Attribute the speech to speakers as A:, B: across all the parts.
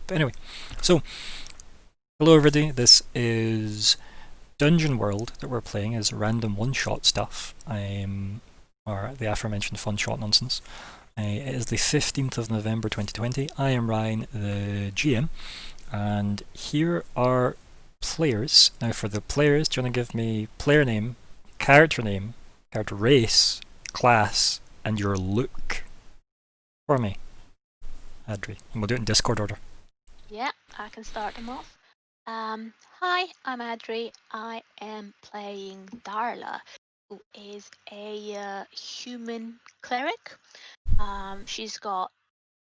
A: But anyway, so hello everybody. This is Dungeon World that we're playing is random one-shot stuff. Or the aforementioned fun-shot nonsense. It is the 15th of November 2020. I am Ryan, the GM, and here are players. Now for the players, do you want to give me player name, character race, class, and your look for me, Adri? And we'll do it in Discord order.
B: Yeah, I can start them off. Hi, I'm Adri. I am playing Darla, who is a human cleric. She's got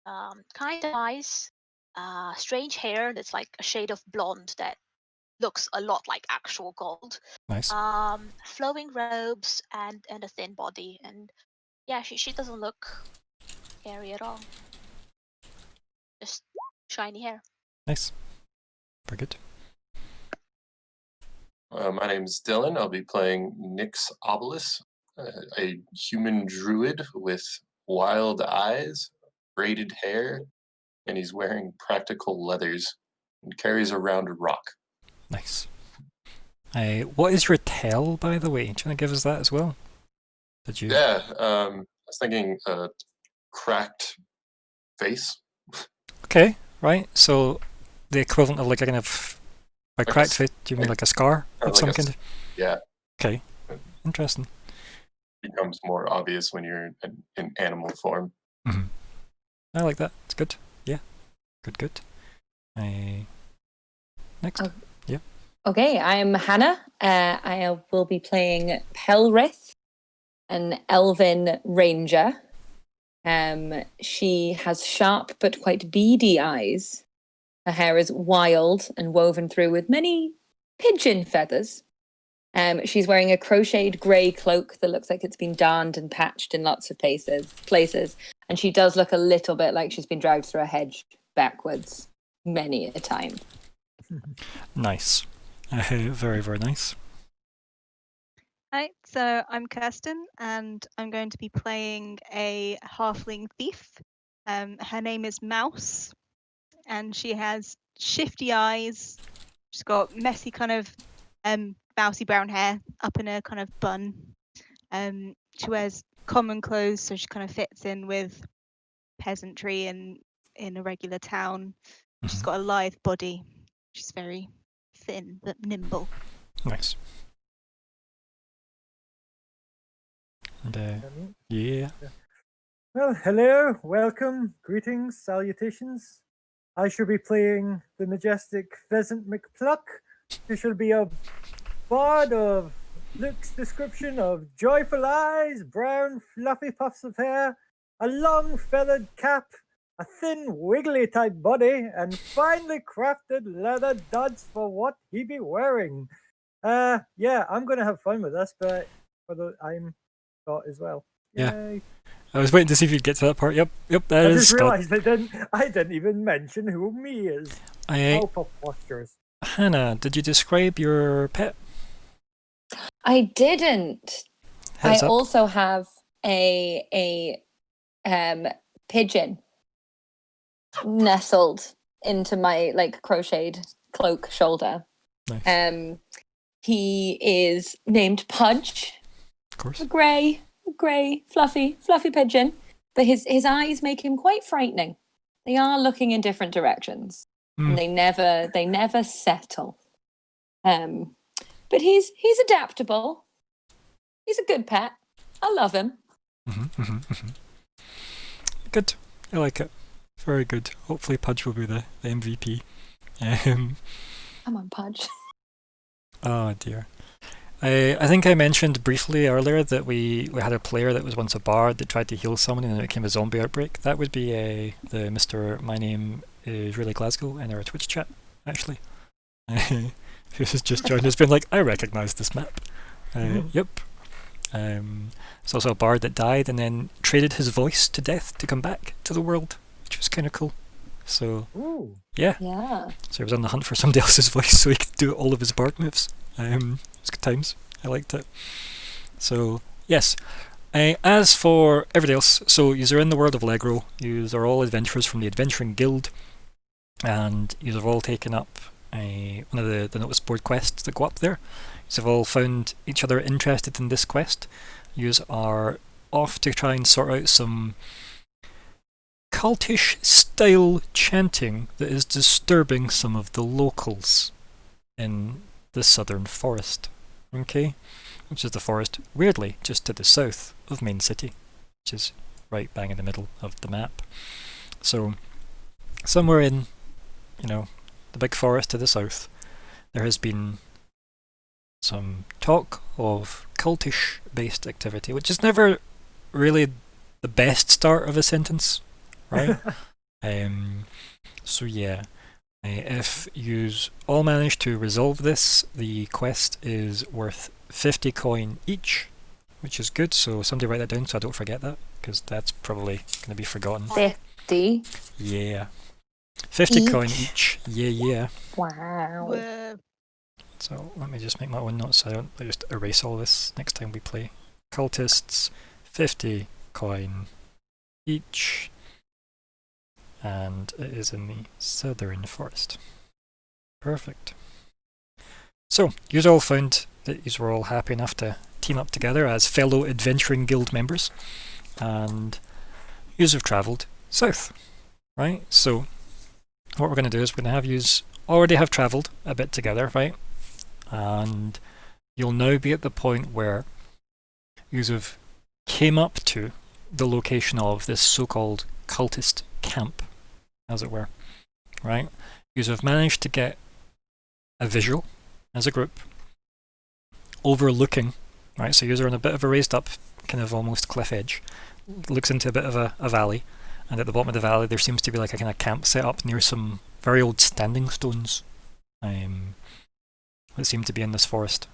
B: kind eyes, strange hair that's like a shade of blonde that looks a lot like actual gold.
A: Nice.
B: Flowing robes and a thin body, and yeah, she doesn't look scary at all. Just shiny hair.
A: Nice. Very good.
C: My name's Dylan. I'll be playing Nyx Obelis, a human druid with wild eyes, braided hair, and he's wearing practical leathers and carries around a rock.
A: Nice. What is your tell, by the way? Do you want to give us that as well? Did you?
C: Yeah, I was thinking cracked face.
A: Okay, right. So the equivalent of like a kind of by
C: Like
A: cracked face, do you mean like a scar of
C: like
A: some kind?
C: Yeah.
A: Okay. Interesting.
C: Becomes more obvious when you're in animal form.
A: Mm-hmm. I like that. It's good. Yeah. Good. Next.
D: Oh.
A: Yeah.
D: Okay, I'm Hannah. I will be playing Pelrith, an elven ranger. She has sharp but quite beady eyes. Her hair is wild and woven through with many pigeon feathers. She's wearing a crocheted grey cloak that looks like it's been darned and patched in lots of places. And she does look a little bit like she's been dragged through a hedge backwards many a time.
A: Nice. Very, very nice.
E: Hi, so I'm Kirsten, and I'm going to be playing a halfling thief. Her name is Mouse, and she has shifty eyes. She's got messy kind of mousy brown hair up in a kind of bun. She wears common clothes, so she kind of fits in with peasantry and in a regular town. She's got a lithe body. She's very thin but nimble.
A: Nice. And yeah.
F: Well, hello, welcome, greetings, salutations. I shall be playing the majestic Pheasant McPluck, who shall be a bard of looks description of joyful eyes, brown fluffy puffs of hair, a long feathered cap, a thin wiggly type body, and finely crafted leather duds for what he be wearing. Yeah, I'm gonna have fun with this, but I'm Scott as well.
A: Yeah.
F: Yay.
A: I was waiting to see if you'd get to that part. Yep, that
F: I
A: is
F: just
A: Scott.
F: realised I didn't even mention who me is. How preposterous.
A: Hannah, did you describe your pet?
D: I didn't.
A: Heads
D: I
A: up.
D: also have a pigeon nestled into my like crocheted cloak shoulder.
A: Nice.
D: He is named Pudge.
A: Of course.
D: A grey, fluffy pigeon. But his eyes make him quite frightening. They are looking in different directions. And they never settle. But he's adaptable. He's a good pet. I love him.
A: Good. I like it. Very good. Hopefully Pudge will be the MVP.
D: Come on, Pudge.
A: Oh dear. I think I mentioned briefly earlier that we had a player that was once a bard that tried to heal someone and it became a zombie outbreak. That would be the Mr. My name is really Glasgow in our Twitch chat, actually. Who has just joined us, been like, I recognise this map. Yep. It's also a bard that died and then traded his voice to death to come back to the world, which was kind of cool. So, yeah. So he was on the hunt for somebody else's voice so he could do all of his bard moves. It's good times. I liked it. So, yes. As for everybody else, so you are in the world of Legro. You are all adventurers from the Adventuring Guild. and you've all taken up one of the notice board quests that go up there. You've all found each other interested in this quest. You are off to try and sort out some cultish style chanting that is disturbing some of the locals in the southern forest. Okay? Which is the forest, weirdly, just to the south of Main City, which is right bang in the middle of the map. So, somewhere in, the big forest to the south, there has been some talk of cultish-based activity, which is never really the best start of a sentence, right? So yeah, if you all manage to resolve this, the quest is worth 50 coin each, which is good. So somebody write that down so I don't forget that, because that's probably going to be forgotten.
D: 50.
A: Yeah. 50 coin each. Yeah.
D: Wow.
E: Whoa.
A: So let me just make my own notes so I just erase all this next time we play. Cultists, 50 coin each. And it is in the southern forest. Perfect. So, you all found that you were all happy enough to team up together as fellow adventuring guild members. And you have travelled south, right? So, what we're going to do is we're going to have you already have travelled a bit together, right? And you'll now be at the point where you have came up to the location of this so-called cultist camp, as it were, right? You have managed to get a visual as a group overlooking, right? So you're on a bit of a raised up, kind of almost cliff edge, looks into a bit of a valley, and at the bottom of the valley there seems to be like a kind of camp set up near some very old standing stones that seem to be in this forest,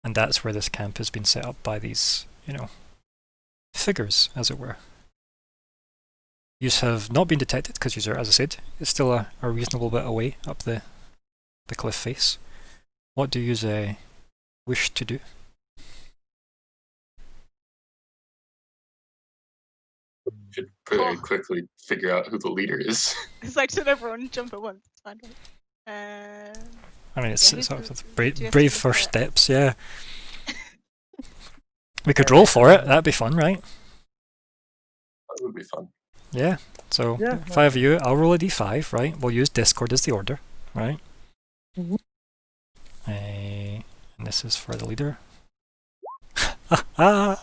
A: and that's where this camp has been set up by these, figures, as it were. You have not been detected because you are, as I said, it's still a reasonable bit away up the cliff face. What do you wish to do?
C: Should very quickly figure out who the leader is.
E: It's like, should everyone jump at once? It's fine.
A: I mean, it's
E: Yeah,
A: sort of
E: do you have to
A: brave
E: do
A: first
E: that?
A: steps, yeah. We could roll for it, that'd be fun, right?
C: That would be fun.
A: Yeah, so
F: Yeah,
A: 5 of you, I'll roll a d5, right? We'll use Discord as the order, right?
D: Mhm.
A: And this is for the leader.
E: Oh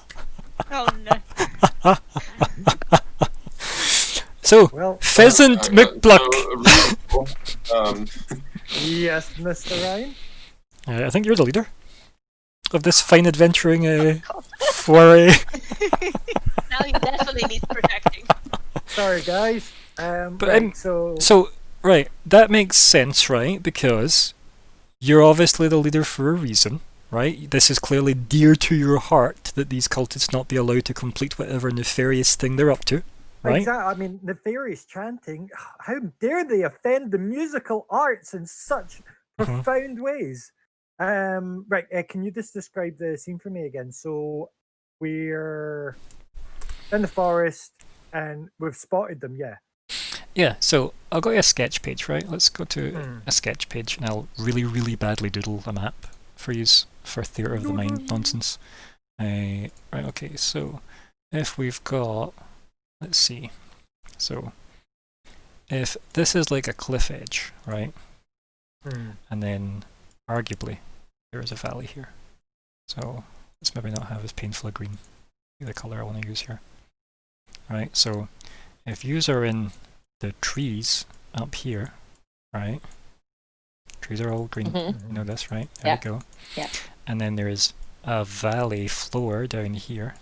E: no.
A: So,
F: Well,
A: Pheasant McPluck.
F: yes, Mr. Ryan.
A: I think you're the leader of this fine adventuring foray.
B: Now he definitely needs protecting.
F: Sorry, guys.
A: But,
F: Right, so
A: So, right, that makes sense, right? Because you're obviously the leader for a reason, right? This is clearly dear to your heart that these cultists not be allowed to complete whatever nefarious thing they're up to, right?
F: exactly. I mean, nefarious chanting. How dare they offend the musical arts in such profound ways? Right. Can you just describe the scene for me again? So we're in the forest and we've spotted them. Yeah.
A: Yeah, so I'll go to a sketch page, right? Let's go to a sketch page and I'll really, really badly doodle a map for use for Theatre of the Mind nonsense. Right, okay, so if we've got, let's see, so if this is like a cliff edge, right? And then arguably there is a valley here. So let's maybe not have as painful a green, the colour I want to use here. Right, so if yous are in the trees up here, right? Trees are all green, you know this, right? There we go.
D: Yeah.
A: And then there's a valley floor down here.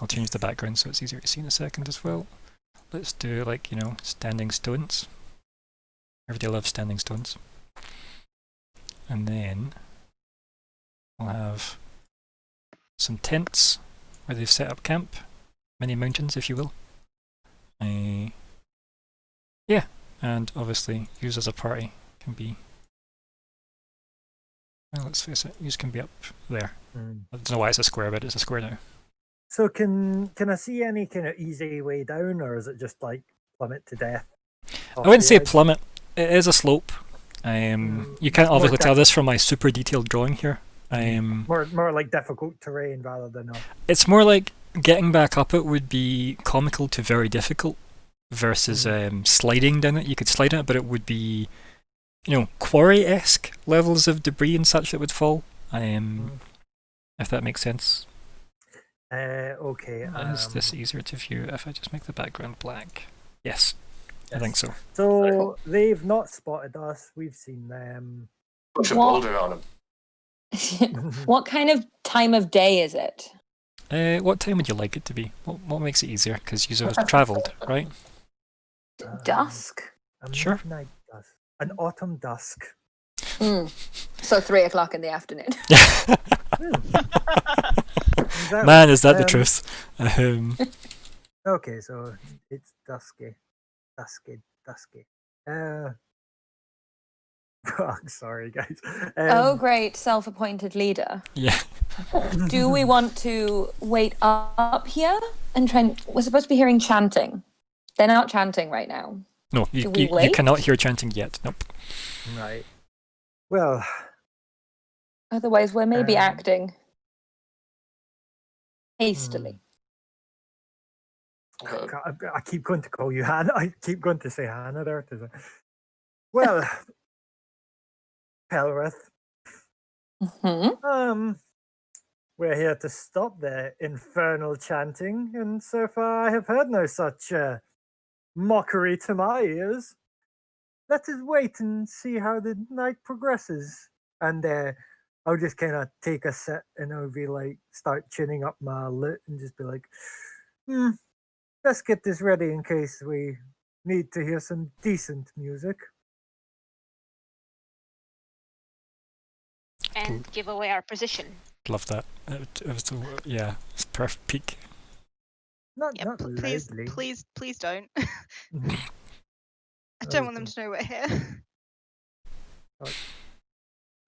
A: I'll change the background so it's easier to see in a second as well. Let's do like, standing stones. Everybody loves standing stones. And then we'll have some tents where they've set up camp. Many mountains, if you will. Yeah, and obviously use as a party can be, well, let's face it, use can be up there. I don't know why it's a square, but it's a square now.
F: So can I see any kind of easy way down, or is it just like plummet to death?
A: I wouldn't say
F: edge.
A: plummet. It is a slope. You can't
F: More
A: obviously tell this
F: difficult.
A: from my super detailed drawing here.
F: More like difficult terrain rather than a.
A: It's more like getting back up it would be comical to very difficult versus sliding down it. You could slide it, but it would be, quarry-esque levels of debris and such that would fall. If that makes sense.
F: Okay.
A: Is this easier to view if I just make the background black? Yes, I
F: Yes.
A: think so.
F: So they've not spotted us. We've seen them.
C: Push a
D: What?
C: boulder on him.
D: What kind of time of day is it?
A: What time would you like it to be? What makes it easier? Because you have travelled, right?
D: Dusk.
F: A
A: Sure.
F: midnight dusk. An autumn dusk.
D: So 3 o'clock in the afternoon.
A: Man, is that the truth?
F: Okay, so it's dusky. Sorry, guys.
D: Oh, great, self-appointed leader.
A: Yeah.
D: Do we want to wait up here and try and... We're supposed to be hearing chanting. They're not chanting right now.
A: No,
D: Do
A: you
D: we wait?
A: cannot hear chanting yet. Nope.
F: Right. Well,
D: Otherwise, we're maybe
F: Um,
D: acting hastily.
F: I keep going to call you Hannah. I keep going to say Hannah there. Well, Pelrith, we're here to stop the infernal chanting, and so far I have heard no such mockery to my ears. Let us wait and see how the night progresses. And I'll just kind of take a sit and I'll be like, start chinning up my lip and just be like, let's get this ready in case we need to hear some decent music.
B: And give away our position.
A: Love that. It was it's perfect peak.
F: Not
E: Please,
F: loudly.
E: please don't. I don't want them to know we're here.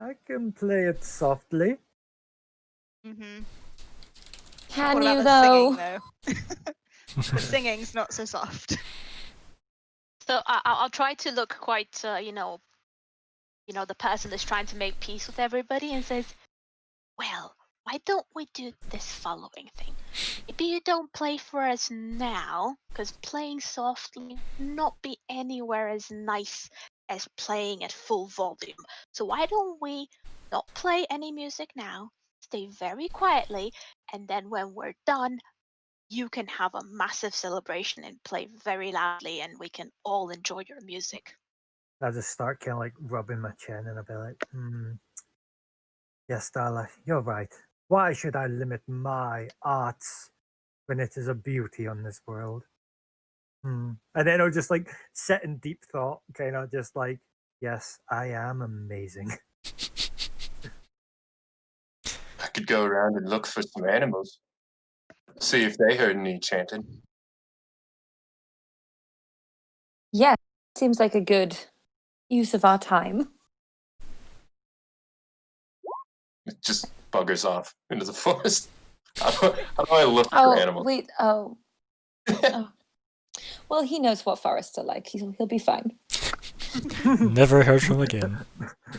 F: I can play it softly.
D: Can
E: What
D: you,
E: about
D: though?
E: the singing, though? The singing's not so soft.
B: So I'll try to look quite, the person that's trying to make peace with everybody and says, well, why don't we do this following thing? Maybe you don't play for us now, because playing softly not be anywhere as nice as playing at full volume. So why don't we not play any music now, stay very quietly, and then when we're done, you can have a massive celebration and play very loudly, and we can all enjoy your music.
F: I just start kind of like rubbing my chin and I'll be like, yes, Darla, you're right. Why should I limit my arts when it is a beauty on this world? And then I'll just like sit in deep thought, kind of just like, yes, I am amazing.
C: I could go around and look for some animals. See if they heard any chanting.
D: Yeah, seems like a good use of our time.
C: It just buggers off into the forest. How do I look for animals?
D: Wait, oh. Well, he knows what forests are like. He'll be fine.
A: Never heard from again.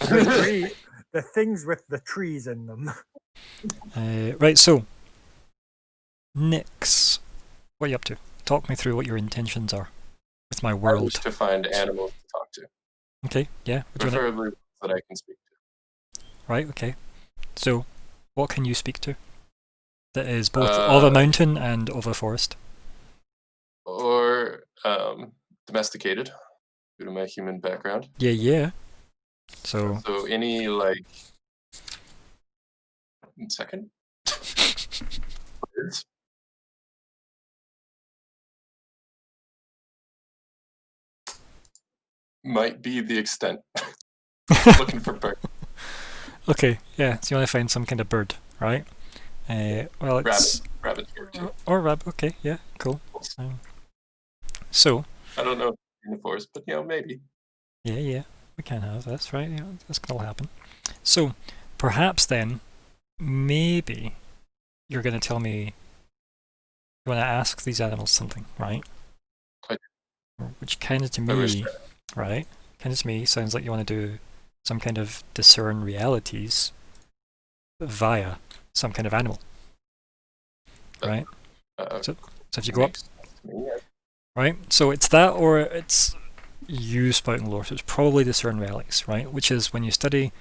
F: The things with the trees in them.
A: Right, so Nyx, what are you up to? Talk me through what your intentions are with my
C: I
A: world.
C: wish to find animals to talk to.
A: Okay, yeah.
C: Preferably ones that I can speak to.
A: Right, okay. So, what can you speak to? That is both of a mountain and of a forest.
C: Or domesticated, due to my human background.
A: Yeah. So
C: any like second birds. Might be the extent. Looking for birds.
A: Okay, yeah. So you want to find some kind of bird, right? Well, it's
C: rabbits work too.
A: Or rabbit. Okay, yeah, cool. So
C: I don't know in the forest, but maybe.
A: Yeah, we can have that's right. Yeah, that's gonna happen. So perhaps then, maybe you're gonna tell me you want to ask these animals something, right? which kind of to
C: I wish
A: me, right? Kind of to me sounds like you want to do some kind of discern realities via some kind of animal, right? So if you go up,
C: makes sense to me, yeah.
A: right? So it's that, or it's you spouting lore. So it's probably discern realities, right? Which is when you study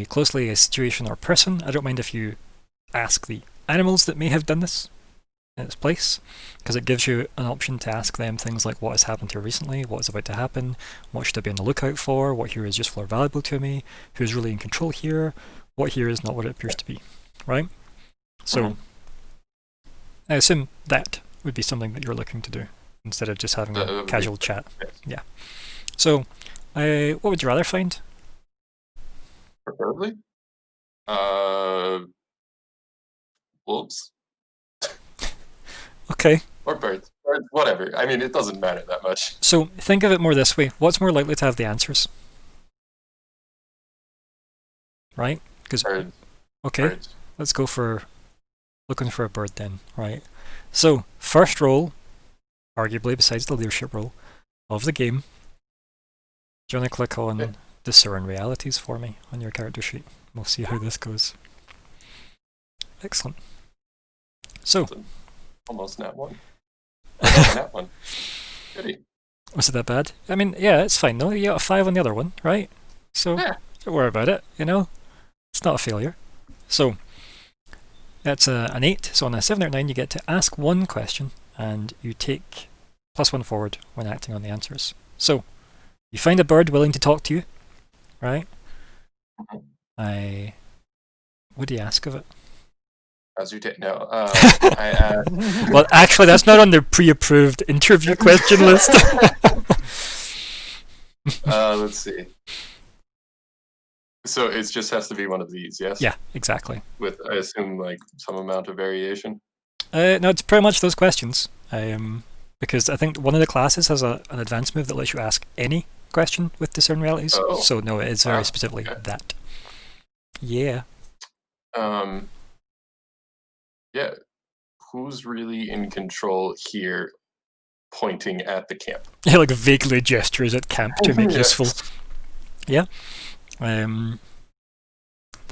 A: closely a situation or person. I don't mind if you ask the animals that may have done this in its place, because it gives you an option to ask them things like what has happened here recently, what is about to happen, what should I be on the lookout for, what here is useful or valuable to me, who's really in control here, what here is not what it appears to be, right? So I assume that would be something that you're looking to do instead of just having a casual chat.
C: Yes.
A: Yeah. So what would you rather find?
C: Preferably. Wolves
A: Okay.
C: or birds, or whatever. I mean, it doesn't matter that much.
A: So think of it more this way. What's more likely to have the answers? Right? Because
C: Birds.
A: okay,
C: Birds.
A: let's go for looking for a bird then, right? So first roll, arguably besides the leadership roll of the game, do you want to click on discern realities for me on your character sheet? We'll see how this goes. Excellent. So
C: Almost nat one. Nat one. Goody.
A: was it that bad? I mean, yeah, it's fine though. You got a 5 on the other one, right? So
C: Yeah.
A: don't worry about it, you know? It's not a failure. So that's an 8. So on a 7 or 9 you get to ask one question and you take +1 forward when acting on the answers. So you find a bird willing to talk to you, right? What do you ask of it?
C: As you take no. I asked.
A: Well, actually, that's not on the pre-approved interview question list.
C: Let's see. So it just has to be one of these, yes?
A: Yeah, exactly.
C: With, I assume, like some amount of variation.
A: No, it's pretty much those questions. Because I think one of the classes has an advanced move that lets you ask any question with discern realities.
C: Oh.
A: So no, it is very specifically
C: okay.
A: that. Yeah.
C: Yeah. Who's really in control here, pointing at the camp?
A: Yeah, like vaguely gestures at camp to make
C: Yes.
A: useful. Yeah. The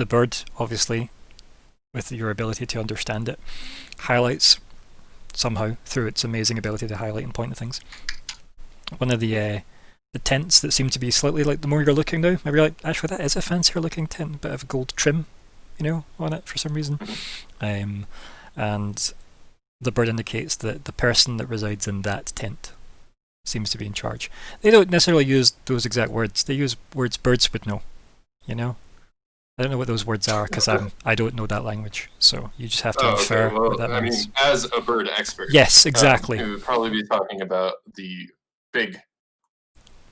A: bird, obviously, with your ability to understand it, highlights somehow through its amazing ability to highlight and point at things. One of the tents that seem to be slightly like the more you're looking now, maybe you're like, actually that is a fancier looking tent, bit of gold trim, on it for some reason. And the bird indicates that the person that resides in that tent seems to be in charge. They don't necessarily use those exact words. They use words birds would know, I don't know what those words are because I don't know that language. So you just have to infer what that means.
C: I mean, as a bird expert.
A: Yes, exactly.
C: We would probably be talking about the big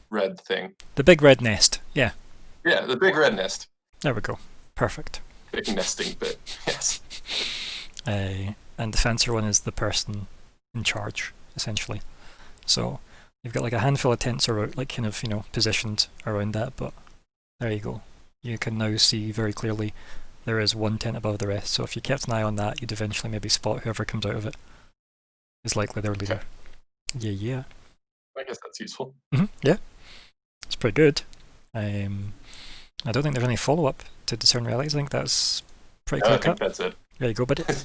C: red thing.
A: The big red nest. Yeah.
C: Yeah, the big red nest.
A: There we go. Perfect.
C: Big nesting bit. Yes.
A: And the fancier one is the person in charge, essentially. So you've got like a handful of tents around, like kind of positioned around that. But there you go. You can now see very clearly there is one tent above the rest. So if you kept an eye on that, you'd eventually maybe spot whoever comes out of it is likely their leader.
C: Okay.
A: Yeah.
C: I guess that's useful.
A: Yeah. It's pretty good. I don't think there's any follow-up to discern realities. I think that's pretty clear
C: I think
A: cut.
C: that's it.
A: There you go, buddy. There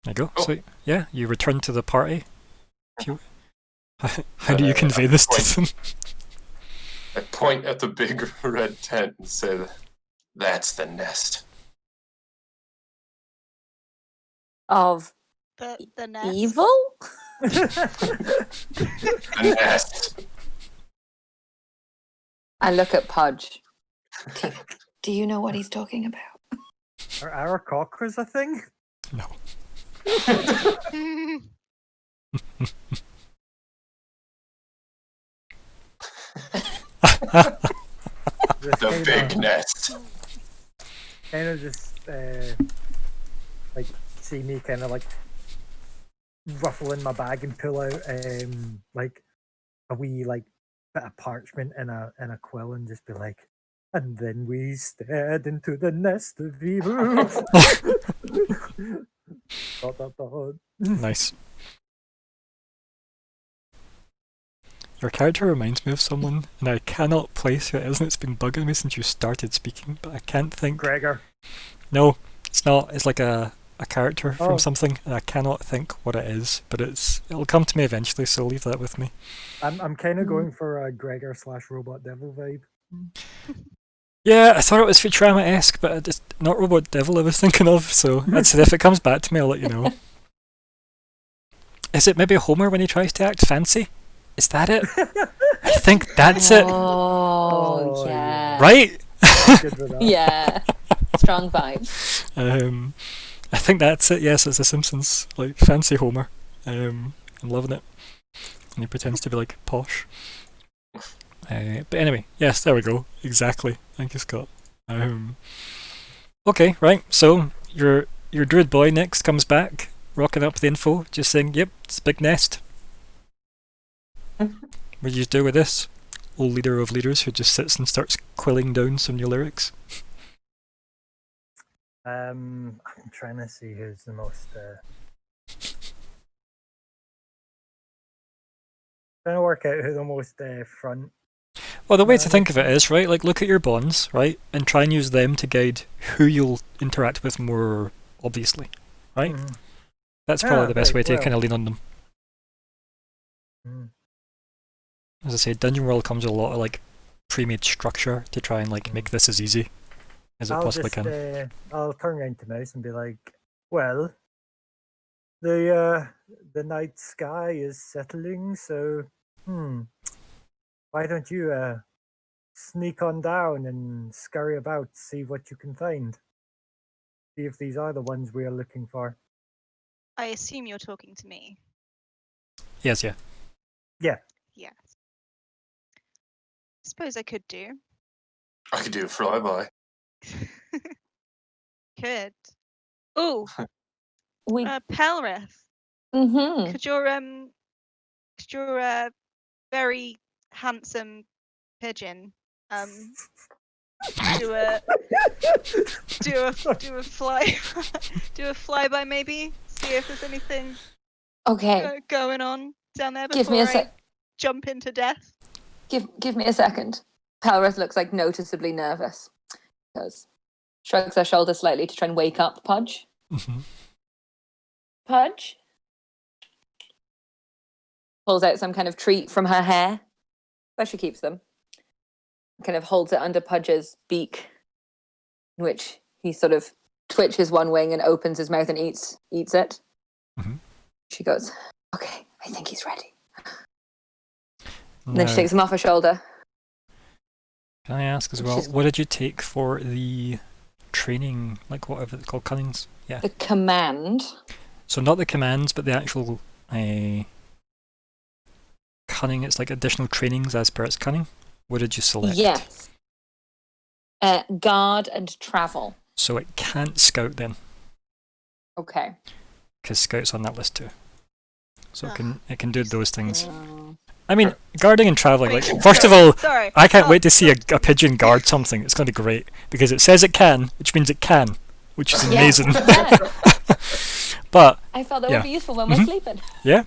A: you go.
C: Oh.
A: So yeah, you return to the party. How do you convey this to them?
C: I point at the big red tent and say, "That's the nest."
D: Of
E: The nest.
D: evil?
C: The nest.
D: I look at Pudge. Do you know what he's talking about?
F: Are our cockers a thing?
A: No.
C: The big nest.
F: Kind of just like see me kind of like ruffle in my bag and pull out like a wee like bit of parchment and a quill and just be like, and then we stared into the nest of evil. Dot, dot, dot.
A: Nice. Your character reminds me of someone, and I cannot place who it is, and it's been bugging me since you started speaking, but I can't think.
F: Gregor.
A: No, it's not. It's like a character from
F: Oh.
A: something, and I cannot think what it is, but it'll come to me eventually, so leave that with me.
F: I'm kind of going for a Gregor/Robot Devil vibe.
A: Yeah, I thought it was Futurama-esque, but it's not Robot Devil I was thinking of, so I'd say if it comes back to me, I'll let you know. Is it maybe Homer when he tries to act fancy? Is that it? I think that's it.
D: Oh,
F: Oh,
D: yeah.
A: Right?
F: I'm good with that.
D: Yeah. Strong vibes.
A: I think that's it. Yes, it's The Simpsons, like fancy Homer. I'm loving it, and he pretends to be like posh. But anyway, yes, there we go. Exactly. Thank you, Scott. Okay, right. So your druid boy next comes back, rocking up the info, just saying, "Yep, it's a big nest." What do you do with this? Old leader of leaders who just sits and starts quilling down some new lyrics.
F: I'm trying to see who's the most. Trying to work out who the most front.
A: Well, the way to think of it is, right, like look at your bonds, right, and try and use them to guide who you'll interact with more obviously, right?
F: Mhm.
A: That's probably the best way to
F: well.
A: kind of lean on them.
F: Mm.
A: As I say, Dungeon World comes with a lot of like pre-made structure to try and like make this as easy as it possibly can.
F: I'll turn around to Mouse and be like, "Well, the night sky is settling, so why don't you sneak on down and scurry about, see what you can find, see if these are the ones we are looking for."
E: I assume you're talking to me.
A: Yes, yeah.
E: Yes. Suppose I could do.
C: I could do a flyby.
E: Could. Oh,
D: We.
E: Pelrith.
D: Mm-hmm.
E: Could your very handsome pigeon do a fly do a flyby maybe? See if there's anything
D: Okay.
E: going on down there
D: Give
E: before
D: me a
E: I
D: sec.
E: jump into death.
D: Give me a second. Pelrith looks like noticeably nervous. Goes, shrugs her shoulders slightly to try and wake up Pudge.
A: Mm-hmm.
D: Pudge pulls out some kind of treat from her hair, where she keeps them. Kind of holds it under Pudge's beak, in which he sort of twitches one wing and opens his mouth and eats it.
A: Mhm.
D: She goes, "Okay, I think he's ready." And then she takes him off her shoulder.
A: Can I ask as well, what did you take for the training, like whatever it's called, cunnings? Yeah.
D: The command.
A: So not the commands, but the actual cunning. It's like additional trainings as per its cunning. What did you select?
D: Yes. Guard and travel.
A: So it can't scout then,
D: Okay.
A: because scout's on that list too. So it can do those things.
D: Oh.
A: I mean, guarding and traveling. Like
E: Wait,
A: first of all,
E: sorry.
A: I can't wait to see a pigeon guard something. It's going to be great because it says it can, which means it can, which is amazing.
D: Yeah.
A: But
D: I felt that
A: Yeah.
D: would be useful when we're sleeping.
A: yeah,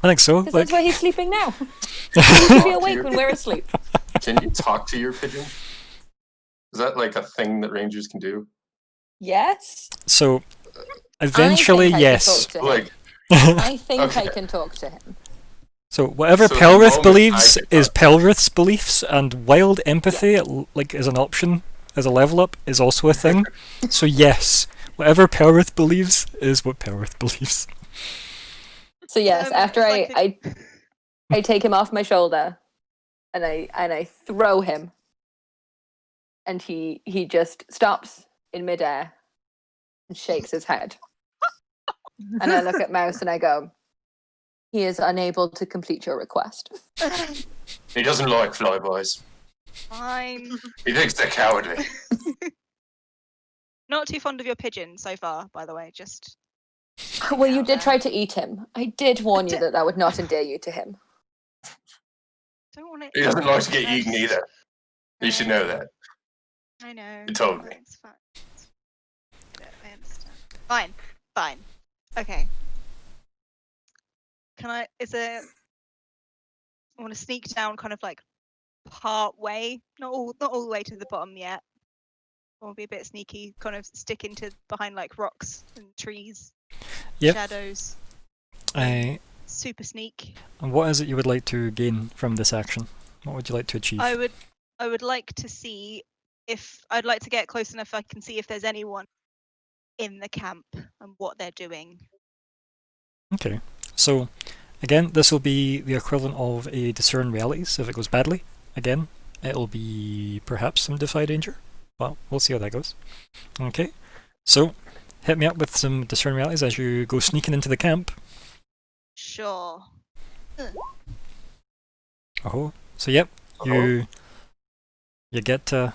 A: I think so.
D: Because
A: Like,
D: that's where he's sleeping now. He can be awake when we're asleep.
C: Can you talk to your pigeon? Is that like a thing that rangers can do?
D: Yes.
A: so eventually, yes.
C: Like,
D: I think I
C: Okay.
D: can talk to him.
A: So whatever
C: So the
A: Pelrith
C: moment
A: believes
C: I get
A: is
C: that-
A: Pelrith's beliefs, and wild empathy, like as an option as a level up, is also a thing. So yes, whatever Pelrith believes is what Pelrith believes.
D: So yes, after
E: it's like
D: I take him off my shoulder, and I throw him, and he just stops in midair and shakes his head. And I look at Mouse and I go, "He is unable to complete your request."
C: he doesn't like flybys.
E: I'm
C: He thinks they're cowardly.
E: not too fond of your pigeon so far, by the way. Just
D: Well, you
E: out
D: did
E: there.
D: try to eat him. I did warn you that would not endear you to him.
E: Don't want to.
C: He doesn't like to get eaten either. You should know that.
E: I know.
C: You told me.
E: It's fine. Yeah, I understand. Fine. Okay. Can I? Is it? I want to sneak down, kind of like part way, not all the way to the bottom yet. I want to be a bit sneaky, kind of stick into behind like rocks and trees,
A: Yep.
E: shadows. Super sneak.
A: And what is it you would like to gain from this action? What would you like to achieve?
E: I would like to see if I'd like to get close enough I can see if there's anyone in the camp and what they're doing.
A: Okay, so again, this will be the equivalent of a discern realities if it goes badly. Again, it'll be perhaps some defy danger, but we'll see how that goes. Okay, so hit me up with some discern realities as you go sneaking into the camp.
E: Sure.
A: Oh, so yep, you get to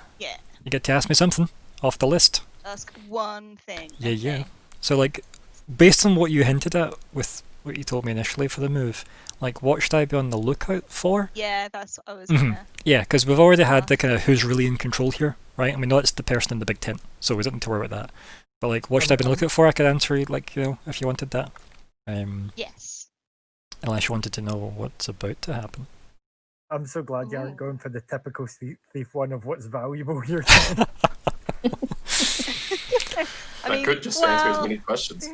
A: ask me something off the list.
E: Ask one thing.
A: Yeah,
E: okay.
A: yeah. So like, based on what you hinted at with what you told me initially for the move, like what should I be on the lookout for?
E: Yeah, that's what I was
A: Mhm.
E: gonna.
A: Yeah, because we've already had the kind of who's really in control here, right? And we know it's the person in the big tent, so we don't need to worry about that. But like, what should I be on the lookout for? I could answer, like, you know, if you wanted that.
E: Yes.
A: Unless you wanted to know what's about to happen.
F: I'm so glad you aren't
E: Ooh.
F: going for the typical thief one of what's valuable here.
C: I could just answer as many questions.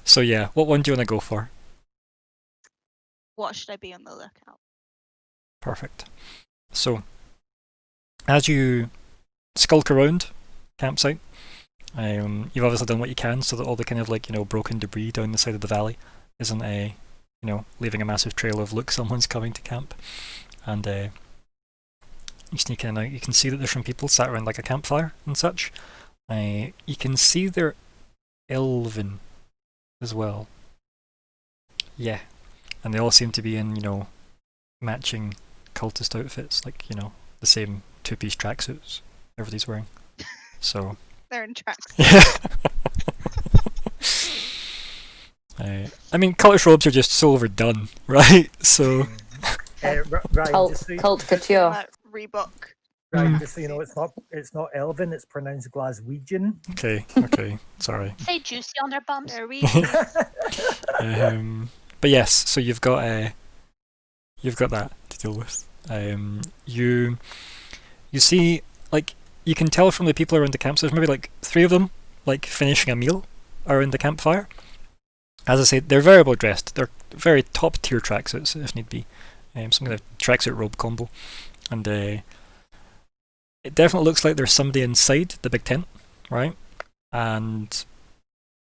A: So yeah, what one do you want to go for?
E: What should I be on the lookout?
A: Perfect. So, as you skulk around campsite, you've obviously done what you can so that all the kind of like, you know, broken debris down the side of the valley isn't leaving a massive trail of look, someone's coming to camp. And you sneak in and out. You can see that there's some people sat around like a campfire and such. You can see they're elven as well. Yeah. And they all seem to be in, you know, matching cultist outfits, like, you know, the same two-piece tracksuits everybody's wearing. So
E: They're in tracks.
A: yeah. I mean, cultist robes are just so overdone, right? So
F: Right,
D: Cult couture.
E: Like Reebok.
F: right, just so you know, it's not elven, it's pronounced Glaswegian.
A: okay, sorry.
B: Say juicy on their bums.
E: They're
A: But yes, so you've got that to deal with. You see, like, you can tell from the people around the camp. So there's maybe like 3 of them, like finishing a meal around the campfire. As I say, they're very well dressed. They're very top tier tracksuits if need be. Some kind of tracksuit robe combo, and it definitely looks like there's somebody inside the big tent, right? And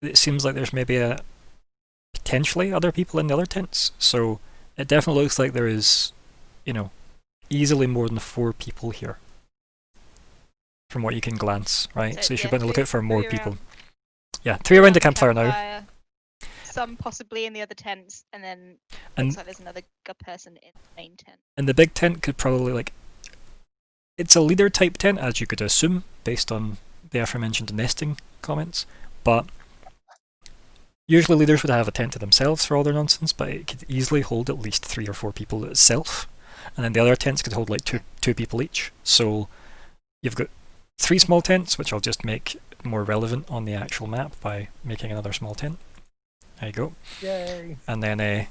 A: it seems like there's maybe potentially other people in the other tents. So it definitely looks like there is, you know, easily more than 4 people here, from what you can glance, right? So you should be on the lookout for more people. Yeah, 3 around the campfire now.
E: Some possibly in the other tents, and then
A: And
E: looks like there's another person in the main tent.
A: And the big tent could probably, like, it's a leader type tent, as you could assume, based on the aforementioned nesting comments, but usually leaders would have a tent to themselves for all their nonsense, but it could easily hold at least 3 or 4 people itself, and then the other tents could hold like two people each. So you've got 3 small tents, which I'll just make more relevant on the actual map by making another small tent. There you go.
F: Yay.
A: And then they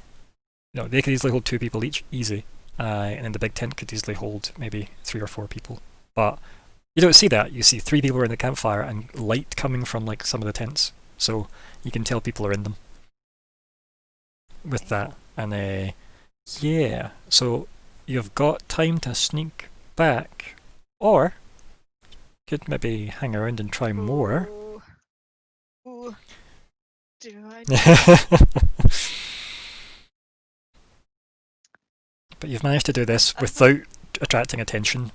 A: could easily hold 2 people each, easy. And then the big tent could easily hold maybe 3 or 4 people. But you don't see that. You see 3 people around the campfire and light coming from like some of the tents. So you can tell people are in them with that. And yeah, so you've got time to sneak back, or could maybe hang around and try more.
E: Ooh. Do I?
A: But you've managed to do this without attracting attention,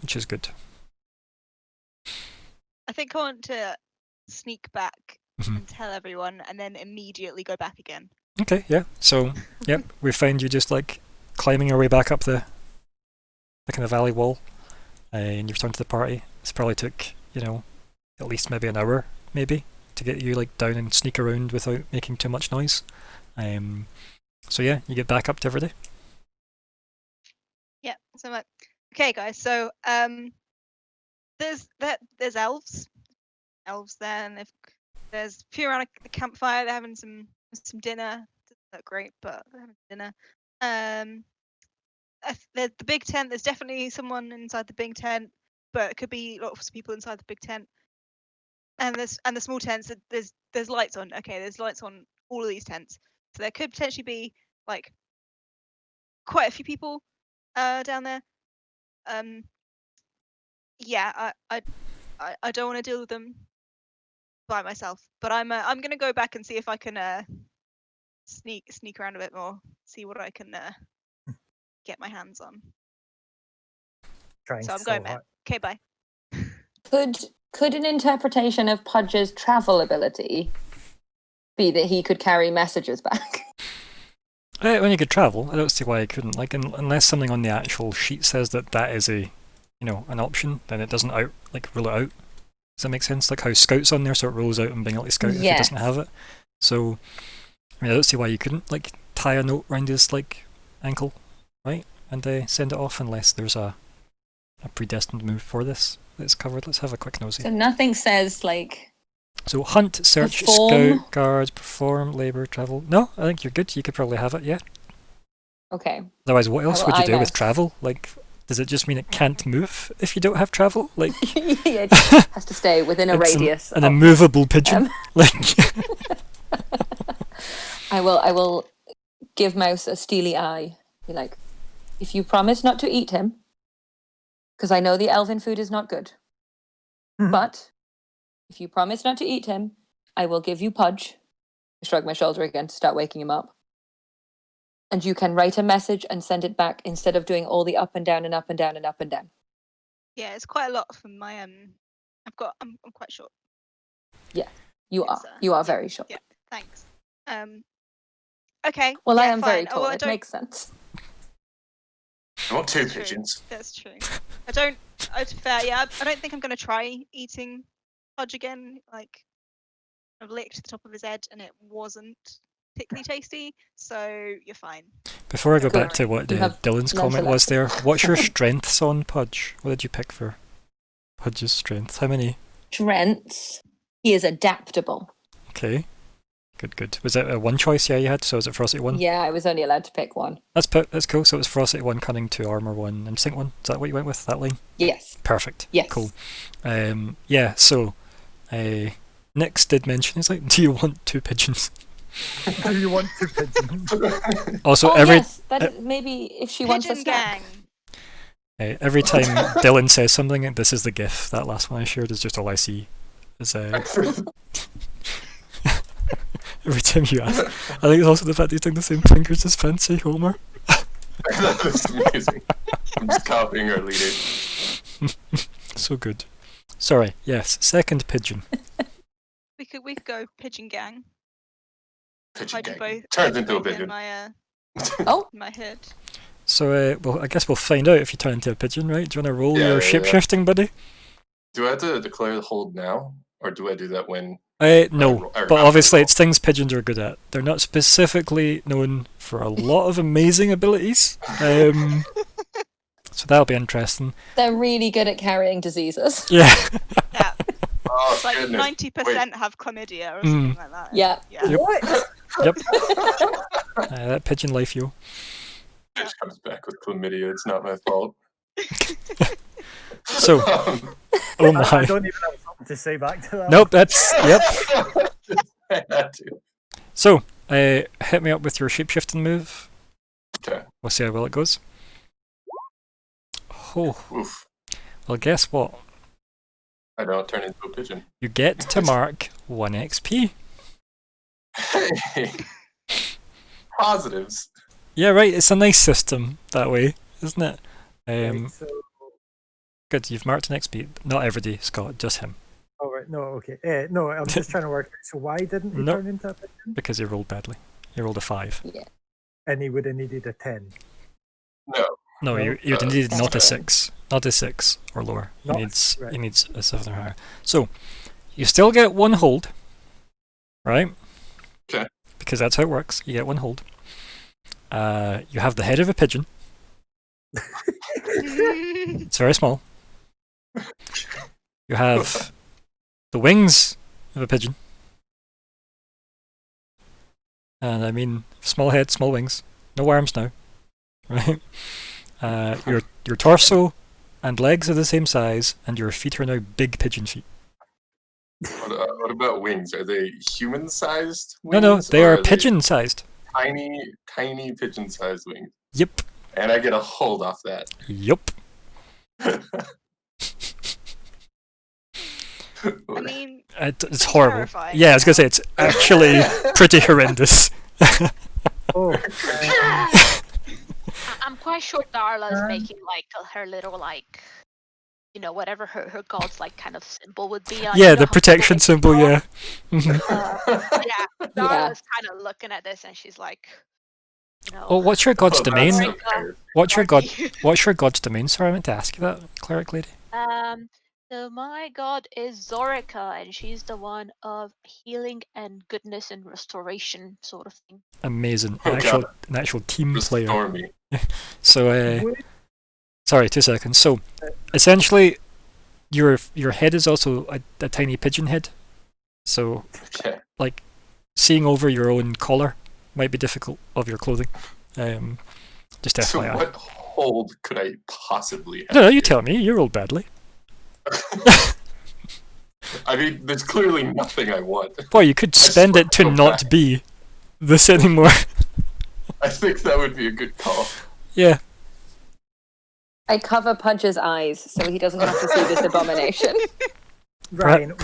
A: which is good.
E: I think I want to sneak back
A: Mhm.
E: and tell everyone, and then immediately go back again.
A: Okay, yeah. So, yep, we find you just like climbing your way back up the kind of valley wall, and you return to the party. This probably took, you know, at least maybe an hour, maybe, to get you like down and sneak around without making too much noise. So yeah, you get back up to everybody.
E: Yeah. So I'm like, okay, guys. So there's elves there, and there's a few around the campfire. They're having some dinner. look great, but they're having dinner. The big tent. There's definitely someone inside the big tent, but it could be lots of people inside the big tent. And the small tents. There's lights on. Okay, there's lights on all of these tents, so there could potentially be like quite a few people down there. Yeah, I don't want to deal with them by myself, but I'm gonna go back and see if I can sneak around a bit more, see what I can get my hands on.
F: Trying
E: So I'm
F: so
E: going back.
F: hard.
E: Okay, bye.
D: Could an interpretation of Pudge's travel ability be that he could carry messages back?
A: When you could travel, I don't see why I couldn't. Like, unless something on the actual sheet says that is a, an option, then it doesn't rule it out. Does that make sense? Like how Scout's on there, so it rules out him being able to scout if he doesn't have it. So, I don't see why you couldn't tie a note around his ankle, right, and send it off unless there's a predestined move for this that's covered. Let's have a quick nosy.
D: So nothing says
A: So hunt, search,
D: perform.
A: scout, guard, perform, labour, travel. No, I think you're good. You could probably have it, yeah.
D: Okay.
A: Otherwise, what else
D: Well,
A: would you
D: I
A: do with
D: mess.
A: travel? Does it just mean it can't move if you don't have travel?
D: Yeah, it just has to stay within a
A: it's
D: radius.
A: an immovable pigeon.
D: I will give Mouse a steely eye. Be like, if you promise not to eat him, because I know the elven food is not good, but if you promise not to eat him, I will give you Pudge. I shrug my shoulder again to start waking him up. And you can write a message and send it back instead of doing all the up and down and up and down and up and down.
E: Yeah, it's quite a lot from my I'm quite short.
D: Yeah, you are very short.
E: Yeah, thanks. Okay.
D: Well,
E: yeah,
D: I am
E: fine.
D: very tall.
E: Well,
D: it makes sense.
C: I want two
E: That's true.
C: pigeons.
E: That's true. It's fair. Yeah, I don't think I'm gonna try eating Pudge again. I've licked the top of his head and it wasn't particularly tasty, so you're fine.
A: Before I go
E: Don't
A: back to
E: worry.
A: what
D: You have
A: Dylan's
D: learned
A: comment
D: a
A: was there,
D: lesson.
A: what's your strengths on Pudge? What did you pick for Pudge's strengths? How many?
D: Strengths. He is adaptable.
A: Okay. Good. Was it a one choice? Yeah, you had. So was it Ferocity 1?
D: Yeah, I was only allowed to pick one.
A: That's cool. So it was Ferocity 1, Cunning 2, Armour 1, Instinct 1. Is that what you went with, that line?
D: Yes.
A: Perfect.
D: Yes.
A: Cool. Yeah, so Nix did mention, he's like, do you want two pigeons?
F: Do you want two pigeons?
A: Also,
D: yes. Maybe if she wants a
E: Pigeon
D: snack.
E: gang.
A: every time Dylan says something, this is the GIF. That last one I shared is just all I see. Is every time you ask. I think it's also the fact he's doing the same fingers as Fancy Homer.
C: That's amazing. I'm just copying our leader.
A: So good. Sorry, yes, second pigeon.
E: We could go pigeon gang.
C: Pigeon
E: Hide you
C: gang.
E: both.
C: Turns
E: hide you
C: into a
E: both in
C: pigeon.
E: my
D: Oh,
E: my hood.
A: So, well, I guess we'll find out if you turn into a pigeon, right? Do you want to roll
C: Yeah,
A: your
C: yeah.
A: shape-shifting, buddy?
C: Do I have to declare the hold now? Or do I do that when...
A: No,
C: or
A: but
C: after
A: obviously
C: roll?
A: it's things pigeons are good at. They're not specifically known for a lot of amazing abilities. So that'll be interesting.
D: they're really good at carrying diseases.
A: Yeah.
E: Yeah.
C: Oh,
E: It's like
C: goodness.
E: 90% have chlamydia or something like that.
D: Yeah.
E: Yeah.
A: Yep.
F: What?
A: Yep. That pigeon life, yo.
C: Bitch comes back with chlamydia. It's not my fault.
A: So,
C: Um,
A: oh
F: I
A: my.
F: don't even have something to say back to that.
A: Nope, that's, yep.
C: I had to.
A: So, hit me up with your shape-shifting move.
C: Okay.
A: We'll see how well it goes. Oh,
C: Oof.
A: well, guess what?
C: I don't turn into a pigeon.
A: You get to mark 1 XP.
C: Hey! Positives.
A: Yeah, right, it's a nice system that way, isn't it?
F: Right, so,
A: Good, you've marked an XP. Not everybody, Scott, just him.
F: all right, no, okay. No, I'm just trying to work. So why didn't he
A: No.
F: turn into a pigeon?
A: Because he rolled badly. He rolled a 5.
F: And he would have needed a 10.
C: No.
A: No,
F: No.
A: you would needed not a
C: Okay.
A: 6. Not a 6 or lower. He
F: Not a
A: needs,
F: six, right.
A: he needs a 7 or higher. So, you still get 1 hold, right?
C: Okay.
A: Because that's how it works. You get 1 hold. You have the head of a pigeon. It's very small. You have the wings of a pigeon. And I mean, small head, small wings, no arms now, right? Your torso and legs are the same size, and your feet are now big pigeon feet.
C: What about wings? Are they human-sized
A: No, no,
C: wings?
A: they
C: or
A: are pigeon-sized.
C: tiny, tiny pigeon-sized wings.
A: Yep.
C: And I get a hold off that.
A: Yup.
E: I mean,
A: It's horrible.
E: terrifying,
A: Yeah, I was gonna say it's actually pretty horrendous.
F: Oh,
B: I'm quite sure Darla is making like her little like, whatever her god's like kind of symbol would be.
A: Yeah, the protection symbol. Yeah. Mhm.
B: Yeah, Darla's kind of looking at this and she's like,
A: Oh, what's your god's
C: Oh,
A: domain?
C: that's
B: Zorica,
C: okay.
A: What's your god?
B: Archie.
A: What's your god's domain? Sorry, I meant to ask you that, cleric lady.
B: So my god is Zorica, and she's the one of healing and goodness and restoration sort of thing.
A: Amazing.
C: Oh,
A: An actual team player.
C: Restore me.
A: So, sorry, 2 seconds. So, essentially, your head is also a tiny pigeon head. So,
C: Okay.
A: like, seeing over your own collar might be difficult of your clothing. Just
C: So
A: FYI.
C: what hold could I possibly have?
A: No, you
C: here?
A: tell me. You rolled badly.
C: I mean, there's clearly nothing I want.
A: Boy, you could spend it to
C: swear to
A: not
C: God.
A: be this anymore.
C: I think that would be a good call.
A: Yeah.
D: I cover Pudge's eyes so he doesn't have to see this abomination.
F: Ryan,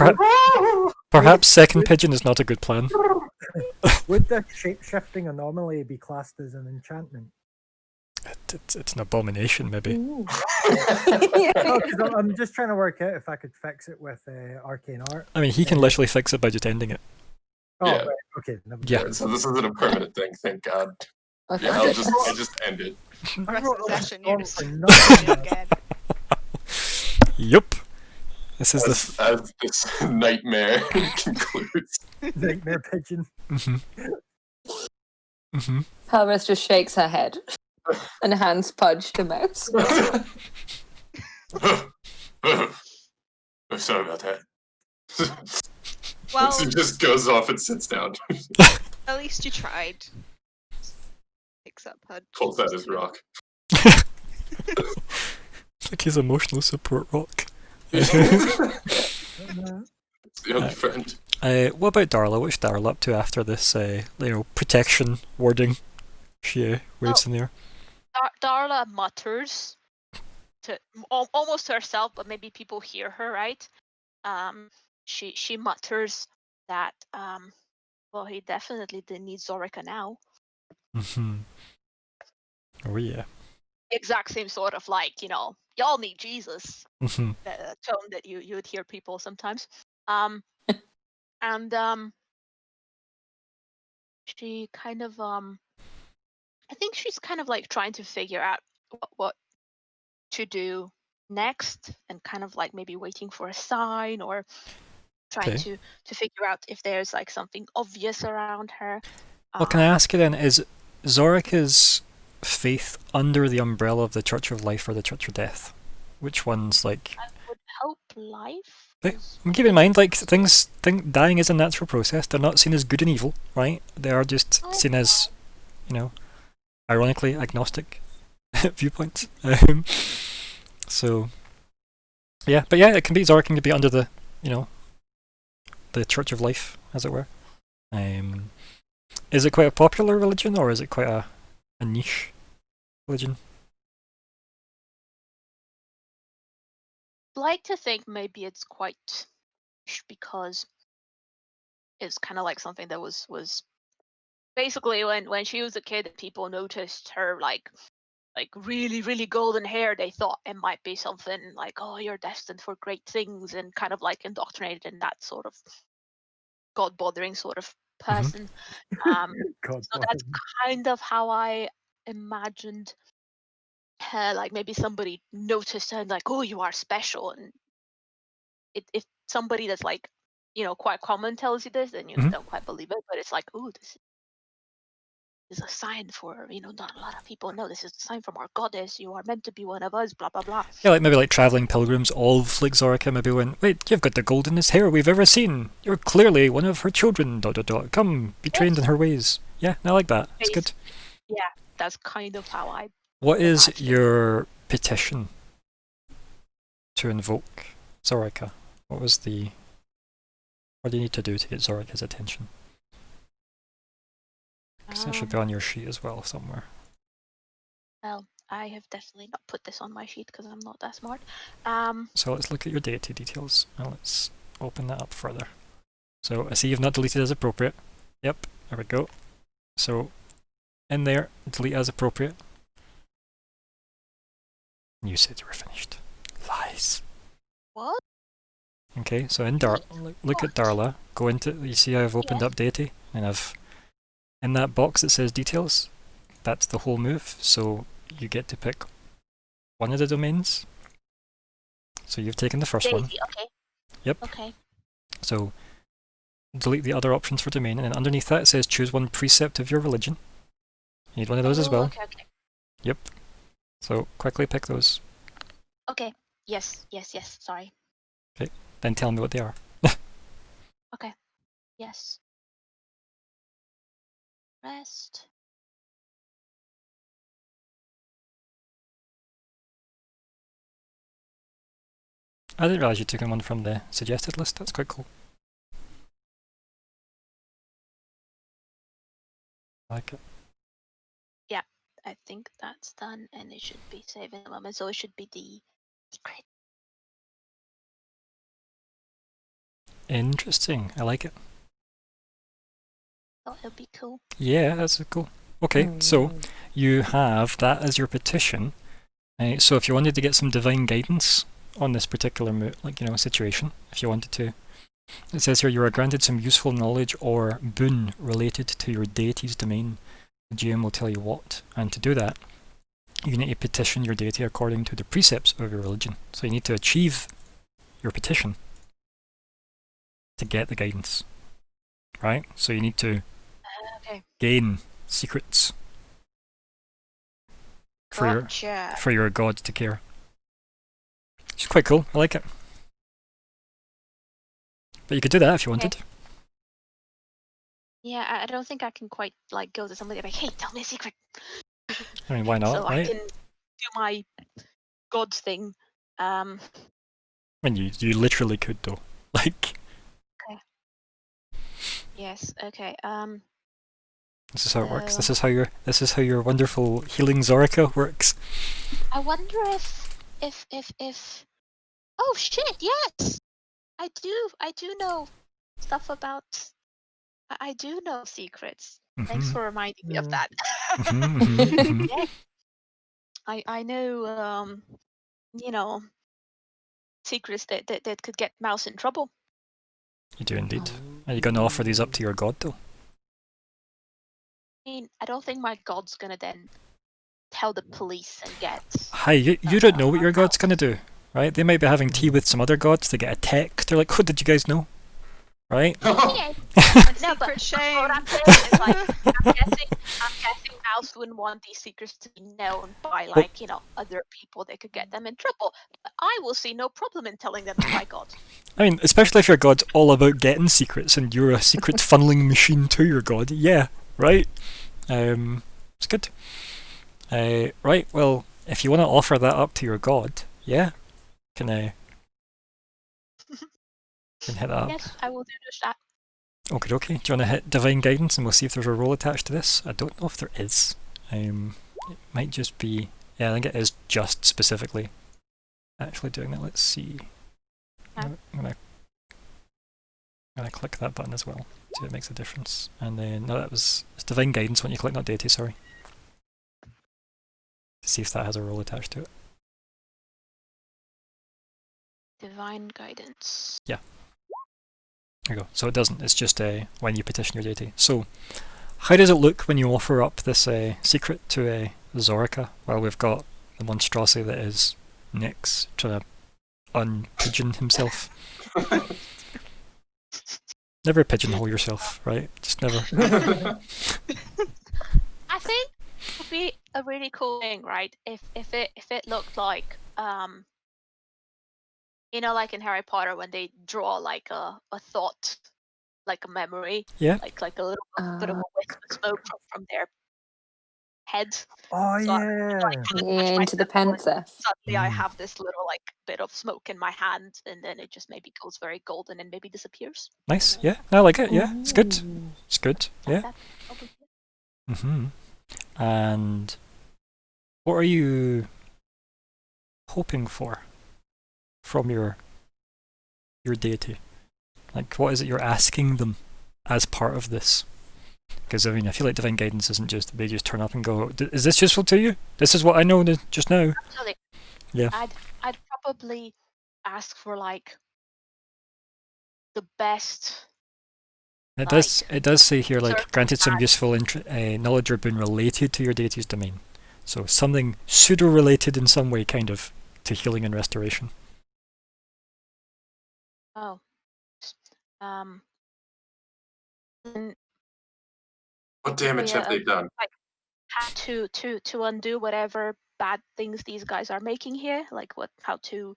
A: Perhaps second pigeon is not a good plan.
F: would the shape-shifting anomaly be classed as an enchantment?
A: It's an abomination, maybe.
F: Oh, 'cause I'm just trying to work out if I could fix it with arcane art.
A: I mean, he can literally fix it by just ending it.
F: Oh,
C: Yeah.
F: right. Okay. Never mind.
A: Yeah.
C: So this isn't a permanent thing, thank God.
D: Okay.
C: Yeah, I just end it.
F: I
E: rest
F: wrote
E: of the
F: a
E: session, you're
F: song
E: just
F: for
E: doing
F: nothing.
E: it again.
A: Yup. This is the.
C: As this nightmare concludes.
F: Nightmare pigeon.
D: Pelrith just shakes her head and hands Pudge to Mouse.
C: Sorry about that.
E: Well,
C: He just goes off and sits down.
E: at least you tried. Picks up Pudge.
C: Pulls out his rock.
A: It's like his emotional support rock.
C: It's the only friend.
A: What about Darla? What's Darla up to after this, protection wording she waves in the air?
B: Darla mutters to almost to herself, but maybe people hear her, right? She mutters that well, he definitely didn't need Zorica now.
A: Mm-hmm. Oh yeah.
B: Exact same sort of like, y'all need Jesus
A: Mm-hmm.
B: tone that you would hear people sometimes. And she kind of I think she's kind of like trying to figure out what to do next, and kind of like maybe waiting for a sign, or trying
A: Okay.
B: to figure out if there's like something obvious around her.
A: Well, can I ask you then, is Zorica's faith under the umbrella of the Church of Life or the Church of Death? Which one's like...
B: I would hope life.
A: But keep in mind, like, dying is a natural process. They're not seen as good and evil, right? They are just seen as, ironically agnostic viewpoints. So, yeah, but yeah, it can be Zorica can be under the, the Church of Life, as it were. Is it quite a popular religion, or is it quite a niche religion?
B: Like to think maybe it's quite because it's kind of like something that was basically when she was a kid, people noticed her like really really golden hair. They thought it might be something like, oh, you're destined for great things, and kind of like indoctrinated in that sort of god bothering sort of person.
F: God,
B: So that's kind of how I imagined her. Like maybe somebody noticed her and like, oh, you are special. And if somebody that's like, quite common tells you this, then you don't quite believe it. But it's like, oh, this is a sign for, not a lot of people know. This is a sign from our goddess. You are meant to be one of us, blah, blah, blah.
A: Yeah, maybe like travelling pilgrims, all of like Zorica maybe went, wait, you've got the goldenest hair we've ever seen. You're clearly one of her children, ... Come, be trained in her ways. Yeah, I like that. It's good.
B: Yeah, that's kind of how I.
A: What is
B: Imagine.
A: your petition to invoke Zorica? What was the... What do you need to do to get Zorica's attention? Because that should be on your sheet as well somewhere.
B: Well, I have definitely not put this on my sheet because I'm not that smart.
A: So let's look at your deity details and let's open that up further. So I see you've not deleted as appropriate. Yep, there we go. So in there, delete as appropriate. You said you were finished. Lies.
B: What?
A: Okay, so in look at Darla. Go into, you see how I've opened up deity, and I've in that box that says details. That's the whole move. So you get to pick one of the domains. So you've taken the first one.
B: Okay.
A: Yep.
B: Okay.
A: So delete the other options for domain, and then underneath that it says choose one precept of your religion. You need one of those as well.
B: Okay.
A: Yep. So quickly pick those.
B: Okay. Yes. Sorry.
A: Then tell me what they are.
B: Okay. Yes. Rest.
A: I didn't realise you took one from the suggested list. That's quite cool. I like it.
B: Yeah, I think that's done, and it should be saved in a moment. So it should be the secret.
A: Interesting. I like it.
B: Thought it'll be cool.
A: Yeah, that's cool. Okay, so you have that as your petition. So if you wanted to get some divine guidance on this particular situation, if you wanted to, it says here you are granted some useful knowledge or boon related to your deity's domain. The GM will tell you what, and to do that, you need to petition your deity according to the precepts of your religion. So you need to achieve your petition to get the guidance, right? So you need to gain secrets for your god to care. It's quite cool. I like it. But you could do that if you wanted.
B: Yeah, I don't think I can quite go to somebody like, hey, tell me a secret.
A: I mean, why not?
B: So
A: right?
B: I can do my god thing.
A: I mean, you literally could though. Like.
B: Okay. Yes. Okay.
A: This is how it works. This is how your wonderful healing Zorica works.
B: I wonder if oh shit, yes! I do know stuff about I do know secrets. Thanks for reminding me of that. Yeah. I know secrets that could get Mouse in trouble.
A: You do indeed. Are you gonna offer these up to your god though?
B: I mean, I don't think my god's gonna then tell the police and get.
A: Hi, you don't know what your god's gonna do, right? They might be having tea with some other gods. They get a text. They're like, "What did you guys know?" Right?
B: Yeah. No, but
E: shame.
B: what I'm saying is I'm guessing Mouse wouldn't want these secrets to be known by other people that could get them in trouble. But I will see no problem in telling them to my god.
A: I mean, especially if your god's all about getting secrets and you're a secret funneling machine to your god. Yeah, right? It's good. Right, well, if you want to offer that up to your god, yeah, can hit that up.
B: Yes, I will do just that.
A: Okay. Do you want to hit Divine Guidance and we'll see if there's a roll attached to this? I don't know if there is. It might just be... Yeah, I think it is just specifically actually doing that. Let's see. I'm gonna click that button as well. See if it makes a difference. And then, no, it's Divine Guidance when you click, not Deity, sorry. To see if that has a roll attached to it.
B: Divine Guidance.
A: Yeah. There you go. So it doesn't. It's just when you petition your deity. So, how does it look when you offer up this secret to Zorica while we've got the monstrosity that is Nyx trying to unpigeon himself? Never pigeonhole yourself, right? Just never.
B: I think it would be a really cool thing, right? If it looked like like in Harry Potter when they draw like a thought, like a memory,
A: Yeah.
B: like a little bit of a wisp smoke from their heads.
F: Oh
B: So I
F: yeah.
B: kind of
D: Yeah,
B: touch
D: into the
B: myself, and
D: panther.
B: suddenly I have this little like bit of smoke in my hand, and then it just maybe goes very golden and maybe disappears.
A: Nice. Yeah, I like it. Yeah, it's good.
D: Ooh.
A: It's good.
B: Like
A: Yeah.
B: that, probably.
A: And what are you hoping for from your deity? Like, what is it you're asking them as part of this? Because I mean, I feel like divine guidance isn't just they just turn up and go, "Is this useful to you? This is what I know just now."
B: Absolutely.
A: Yeah.
B: I'd probably ask for like the best.
A: It does say here, like, granted some useful knowledge or boon related to your deity's domain. So something pseudo-related in some way, kind of, to healing and restoration.
B: Oh.
C: What damage have they done?
B: Like, how to undo whatever bad things these guys are making here? Like how to.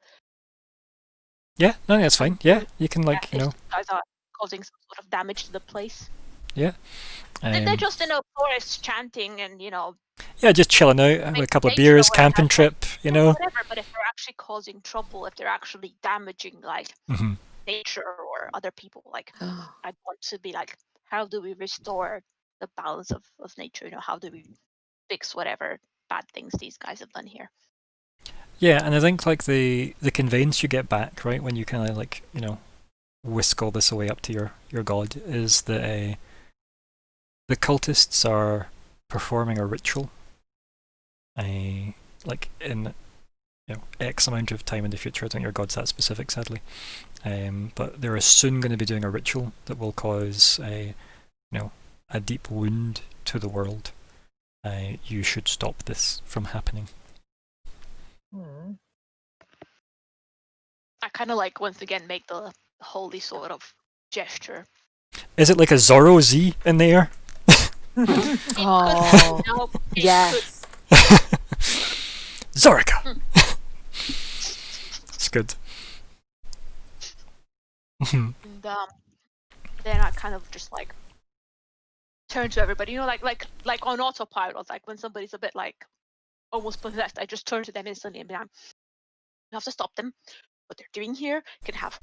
A: Yeah, no, that's fine. Yeah, you can, like, you know.
B: These guys are causing some sort of damage to the place.
A: Yeah.
B: They're just in a forest chanting and,
A: yeah, just chilling out, with a couple of beers, camping trip, you know.
B: Whatever, but if they're actually causing trouble, if they're actually damaging, like, nature or other people, like, I want to be like, how do we restore the balance of nature? How do we fix whatever bad things these guys have done here?
A: Yeah, and I think, like, the conveyance you get back, right, when you kind of, like, you know, whisk all this away up to your god, is that the cultists are performing a ritual, like, in, you know, X amount of time in the future. I don't think your god's that specific, sadly. But they're soon going to be doing a ritual that will cause a deep wound to the world. You should stop this from happening.
B: I kind of like once again make the holy sort of gesture.
A: Is it like a Zorro Z in the air?
D: Oh, yes.
A: Zorica! It's good.
B: And then I kind of just like turn to everybody, like on autopilot, like when somebody's a bit like almost possessed, I just turn to them instantly and be like, you have to stop them. What they're doing here can have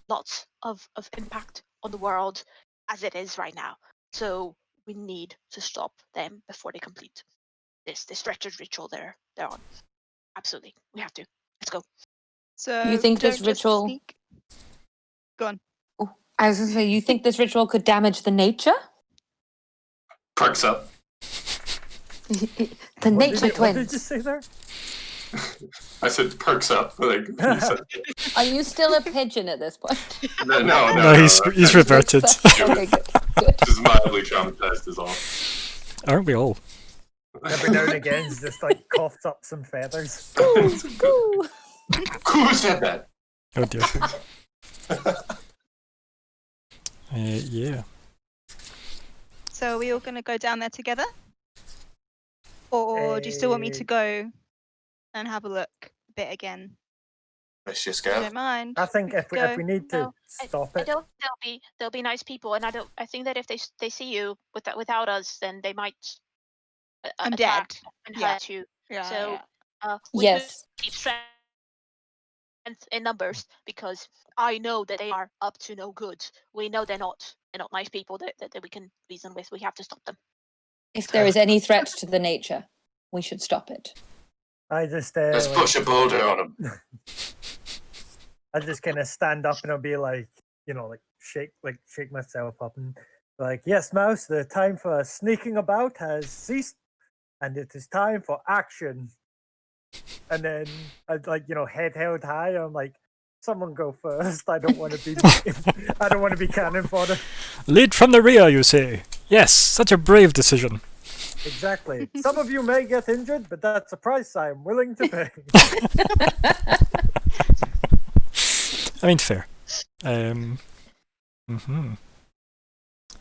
B: lots of impact on the world as it is right now. So we need to stop them before they complete this wretched ritual they're on. Absolutely, we have to. Let's go.
E: So
D: You think this
E: don't just
D: ritual?
E: sneak- Go on.
D: Oh, I was going to say, you think this ritual could damage the nature?
C: Perks up.
D: The nature twins.
F: What did you say there?
C: I said perks up. Like you said.
D: Are you still a pigeon at this point?
C: No,
A: he's reverted.
D: Okay, good.
C: Just mildly traumatized is all.
A: Aren't we all?
F: Every now and again, it's just like coughs up some feathers.
D: Goo.
C: Who said that?
A: Oh dear. Yeah.
E: So are we all going to go down there together? Or do you still want me to go and have a look a bit again?
C: Let's just
E: I
C: go.
E: don't mind.
F: I think if we need to stop
B: I
F: it,
B: don't. They'll be nice people, and I think that if they see you without us, then they might.
E: I'm
B: attack
E: dead.
B: and
E: Yeah.
B: hurt you.
E: Yeah,
B: So
E: yeah.
B: we
D: Yes.
B: keep strength in numbers, because I know that they are up to no good. We know they're not nice people that we can reason with. We have to stop them.
D: If there is any threat to the nature, we should stop it.
F: I just
C: Let's push a boulder on him.
F: I just kind of stand up and I'll be like, shake myself up and like, yes, Mouse, the time for sneaking about has ceased, and it is time for action. And then I'd like, head held high. I'm like, someone go first. I don't want to be cannon fodder.
A: Lead from the rear, you say? Yes, such a brave decision.
F: Exactly. Some of you may get injured, but that's a price I am willing to pay.
A: I mean, fair.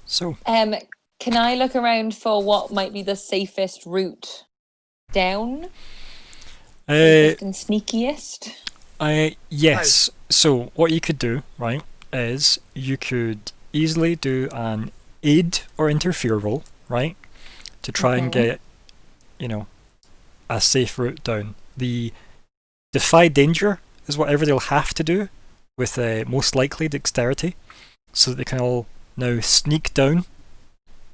A: So.
D: Can I look around for what might be the safest route down? Safest and sneakiest?
A: Yes. So what you could do, right, is you could easily do an aid or interfere roll, right? To try and
D: Okay.
A: get, you know, a safe route down. The defy danger is what everybody will have to do with most likely dexterity, so that they can all now sneak down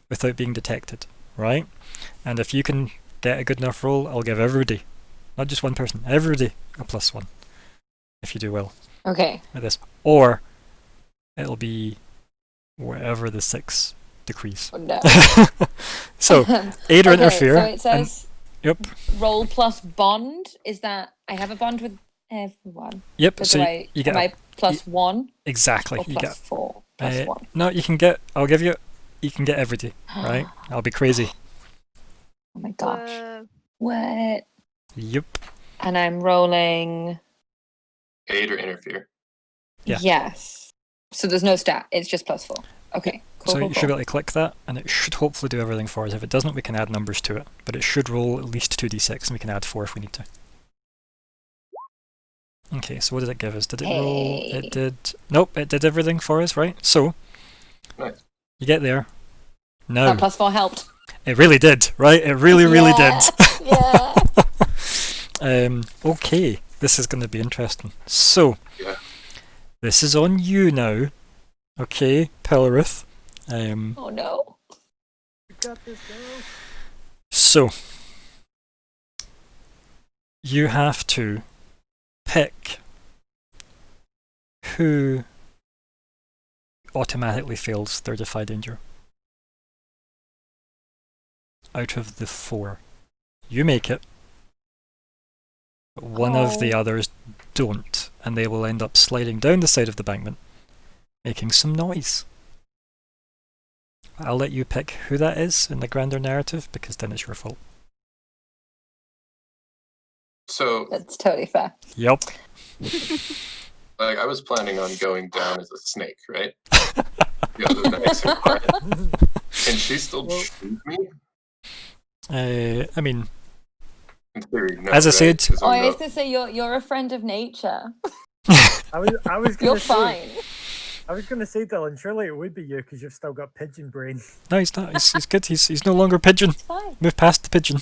A: without being detected, right? And if you can get a good enough roll, I'll give everybody, not just one person, everybody a +1 if you do well
D: Okay.
A: with this. Or it'll be wherever the 6 decrees.
D: Oh, no.
A: So, aid or
D: Okay,
A: interfere.
D: so it says
A: Yep.
D: roll plus bond. Is that I have a bond with everyone?
A: Yep.
D: So
A: So
D: do
A: you get
D: am I +1
A: exactly.
D: or
A: You get
D: +4? +1.
A: no. You can get. I'll give you. You can get everybody. Right. I'll be crazy.
D: Oh my gosh.
E: Whoa.
D: What?
A: Yep.
D: And I'm rolling.
C: Aid or interfere.
A: Yeah.
D: Yes. So there's no stat. It's just +4. Okay. Cool.
A: So
D: cool,
A: you should be able to click that, and it should hopefully do everything for us. If it doesn't, we can add numbers to it. But it should roll at least 2d6, and we can add 4 if we need to. Okay, so what did it give us? Did it roll?
D: Hey.
A: It did. Nope, it did everything for us, right? So
C: Nice.
A: you get there. No,
D: That +4 helped.
A: it really did, right? It really, really did.
D: Yeah.
A: Okay, this is going to be interesting. So,
C: Yeah.
A: this is on you now. Okay, Pelrith.
D: Oh no.
F: We got this, girl.
A: So, you have to pick who automatically fails their defy danger out of the 4. You make it, but one of the
D: Oh.
A: others don't, and they will end up sliding down the side of the bankment, making some noise. I'll let you pick who that is in the grander narrative, because then it's your fault.
C: So,
D: That's totally fair.
A: Yup.
C: like, I was planning on going down as a snake, right? The other nice and quiet. Can she still
F: Well-
C: shoot me?
A: I mean,
C: In theory, no.
A: As I
C: right?
A: said-
C: 'Cause
D: Oh,
C: I'm
D: I was
C: not-
D: gonna say you're a friend of nature.
F: I was
D: You're
F: gonna say,
D: fine.
F: I was gonna say, Dylan, surely it would be you because you've still got pigeon brain.
A: no, he's not. He's good. He's no longer pigeon.
D: It's fine.
A: Move past the pigeon.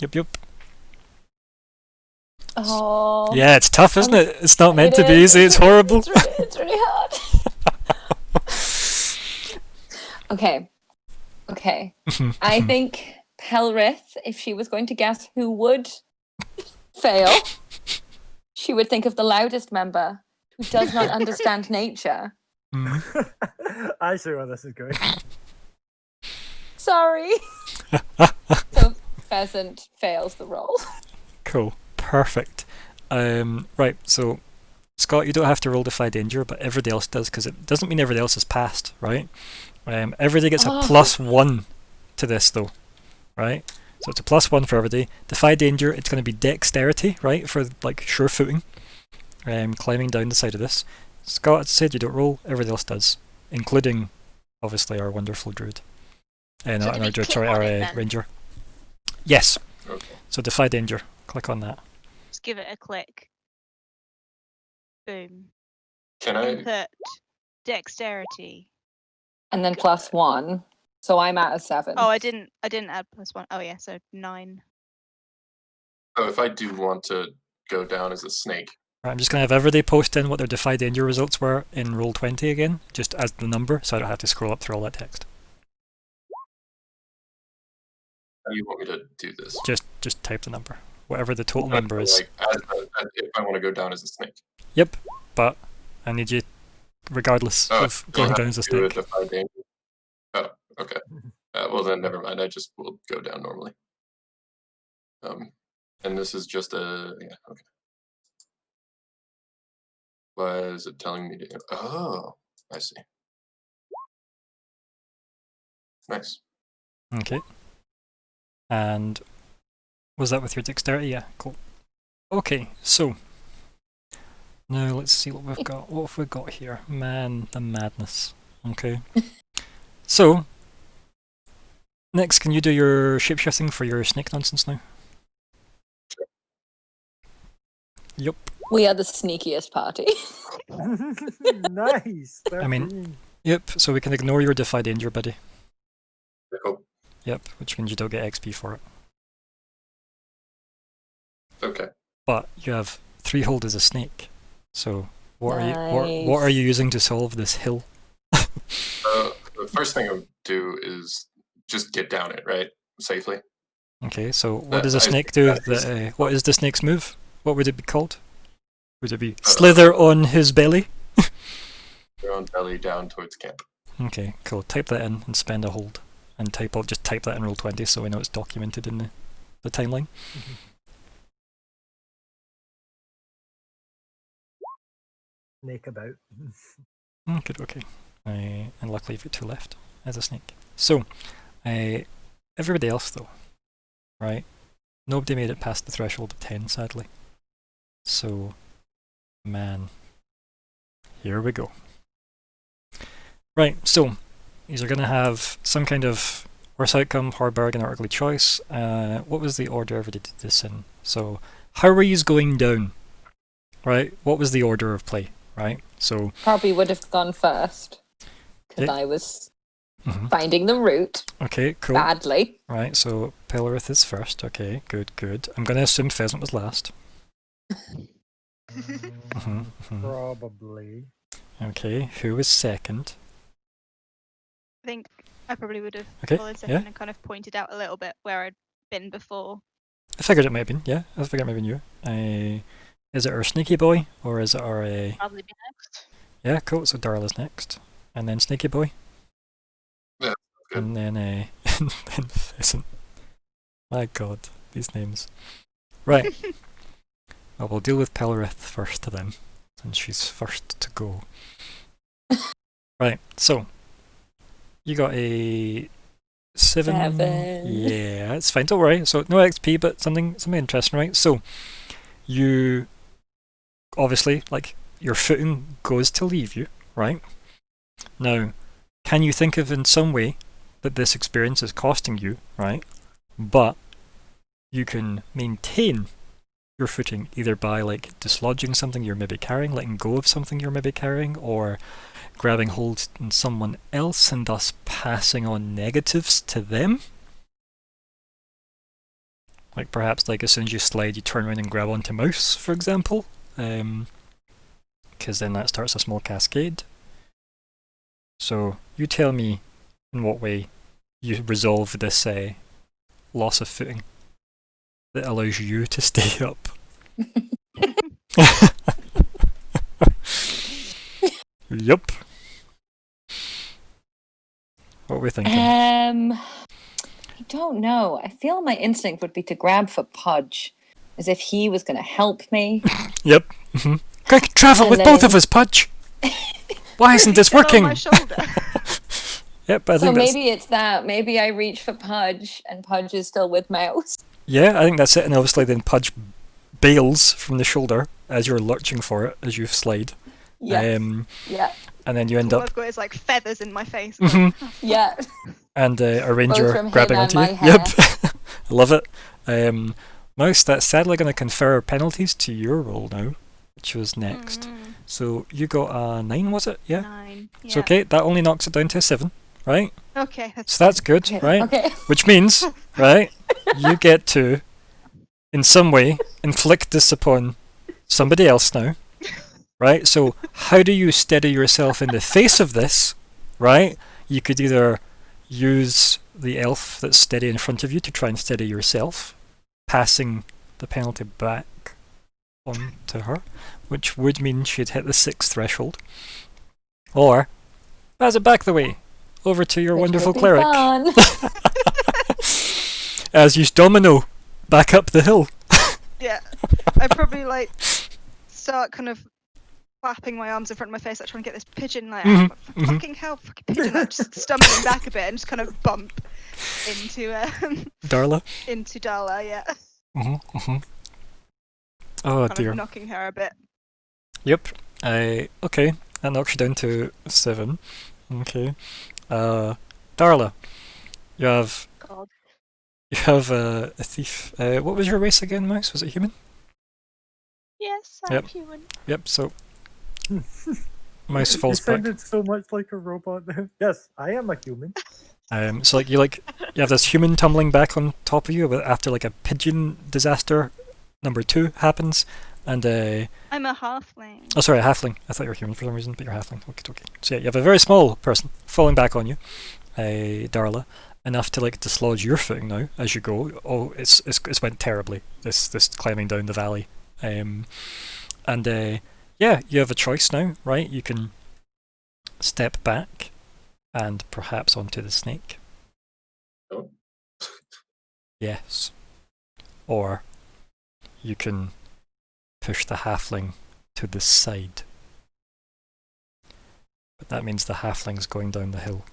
A: Yep.
D: Oh.
A: Yeah, it's tough, isn't it? It's not meant
D: It
A: to be
D: is.
A: easy. It's horrible.
D: It's really hard. Okay. I think Pelrith, if she was going to guess who would fail, she would think of the loudest member who does not understand nature.
A: Mm.
F: I see where this is going.
D: Sorry. So Pheasant fails the roll.
A: Cool. Perfect. Right, so Scott, you don't have to roll defy danger, but everybody else does, because it doesn't mean everybody else is passed, right? Everybody gets a
D: Oh.
A: +1 to this, though, right? So it's a +1 for everybody. Defy danger, it's going to be dexterity, right, for like sure footing, climbing down the side of this. Scott, as I said, you don't roll, everybody else does, including obviously our wonderful druid, and
B: So
A: our
B: do we
A: druid,
B: click
A: sorry,
B: on
A: our
B: it then?
A: ranger. Yes.
C: Okay.
A: So defy danger. Click on that.
E: Just give it a click. Boom.
C: Can I?
E: Input dexterity.
D: And then +1. So I'm at a 7.
E: Oh, I didn't add +1. Oh yeah, so 9.
C: So if I do want to go down as a snake,
A: Right, I'm just going to have everybody post in what their defy danger results were in Roll20 again, just as the number, so I don't have to scroll up through all that text.
C: how do you want me to do this?
A: Just type the number, whatever the total
C: But,
A: number is.
C: like, if I want to go down as a snake.
A: Yep, but I need you, regardless of
C: do I
A: going
C: have
A: down as a
C: to do
A: snake.
C: defy danger? Oh, okay. Well then, never mind. I just will go down normally. And this is just a okay. Why is it telling me to? Oh, I see. Nice.
A: Okay. And was that with your dexterity? Yeah, cool. Okay, so now let's see what we've got. What have we got here? Man, the madness. Okay. So next, can you do your shapeshifting for your snake nonsense now? Yep.
D: We are the sneakiest party.
F: Nice.
A: I mean-
F: 13.
A: Yep. So we can ignore your defy danger, buddy.
C: Oh,
A: Yep, which means you don't get XP for it.
C: okay.
A: But you have 3 hold as a snake. So what are
D: Nice.
A: you using to solve this hill?
C: The first thing I would do is just get down it, right? Safely.
A: Okay, so what does a
C: I
A: snake
C: think
A: do?
C: that is-
A: What is the snake's move? What would it be called? Would it be slither on his belly?
C: Your own belly down towards camp.
A: Okay, cool. Type that in and spend a hold. And just type that in roll 20 so we know it's documented in the timeline.
F: Snake about.
A: Good, okay. And luckily you've got 2 left as a snake. So, everybody else though, right? Nobody made it past the threshold of 10, sadly. So, man, here we go. Right, so, these are going to have some kind of worse outcome, hard bargain, or ugly choice. What was the order everybody did this in? So, how are you going down? Right, what was the order of play? Right, so...
D: Probably would have gone first. Because
A: Yeah.
D: I was
A: Mhm.
D: finding the route
A: Okay, cool.
D: badly.
A: Right, so Pelrith is first. Okay, good. I'm going to assume Pheasant was last.
F: Probably.
A: Okay, who was second?
E: I think I probably would have
A: Okay,
E: followed second
A: yeah.
E: and kind of pointed out a little bit where I'd been before.
A: I figured it might have been, yeah. I figured it might have been you. Is it our sneaky boy, or is it our...
B: Probably be next.
A: Yeah, cool, so Darla's next. And then sneaky boy.
C: Yeah, good.
A: And then, and then Pheasant. My god, these names. Right. Well, we'll deal with Pelrith first then, since she's first to go. Right, so... You got a 7.
D: 7.
A: Yeah, it's fine, don't worry. So no XP, but something interesting, right? So you obviously, like, your footing goes to leave you, right? Now, can you think of in some way that this experience is costing you, right? But you can maintain your footing either by like dislodging something you're maybe carrying, letting go of something you're maybe carrying, or grabbing hold on someone else and thus passing on negatives to them. Like perhaps like as soon as you slide you turn around and grab onto mouse, for example. Because then that starts a small cascade. So you tell me in what way you resolve this loss of footing that allows you to stay up. Yup. What are we thinking?
D: I don't know. I feel my instinct would be to grab for Pudge, as if he was going to help me.
A: Yep. Mm-hmm. Quick, travel
D: And
A: with both of us, Pudge. Why isn't this
E: Get on
A: working?
E: my shoulder.
A: Yep, I
D: So
A: think that's...
D: maybe it's that. Maybe I reach for Pudge, and Pudge is still with Mouse.
A: Yeah, I think that's it. And obviously then Pudge bails from the shoulder as you're lurching for it, as you slide.
D: Yes. Yeah.
A: And then you end
E: All
A: up...
E: I've got is like feathers in my face.
A: Mhm.
D: Yeah.
A: And a ranger
D: from him
A: grabbing
D: and
A: onto you.
D: my hair.
A: Yep. I love it. Mouse, that's sadly going to confer penalties to your roll now, which was next.
E: Mm,
A: So you got a 9, was it? Yeah?
E: 9.
A: It's
E: Yeah.
A: okay, that only knocks it down to a 7, right?
E: Okay.
A: So that's good,
D: Okay.
A: right?
D: Okay.
A: Which means, right, you get to, in some way, inflict this upon somebody else now, right? So how do you steady yourself in the face of this, right? You could either use the elf that's steady in front of you to try and steady yourself, passing the penalty back on to her, which would mean she'd hit the 6th threshold. Or pass it back the way, over to your
D: Which
A: wonderful
D: would be
A: cleric,
D: fun.
A: as you domino back up the hill.
E: Yeah. I'd probably like start kind of flapping my arms in front of my face, like trying to get this pigeon like
A: Mhm,
E: out.
A: mhm.
E: Fucking hell, fucking pigeon, like just stumbling back a bit and just kind of bump into
A: Darla?
E: into Darla, yeah.
A: Oh
E: Kind
A: dear.
E: of knocking her a bit.
A: Yep. Okay, that knocks you down to 7. Okay. Darla, you have
B: God.
A: a thief. What was your race again, Mouse? Was it human?
B: Yes, I'm
A: Yep.
B: human.
A: Yep. So mouse
F: You
A: falls back.
F: sounded so much like a robot. Yes, I am a human.
A: So you have this human tumbling back on top of you after like a pigeon disaster number 2 happens, and
E: I'm a halfling.
A: oh sorry, a halfling. I thought you were human for some reason, but you're halfling. Okay. So yeah, you have a very small person falling back on you, Darla, enough to like dislodge your footing now as you go. Oh, it's went terribly. This climbing down the valley, and yeah, you have a choice now, right? You can step back and perhaps onto the snake.
C: Oh.
A: Yes. Or you can push the halfling to the side. But that means the halfling's going down the hill.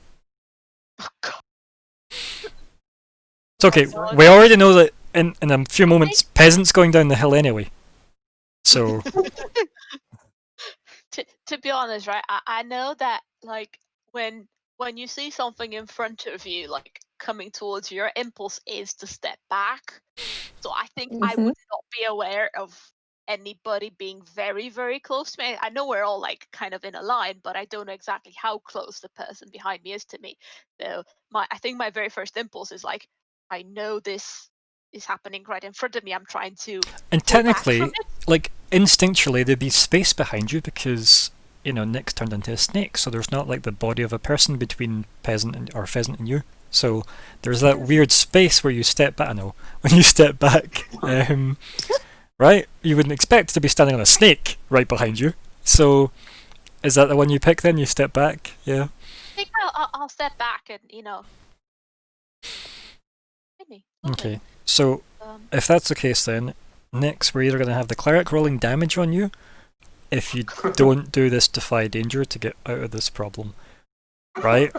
B: Oh, God.
A: It's okay,
B: That's
A: we already know that in a few moments, Peasant's going down the hill anyway. So,
B: To be honest, right? I know that like when you see something in front of you, like coming towards you, your impulse is to step back. So I think I would not be aware of anybody being very, very close to me. I know we're all like kind of in a line, but I don't know exactly how close the person behind me is to me. So I think my very first impulse is like, I know this is happening right in front of me. I'm trying to
A: and
B: go back
A: technically,
B: from it.
A: like instinctually, there'd be space behind you because Nick's turned into a snake, so there's not like the body of a person between Pheasant and you. So there's that weird space where you step back. I know when you step back, right? You wouldn't expect to be standing on a snake right behind you. So is that the one you pick? Then you step back, yeah.
B: I think I'll step back and maybe.
A: Okay. So if that's the case, then next we're either going to have the cleric rolling damage on you if you don't do this defy danger to get out of this problem, right?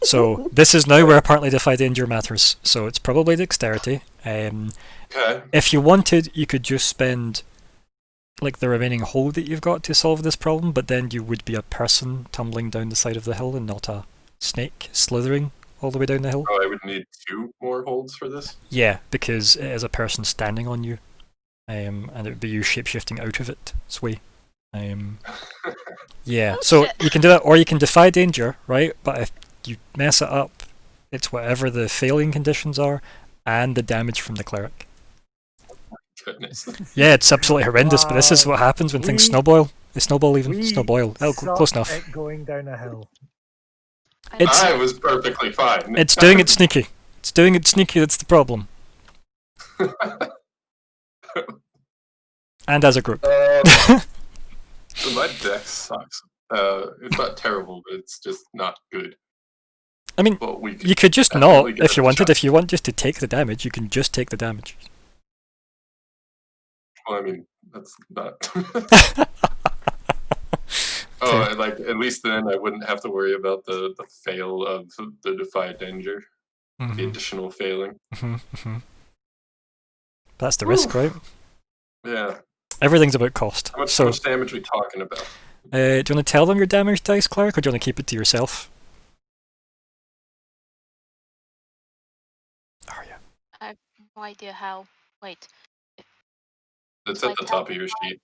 A: So this is now where apparently defy danger matters. So it's probably dexterity.
C: Okay.
A: If you wanted, you could just spend like the remaining hold that you've got to solve this problem, but then you would be a person tumbling down the side of the hill and not a snake slithering all the way down the hill.
C: Oh, I would need 2 more holds for this?
A: Yeah, because it is a person standing on you, and it would be you shapeshifting out of it. Sway. Yeah,
B: Oh,
A: so
B: shit.
A: you can do that, or you can defy danger, right? But if you mess it up, it's whatever the failing conditions are and the damage from the cleric.
C: Goodness.
A: Yeah, it's absolutely horrendous, but this is what happens when things
F: We-
A: snowball. They snowball even.
F: We
A: Snowboil. Oh,
F: suck
A: close enough.
F: at going down a hill.
A: It's-
C: I was perfectly fine.
A: It's doing it sneaky. It's doing it sneaky, that's the problem. And as a group.
C: So my deck sucks. It's not terrible, but it's just not good.
A: I mean,
C: But we
A: you could just
C: definitely
A: not,
C: give
A: if
C: it
A: you
C: a
A: wanted.
C: shot.
A: If you want just to take the damage, you can just take the damage.
C: Well, I mean, that's not.
A: Okay.
C: Oh, and like at least then I wouldn't have to worry about the fail of the defy danger, the
A: Mhm,
C: additional failing.
A: mhm, mhm. That's the risk, right?
C: Yeah.
A: Everything's about cost.
C: How
A: So,
C: much damage are we talking about?
A: do you want to tell them your damage dice, Cleric, or do you want to keep it to yourself? Oh yeah.
B: I have no idea how. Wait.
C: It's
B: So
C: at
B: I
C: the
B: tell
C: top of your sheet.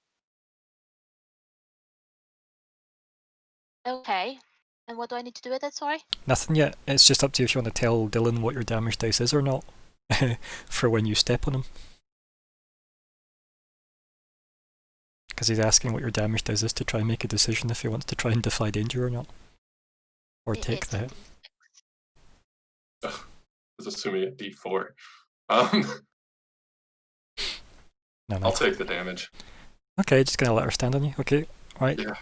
B: Okay. And what do I need to do with it? Sorry.
A: Nothing yet. It's just up to you if you want to tell Dylan what your damage dice is or not, for when you step on him. Because he's asking what your damage dice is to try and make a decision if he wants to try and defy danger or not. Or take
B: It's
A: the hit.
C: I was assuming a D4.
A: No.
C: I'll take the damage.
A: Okay, just gonna let her stand on you. Okay, right.
C: Yeah.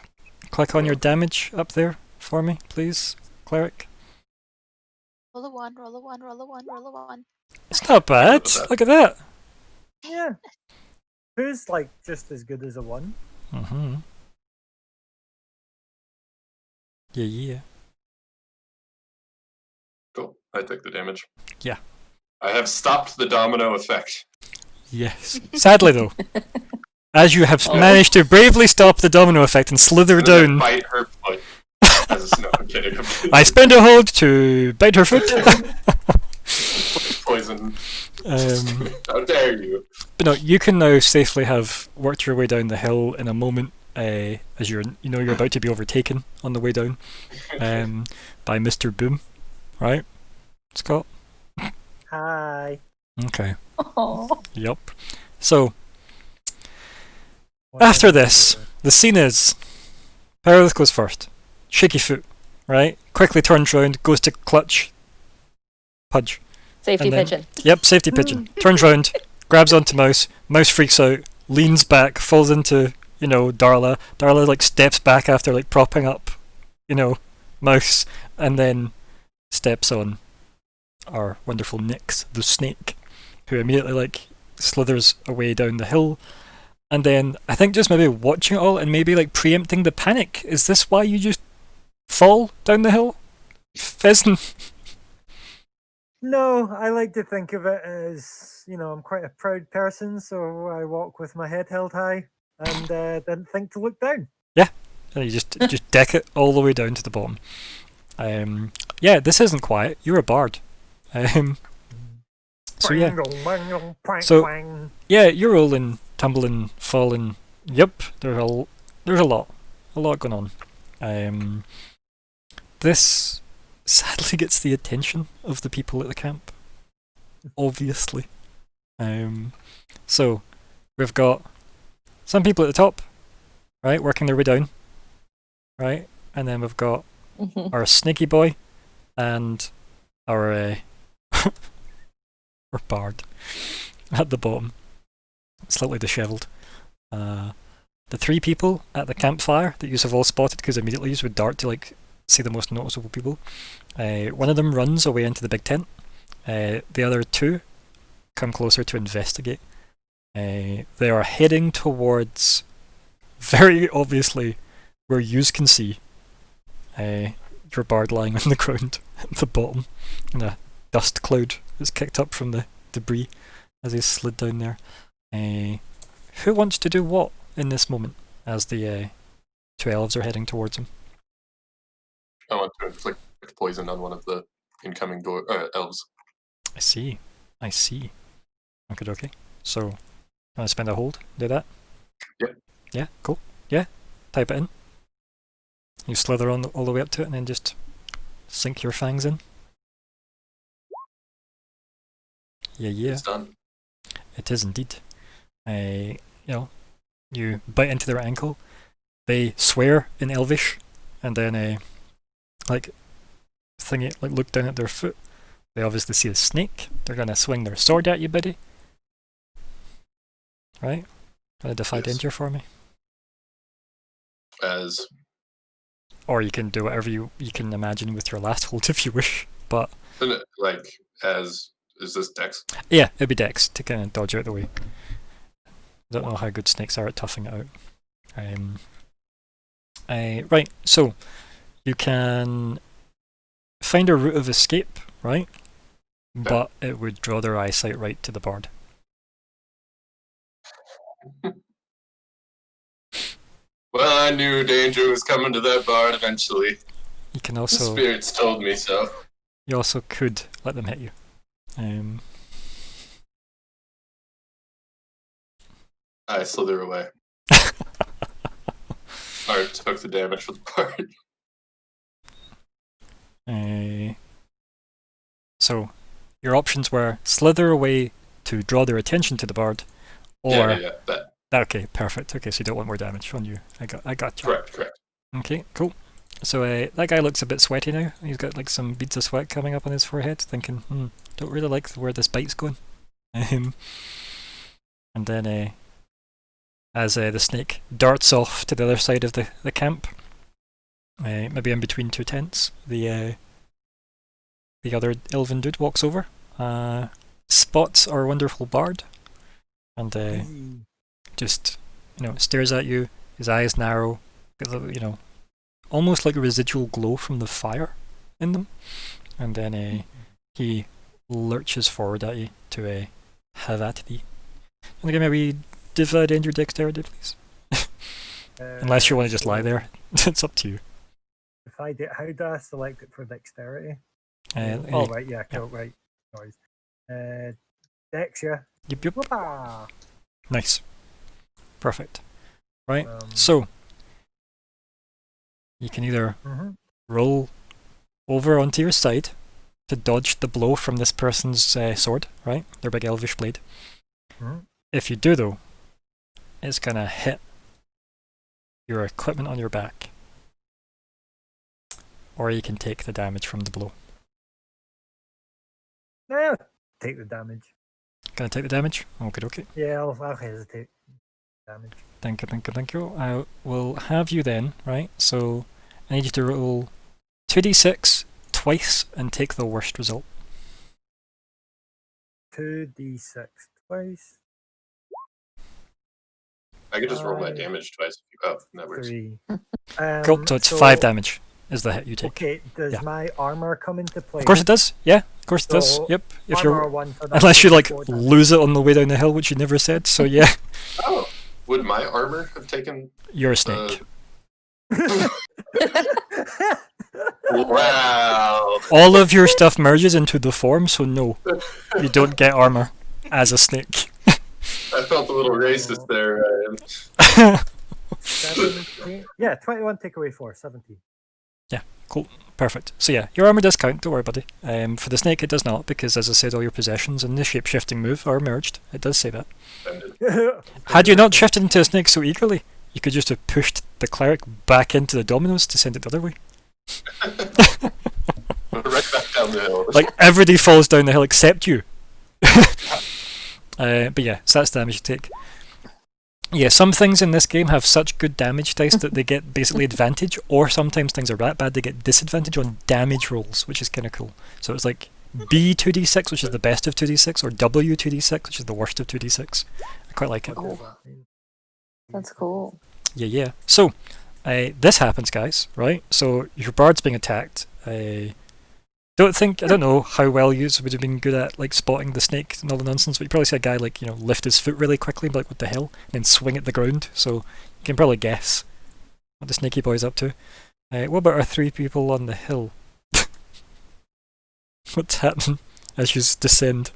A: Click on your damage up there for me, please, Cleric.
B: Roll a 1, roll a 1, roll a 1, roll a 1.
A: It's not bad.
C: that.
A: Look at that.
F: Yeah. Who's like just as good as a 1?
A: Mm-hmm. Yeah.
C: Cool. I take the damage.
A: Yeah.
C: I have stopped the domino effect.
A: Yes. Sadly, though, as you have
C: Oh.
A: managed to bravely stop the domino effect and slither
C: And then
A: down,
C: I bite her foot. As a, no, I'm kidding.
A: I spend a hold to bite her foot.
C: Poison.
A: Um,
C: How dare you?
A: But no, you can now safely have worked your way down the hill in a moment as you're about to be overtaken on the way down by Mr. Boom, right, Scott?
F: Hi.
A: Okay.
D: Oh.
A: Yep. So
F: What
A: after
F: am I
A: this,
F: doing?
A: the scene is Pelrith goes first. Shaky foot, right? Quickly turns round, goes to clutch Pudge.
D: Safety
A: And then-
D: pigeon.
A: Yep, safety pigeon. Turns round, grabs onto Mouse. Mouse freaks out, leans back, falls into, Darla. Darla like steps back after like propping up, Mouse, and then steps on our wonderful Nyx, the snake, who immediately like slithers away down the hill. And then I think just maybe watching it all and maybe like preempting the panic. Is this why you just fall down the hill? Pheasant.
F: No, I like to think of it as, I'm quite a proud person, so I walk with my head held high and didn't think to look down.
A: You just deck it all the way down to the bottom. Yeah, this isn't quiet. You're a bard. So yeah. So- Yeah, you're rolling, tumbling, falling. Yep, there's a lot going on. This sadly gets the attention of the people at the camp, obviously. So we've got some people at the top, right, working their way down, right, and then we've got
D: Mhm.
A: our snaky boy and our our bard at the bottom, slightly dishevelled. The three people at the campfire that you have all spotted, because immediately you would dart to like see the most noticeable people. One of them runs away into the big tent. The other two come closer to investigate. They are heading towards, very obviously, where you can see your bard lying on the ground at the bottom, and a dust cloud is kicked up from the debris as he slid down there. Who wants to do what in this moment as the two elves are heading towards him?
C: I want to inflict poison on one of the incoming elves.
A: I see. Okay. So, I'm going to spend a hold, do that?
C: Yep.
A: Yeah, cool. Yeah, type it in. You slither on all the way up to it and then just sink your fangs in. Yeah.
C: It's done.
A: It is indeed. You bite into their ankle. They swear in Elvish, and then look down at their foot. They obviously see a snake. They're gonna swing their sword at you, buddy. Right? Gonna defy
C: Yes.
A: danger for me.
C: As
A: Or you can do whatever you can imagine with your last hold if you wish. But
C: is this Dex?
A: yeah, it'd be Dex to kind of dodge out the way. Don't know how good snakes are at toughing it out. Right, so you can find a route of escape, right? But it would draw their eyesight right to the bard.
C: Well, I knew danger was coming to that bard eventually.
A: You can
C: The
A: also
C: spirits told me so.
A: you also could let them hit you.
C: I slither away. Or took the damage for the bard.
A: So your options were slither away to draw their attention to the bard, or
C: Yeah, that.
A: okay, perfect. Okay, so you don't want more damage on you. I got you.
C: Correct.
A: Okay, cool. So that guy looks a bit sweaty now. He's got like some beads of sweat coming up on his forehead, thinking, don't really like where this bite's going. And then as the snake darts off to the other side of the camp, maybe in between two tents, the other elven dude walks over, spots our wonderful bard, and just stares at you. His eyes narrow, almost like a residual glow from the fire in them, and then he lurches forward at you to have at thee. And again, maybe divide in your dexterity, please. Unless you want to just lie there, it's up to you.
F: If I did, how do I select it for dexterity?
A: Oh,
F: Right, yeah, cool, right. Noise. Dex, yeah.
A: Yep.
F: Whoopah!
A: Nice. Perfect. Right.
F: Um,
A: So, You can either
F: Mm-hmm.
A: roll over onto your side to dodge the blow from this person's sword, right? Their big elvish blade.
F: Mm-hmm.
A: If you do, though, it's going to hit your equipment on your back. Or you can take the damage from the blow.
F: Yeah, take the damage.
A: Gonna take the damage? Okay.
F: Yeah, I'll hesitate. Damage.
A: Thank you. I will have you then, right? So I need you to roll 2d6 twice and take the worst result.
F: 2d6 twice.
C: I could just roll my
F: Five,
C: damage twice. Oh, that works.
F: 3.
A: Cool, so it's 5 damage is the hit you take.
F: Okay, does
A: Yeah.
F: my armor come into play?
A: Of course it does. Yeah, of course it does.
F: So,
A: Yep. If
F: armor
A: you're
F: 1 for that
A: unless you like
F: 4 damage.
A: lose it on the way down the hill, which you never said. So yeah,
C: Oh, would my armor have taken?
A: you're a snake.
C: Wow.
A: All of your stuff merges into the form, so no, you don't get armor as a snake.
C: I felt a little racist there.
F: 17. Yeah, 21 take away 4, 17.
A: Cool, perfect. So yeah, your armor does count. Don't worry, buddy. For the snake, it does not because, as I said, all your possessions and the shape-shifting move are merged. It does say that. Had you not shifted into a snake so eagerly, you could just have pushed the cleric back into the dominoes to send it the other way.
C: Right back down the hill.
A: Like everybody falls down the hill except you. But yeah, so that's the damage you take. Yeah, some things in this game have such good damage dice that they get basically advantage, or sometimes things are that bad they get disadvantage on damage rolls, which is kind of cool. So it's like B2d6, which is the best of 2d6, or W2d6, which is the worst of 2d6. I quite like it.
D: That's cool.
A: Yeah. So, this happens, guys, right? So, your bard's being attacked. I don't know how well you would have been good at like spotting the snake and all the nonsense, but you probably see a guy like, lift his foot really quickly and be like, what the hell? And then swing at the ground. So, you can probably guess what the snaky boy's up to. What about our 3 people on the hill? What's happening as you descend?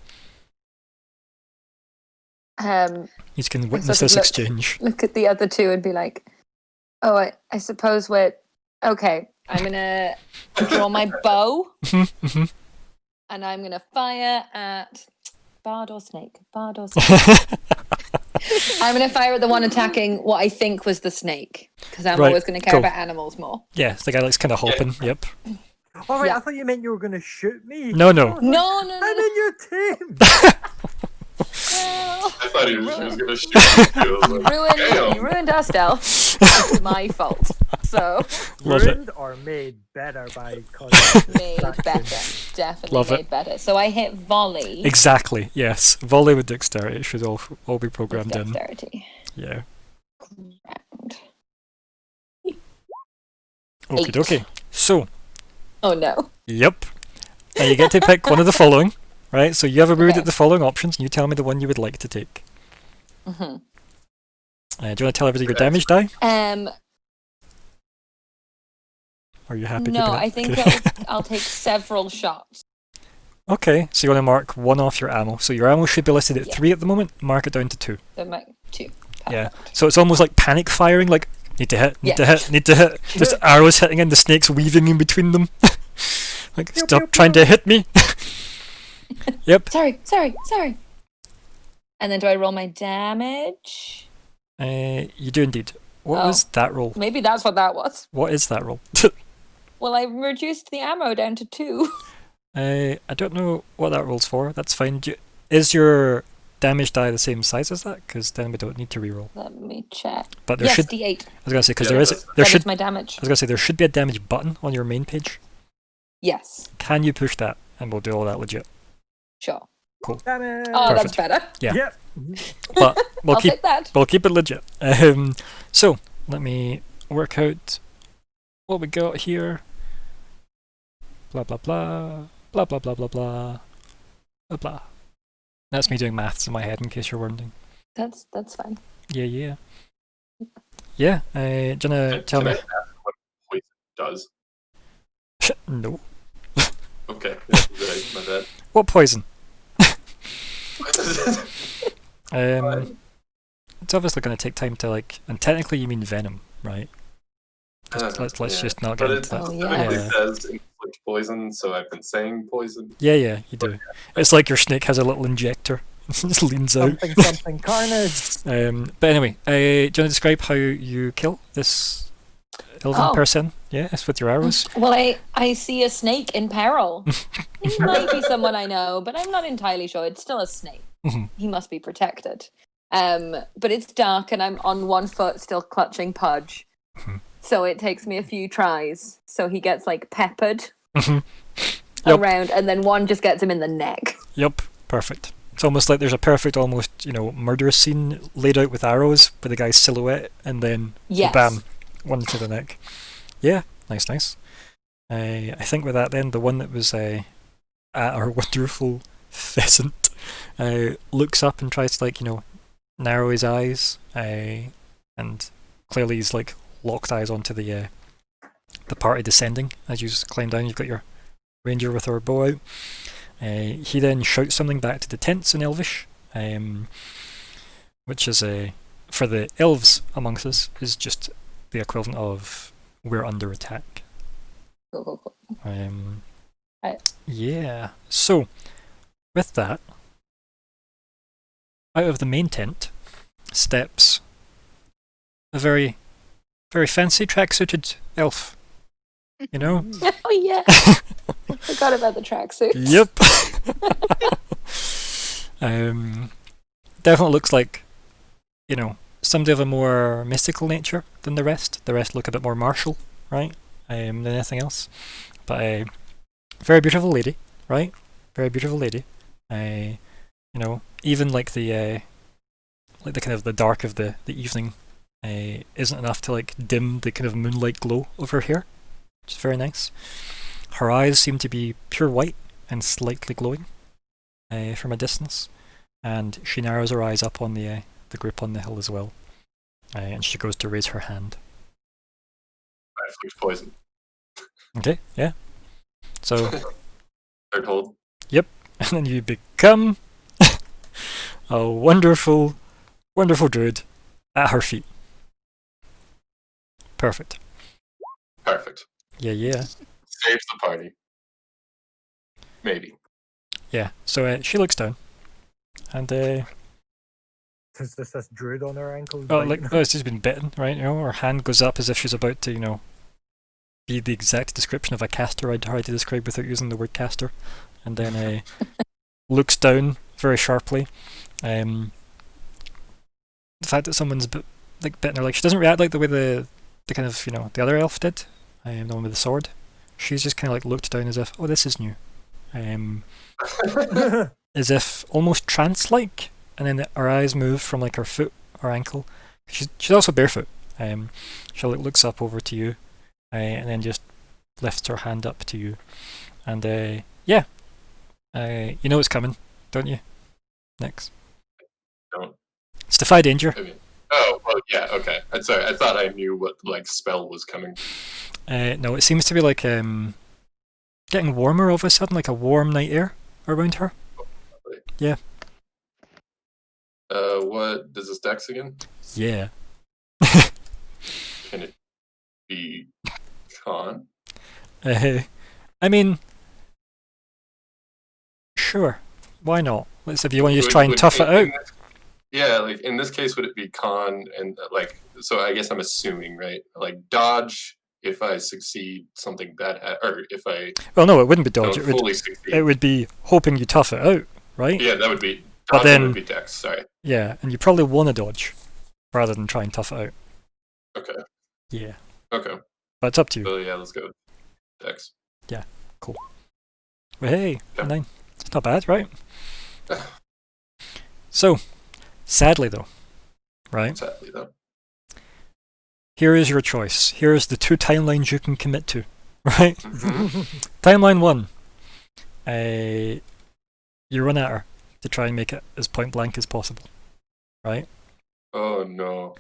A: You can witness this exchange.
D: Look at the other 2 and be like, oh, I suppose we're okay. I'm gonna draw my bow and I'm gonna fire at bard or snake. I'm gonna fire at the one attacking what I think was the snake because I'm
A: Right,
D: always gonna care
A: cool.
D: about animals more.
A: Yeah, it's the guy that's kind of hopping. Yep.
F: Oh, right,
D: Yeah.
F: I thought you meant you were going to shoot me.
A: No.
D: No.
F: I'm in your team.
D: Well,
C: I thought he was going to shoot me too. I was like,
D: you ruined our stealth. It's my fault. So
A: Love it.
F: Ruined or made better by causing
D: made
F: distraction.
D: better. Definitely
A: Love it.
D: made better. So I hit volley.
A: Exactly. Yes. Volley with dexterity should all be
D: with
A: programmed in.
D: dexterity.
A: Yeah.
D: Round.
A: Okie dokie. So,
D: Oh no.
A: yep. Now you get to pick one of the following, right? So you have a read
D: Okay.
A: at the following options, and you tell me the one you would like to take.
D: hmm
A: Do you want to tell everybody your damage die? Or are you happy?
D: No,
A: keeping it?
D: I think
A: Okay.
D: I'll take several shots.
A: Okay, so you want to mark 1 off your ammo. So your ammo should be listed at
D: Yeah.
A: 3 at the moment. Mark it down to 2.
D: So my 2.
A: Yeah. So it's almost like panic firing. Like need to hit, need
D: Yeah.
A: to hit. Just arrows hitting in, the snakes weaving in between them. Like
F: Pew,
A: stop
F: pew,
A: trying
F: pew.
A: to hit me. Yep.
D: Sorry. And then do I roll my damage?
A: You do indeed. What
D: Oh.
A: was that roll?
D: Maybe that's what that was.
A: What is that roll?
D: Well, I reduced the ammo down to 2.
A: I don't know what that roll's for. That's fine. Is your damage die the same size as that? Because then we don't need to reroll.
D: Let me check.
A: But there
D: Yes,
A: should.
D: D8.
A: I was gonna say because
C: Yeah,
A: there is.
C: that's-
A: There
D: That
A: should.
D: is my damage.
A: I was gonna say there should be a damage button on your main page.
D: Yes.
A: Can you push that? And we'll do all that legit.
D: Sure.
F: Damn it.
D: Oh,
A: Perfect.
D: that's better.
A: Yeah.
F: Yep.
A: But we'll
D: I'll
A: keep
D: take that.
A: it legit. So let me work out what we got here. Blah blah blah blah blah blah blah blah blah blah. That's me doing maths in my head, in case you're wondering.
D: That's fine.
A: Yeah. Do you wanna tell
C: Can
A: me?
C: I ask what poison does?
A: No.
C: Okay, yeah, right, my bad.
A: What poison?
C: Fine.
A: It's obviously going to take time to and technically you mean venom, right? Let's just not
C: But
A: get
C: it
A: into that.
C: specifically
A: Yeah.
C: says inflict poison, so I've been saying poison.
A: Yeah, you do. It's like your snake has a little injector. It just leans out.
F: Something carnage.
A: But anyway, do you want to describe how you kill this elven person? Yes, with your arrows.
D: Well, I see a snake in peril. He might be someone I know, but I'm not entirely sure. It's still a snake.
A: Mhm.
D: He must be protected. But it's dark and I'm on one foot still clutching Pudge.
A: Mhm.
D: So it takes me a few tries. So he gets like peppered
A: Mhm. Yep.
D: around and then one just gets him in the neck.
A: Yep, perfect. It's almost like there's a perfect, almost, murder scene laid out with arrows with the guy's silhouette, and then
D: Yes.
A: bam, one to the neck. Yeah, nice. I think with that then, the one that was at our wonderful Pheasant looks up and tries to, narrow his eyes, and clearly he's like locked eyes onto the party descending as you climb down. You've got your ranger with her bow out. He then shouts something back to the tents in Elvish, which is for the elves amongst us is just the equivalent of "we're under attack."
D: Cool. Right.
A: Yeah. So, with that, out of the main tent steps a very, very fancy tracksuited elf.
D: Oh yeah. I forgot about the tracksuit.
A: Yep. Definitely looks like, somebody of a more mystical nature than the rest. The rest look a bit more martial, right? Than anything else. But a very beautiful lady, right? Very beautiful lady. Even like the kind of the dark of the evening isn't enough to like dim the kind of moonlight glow of her hair, which is very nice. Her eyes seem to be pure white and slightly glowing from a distance, and she narrows her eyes up on the group on the hill as well, and she goes to raise her hand.
C: I inflict poison.
A: Okay, yeah. So,
C: Third hold.
A: yep, and then you become a wonderful, wonderful druid at her feet. Perfect. Yeah.
C: Saves the party. Maybe.
A: Yeah, so she looks down, and
F: Does this says druid on her ankle?
A: it's just been bitten, right? Her hand goes up as if she's about to, be the exact description of a caster I'd try to describe without using the word caster, and then looks down very sharply. The fact that someone's bitten her, like she doesn't react like the way the kind of the other elf did, the one with the sword. She's just kind of like looked down as if, oh, this is new, as if almost trance-like, and then her eyes move from like her foot or ankle. She's also barefoot. She looks up over to you, and then just lifts her hand up to you, and you know it's coming, don't you? Next.
C: Don't.
A: It's Defy Danger.
C: Oh, well, yeah, okay. I'm sorry. I thought I knew what spell was coming.
A: No, it seems to be like getting warmer all of a sudden, like a warm night air around her.
C: Lovely.
A: Yeah.
C: What does this dex again?
A: Yeah.
C: Can it be con?
A: I mean, sure. Why not? Let's if you want to just try and tough it out.
C: Yeah, like in this case, would it be con and so I guess I'm assuming, right? Like dodge if I succeed something bad, or if I
A: Well, no, it wouldn't be dodge.
C: don't fully succeed.
A: It would be hoping you tough it out, right?
C: Yeah, that would be.
A: But then
C: would be dex. Sorry.
A: Yeah, and you probably want to dodge rather than try and tough it out.
C: Okay.
A: Yeah.
C: Okay.
A: But it's up to you.
C: So yeah, let's go. Dex.
A: Yeah. Cool. Well, hey,
C: Yeah.
A: 9. It's not bad, right? So, sadly though, right?
C: Sadly though.
A: Here is your choice. Here is the 2 timelines you can commit to, right? Timeline 1. You run at her to try and make it as point blank as possible, right?
C: Oh no.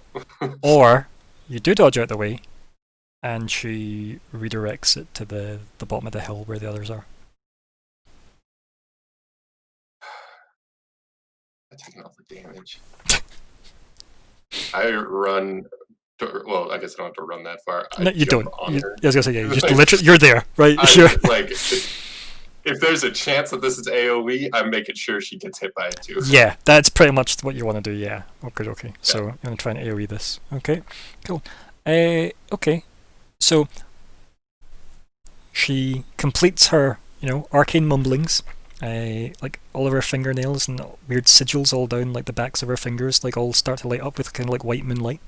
A: Or you do dodge out the way, and she redirects it to the bottom of the hill where the others are.
C: I take all the damage. I run Well, I guess I don't have to run that far.
A: No, you
C: jump
A: don't.
C: on
A: You,
C: her.
A: I was gonna say, yeah, you just
C: Like,
A: literally, you're there, right?
C: I,
A: You're,
C: like, if there's a chance that this is AoE, I'm making sure she gets hit by it too.
A: yeah, that's pretty much what you want to do. Yeah. Okay. So you're gonna try and AoE this. Okay. Cool. Okay. So she completes her, arcane mumblings. Like all of her fingernails and weird sigils all down like the backs of her fingers, like all start to light up with kind of like white moonlight.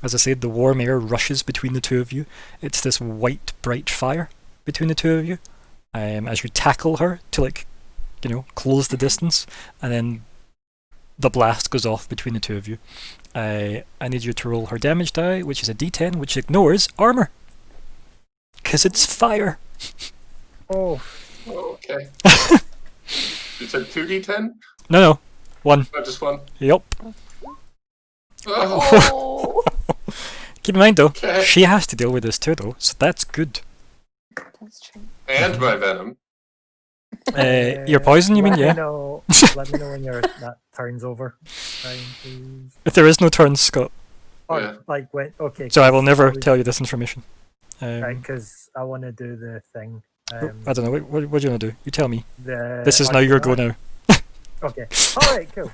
A: As I said, the warm air rushes between the two of you. It's this white, bright fire between the two of you. As you tackle her to close the distance, and then the blast goes off between the two of you. I need you to roll her damage die, which is a D10, which ignores armor, because it's fire.
F: Oh,
C: Okay. You said 2d10?
A: No, one.
C: Not just one?
A: Yup.
C: Oh,
A: Keep in mind though,
C: okay.
A: she has to deal with this too, though, so that's good.
D: That's true.
C: And my venom.
A: Your poison, you mean?
F: let me
A: Yeah.
F: know- let me know when that turn's over. Fine, please.
A: If there is no turns, Scott,
F: Or,
C: Yeah.
F: like, when, okay.
A: so I will never
F: 'cause-
A: tell you this information.
F: Right, because I want to do the thing.
A: I don't know. What do you want to do? You tell me.
F: The
A: This is now your go
F: Arcane
A: now.
F: Art. Okay. Alright, cool.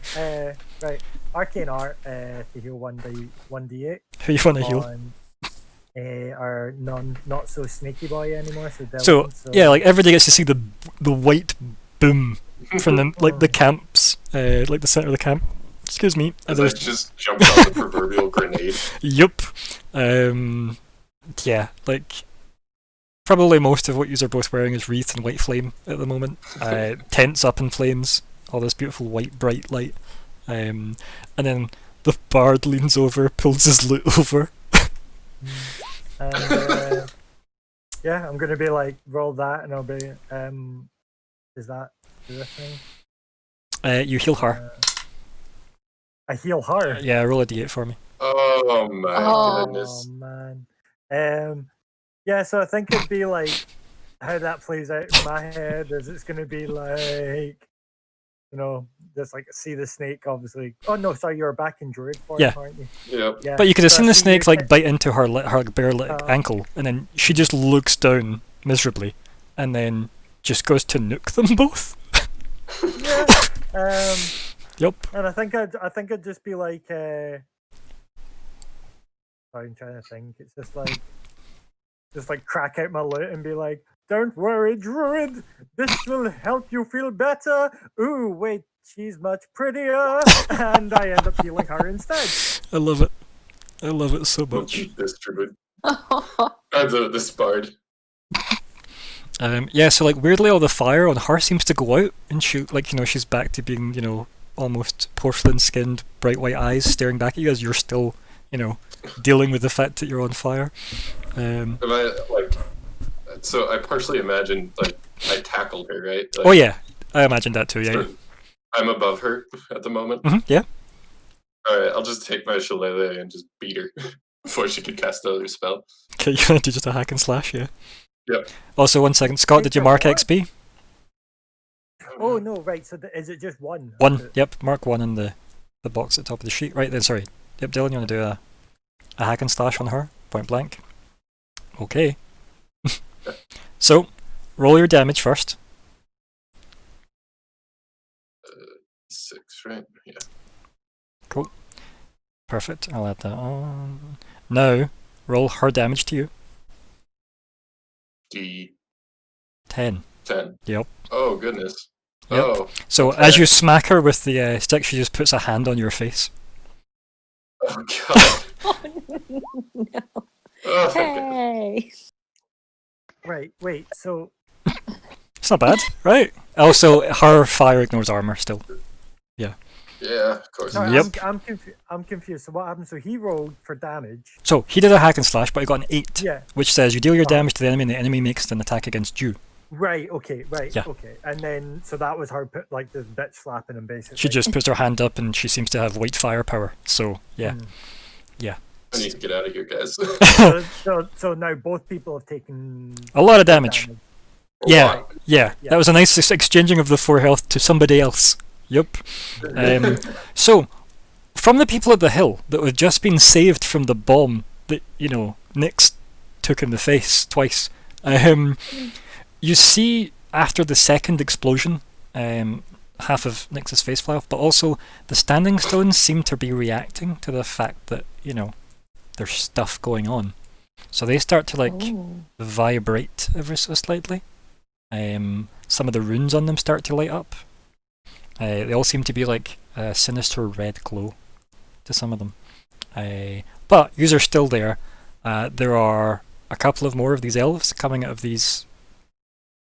F: Right. Arcane Art to heal 1d8.
A: Who you want to heal?
F: On our not so snaky boy anymore.
A: So
F: Dylan,
A: yeah, like everybody gets to see the white boom from the camps, like the center of the camp. Excuse me.
C: As I just jumped on the proverbial grenade.
A: Yup. Yeah, like probably most of what you're both wearing is wreath and white flame at the moment. Tents up in flames, all this beautiful white bright light. And then the bard leans over, pulls his lute over.
F: And yeah, I'm gonna be like roll that, and I'll be is that the thing?
A: You heal her.
F: I heal her.
A: Yeah, roll a d8 for me.
C: Oh my
D: Oh.
C: goodness.
F: Oh man. Yeah, so I think it'd be like how that plays out in my head is it's gonna be like, just like see the snake obviously. Oh no, sorry, you're back in Druid form,
A: Yeah.
F: aren't you?
C: Yep.
F: Yeah.
A: But you could have
F: so
A: seen
F: I
A: the
F: see
A: snake
F: you
A: like bite into her bare
F: Oh.
A: ankle, and then she just looks down miserably, and then just goes to nuke them both.
F: Yeah.
A: Yup.
F: And I think I'd just be like, sorry, I'm trying to think. It's just like crack out my lute and be like, "Don't worry, Druid. This will help you feel better." Ooh, wait, she's much prettier, and I end up healing her instead.
A: I love it. I love it so
C: We'll
A: much.
C: keep this druid. This bard.
A: Yeah, so like weirdly, all the fire on her seems to go out, and she's back to being almost porcelain-skinned, bright white eyes staring back at you as you're still dealing with the fact that you're on fire.
C: Am I so I partially imagined like I tackled her, right? Like,
A: Oh yeah, I imagined that too. Yeah.
C: sort of- I'm above her at the moment.
A: Yeah.
C: Alright, I'll just take my shillelagh and just beat her before she could cast another spell.
A: Okay, you're gonna do just a hack and slash, yeah.
C: Yep.
A: Also, 1 second, Scott, did you mark XP?
F: Oh no, right. So is it just one?
A: One. Yep, mark 1 in the box at the top of the sheet. Right then, sorry. Yep, Dylan, you want to do a hack and slash on her? Point blank. Okay. So, roll your damage first.
C: 6, right? Yeah.
A: Perfect. I'll add that on. Now, roll her damage to you.
C: D10.
A: 10. Yep.
C: Oh goodness.
A: Yep.
C: Oh.
A: So,
C: Okay.
A: as you smack her with the stick, she just puts a hand on your face.
C: Oh god.
D: No.
C: Oh, thank goodness.
D: Hey.
F: Right. Wait. So
A: It's not bad, right? Also, her fire ignores armor still.
C: Yeah, of course.
F: sorry,
A: Yep.
F: I'm confused. So what happened? So he rolled for damage.
A: So, he did a hack and slash, but he got an 8,
F: Yeah.
A: which says you deal your
F: Oh.
A: damage to the enemy and the enemy makes an attack against you.
F: Right. Okay. Right.
A: Yeah.
F: Okay. And then so that was her like the bitch slapping him basically.
A: She just puts her hand up and she seems to have white fire power. So, yeah.
F: Mm.
C: I need to get out of here, guys.
F: So now both people have taken
A: A lot of damage.
C: A
A: Yeah.
C: lot.
A: Yeah,
F: Yeah.
A: that was a nice exchanging of the 4 health to somebody else. Yup. So, from the people at the hill that have just been saved from the bomb that, you know, Nyx took in the face twice. You see after the second explosion, half of Nyx's face fell off, but also the standing stones seem to be reacting to the fact that, you know, there's stuff going on. So they start to like vibrate ever so slightly. Some of the runes on them start to light up. They all seem to be like a sinister red glow to some of them. But yous are still there. There are a couple of more of these elves coming out of these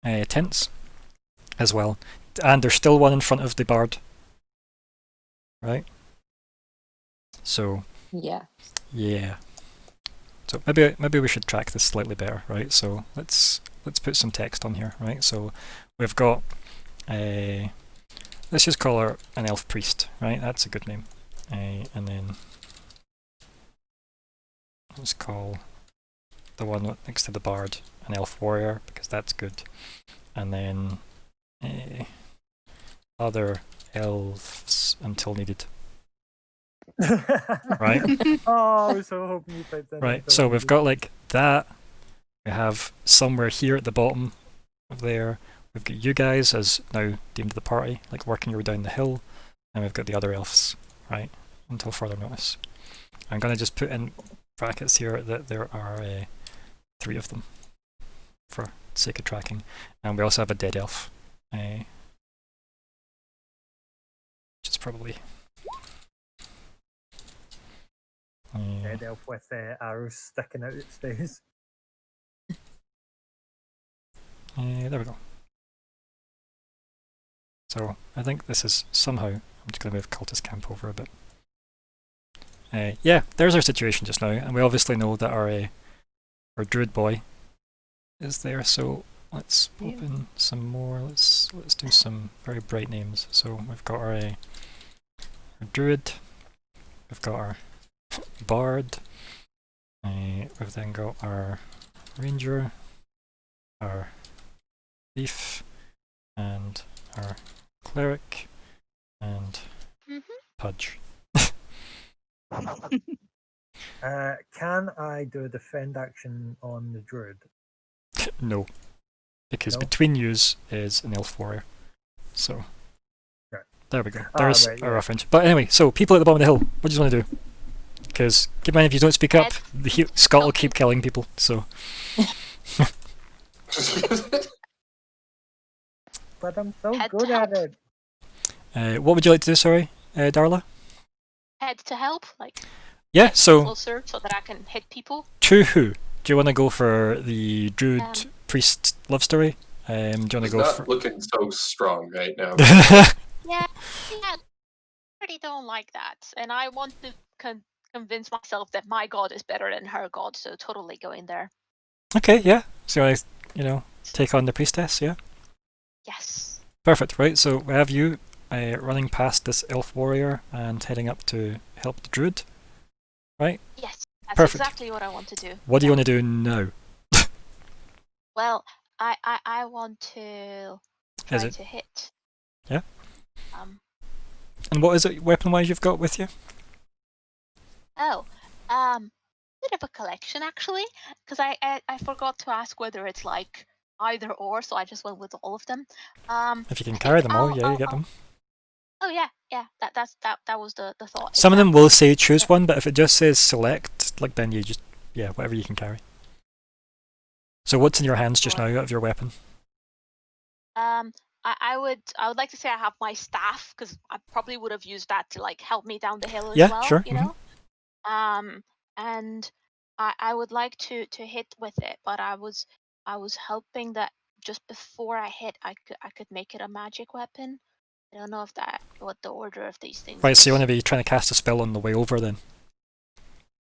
A: tents as well. And there's still one in front of the bard. Right? So
D: Yeah.
A: So maybe we should track this slightly better, right? So let's put some text on here, right? So we've got let's just call her an elf priest, right? That's a good name. And then let's call the one next to the bard an elf warrior, because that's good. And then other elves until needed. Right?
F: Oh, I was so hoping you typed that.
A: Right, so we've got like that. We have somewhere here at the bottom of there. We've got you guys as now deemed the party, like working your way down the hill. And we've got the other elves, right? Until further notice. I'm going to just put in brackets here that there are 3 of them for the sake of tracking. And we also have a dead elf. Which is probably...
F: Dead elf with arrows sticking out its face.
A: there we go. So I think this is somehow... I'm just going to move cultist camp over a bit. Yeah, there's our situation just now, and we obviously know that our druid boy is there. So let's open some more. Let's do some very bright names. So we've got our druid. We've got our bard. We've then got our ranger, our thief, and our cleric, and pudge.
F: Can I do a defend action on the druid?
A: No, because
F: No?
A: between yous is an elf warrior. So
F: Right.
A: there we go. There's
F: right,
A: our
F: yeah.
A: reference. But anyway, so people at the bottom of the hill, what do you want to do? Because keep in mind, if you don't speak up, Scott will keep killing people. So
F: But I'm so
B: Head
F: good
B: to
F: at
B: help.
F: it.
A: what would you like to do? Sorry, Darla.
B: Head to help, like
A: Yeah. So
B: closer so that I can hit people.
A: to who? Do you want to go for the druid priest love story? Do you want to
C: He's
A: go
C: not
A: for?
C: looking so strong right now.
B: Yeah, I really don't like that, and I want to convince myself that my god is better than her god. So totally go in there.
A: Okay. Yeah. So I, take on the priestess. Yeah.
B: Yes.
A: Perfect. Right. So we have you running past this elf warrior and heading up to help the druid. Right.
B: Yes. That's
A: Perfect.
B: exactly what I want to do.
A: What do you want to do now?
B: Well, I want to try to hit.
A: Yeah. And what is it weapon-wise you've got with you?
B: Bit of a collection actually, because I forgot to ask whether it's like either or, so I just went with all of them.
A: If you can
B: I
A: carry
B: think
A: them all, yeah, you get them.
B: Oh yeah. That was the thought.
A: Some of them will say choose one, but if it just says select, like then you just whatever you can carry. So what's in your hands just now out of your weapon?
B: I would like to say I have my staff, because I probably would have used that to like help me down the hill as
A: Yeah,
B: well.
A: sure.
B: You know. And I would like to hit with it, but I was hoping that just before I hit, I could make it a magic weapon. I don't know if what the order of these things
A: Right,
B: is.
A: so you want to be trying to cast a spell on the way over then.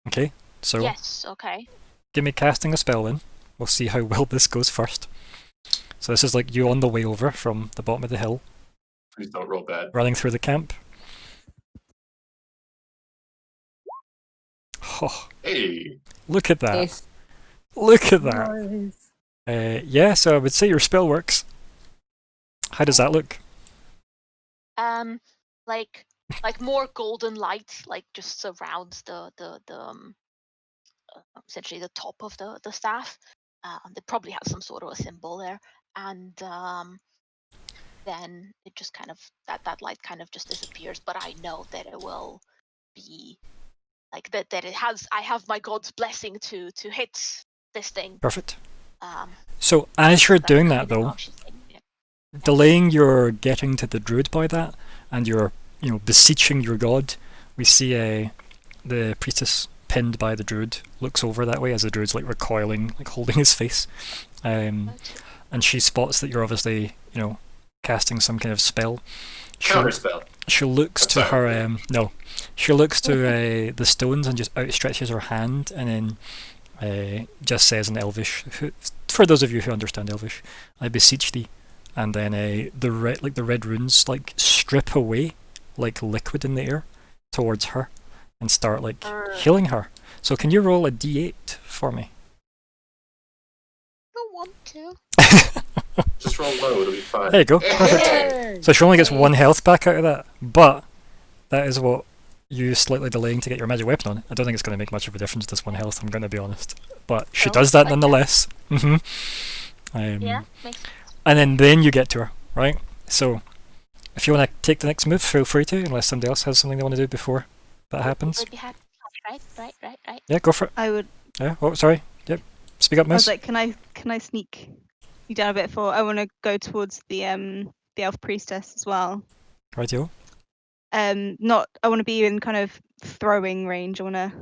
A: Okay, so
B: Yes, okay.
A: give me casting a spell then. We'll see how well this goes first. So this is like you on the way over from the bottom of the hill.
C: Please don't roll bad.
A: Running through the camp. Oh,
C: Hey!
A: look at that.
D: Nice.
A: Look at that.
F: Nice.
A: Yeah, so I would say your spell works. How does that look?
B: Like more golden light, like just surrounds the essentially the top of the staff. They probably have some sort of a symbol there, and then it just kind of that light kind of just disappears. But I know that it will be like that it has. I have my god's blessing to hit this thing.
A: Perfect.
B: Um,
A: So as you're
B: that's
A: doing
B: kind
A: that
B: of
A: though,
B: how she's saying it.
A: delaying your getting to the druid by that, and you're beseeching your god, we see the priestess pinned by the druid looks over that way as the druid's like recoiling, like holding his face, and she spots that you're obviously casting some kind of spell.
C: Counterspell.
A: She looks to her she looks to the stones and just outstretches her hand and then just says in Elvish, for those of you who understand Elvish, I beseech thee, and then the red runes like strip away like liquid in the air towards her and start like healing her. So can you roll a d8 for me?
B: I don't want to.
C: Just roll low, it'll be fine.
A: There you go. Perfect. So she only gets 1 health back out of that, but that is what you slightly delaying to get your magic weapon on. I don't think it's going to make much of a difference, this 1 health, I'm going to be honest. But she does that nonetheless.
B: Yeah, makes sense.
A: And then you get to her, right? So if you want to take the next move, feel free to, unless somebody else has something they want to do before that happens.
B: Would be happy. Right.
A: Yeah, go for it.
E: I would.
A: Yeah. Oh, sorry. Yep. Speak up,
E: I was
A: miss.
E: like, can I sneak you down a bit for? I want to go towards the elf priestess as well.
A: Rightio.
E: Not. I want to be in kind of throwing range. I want to.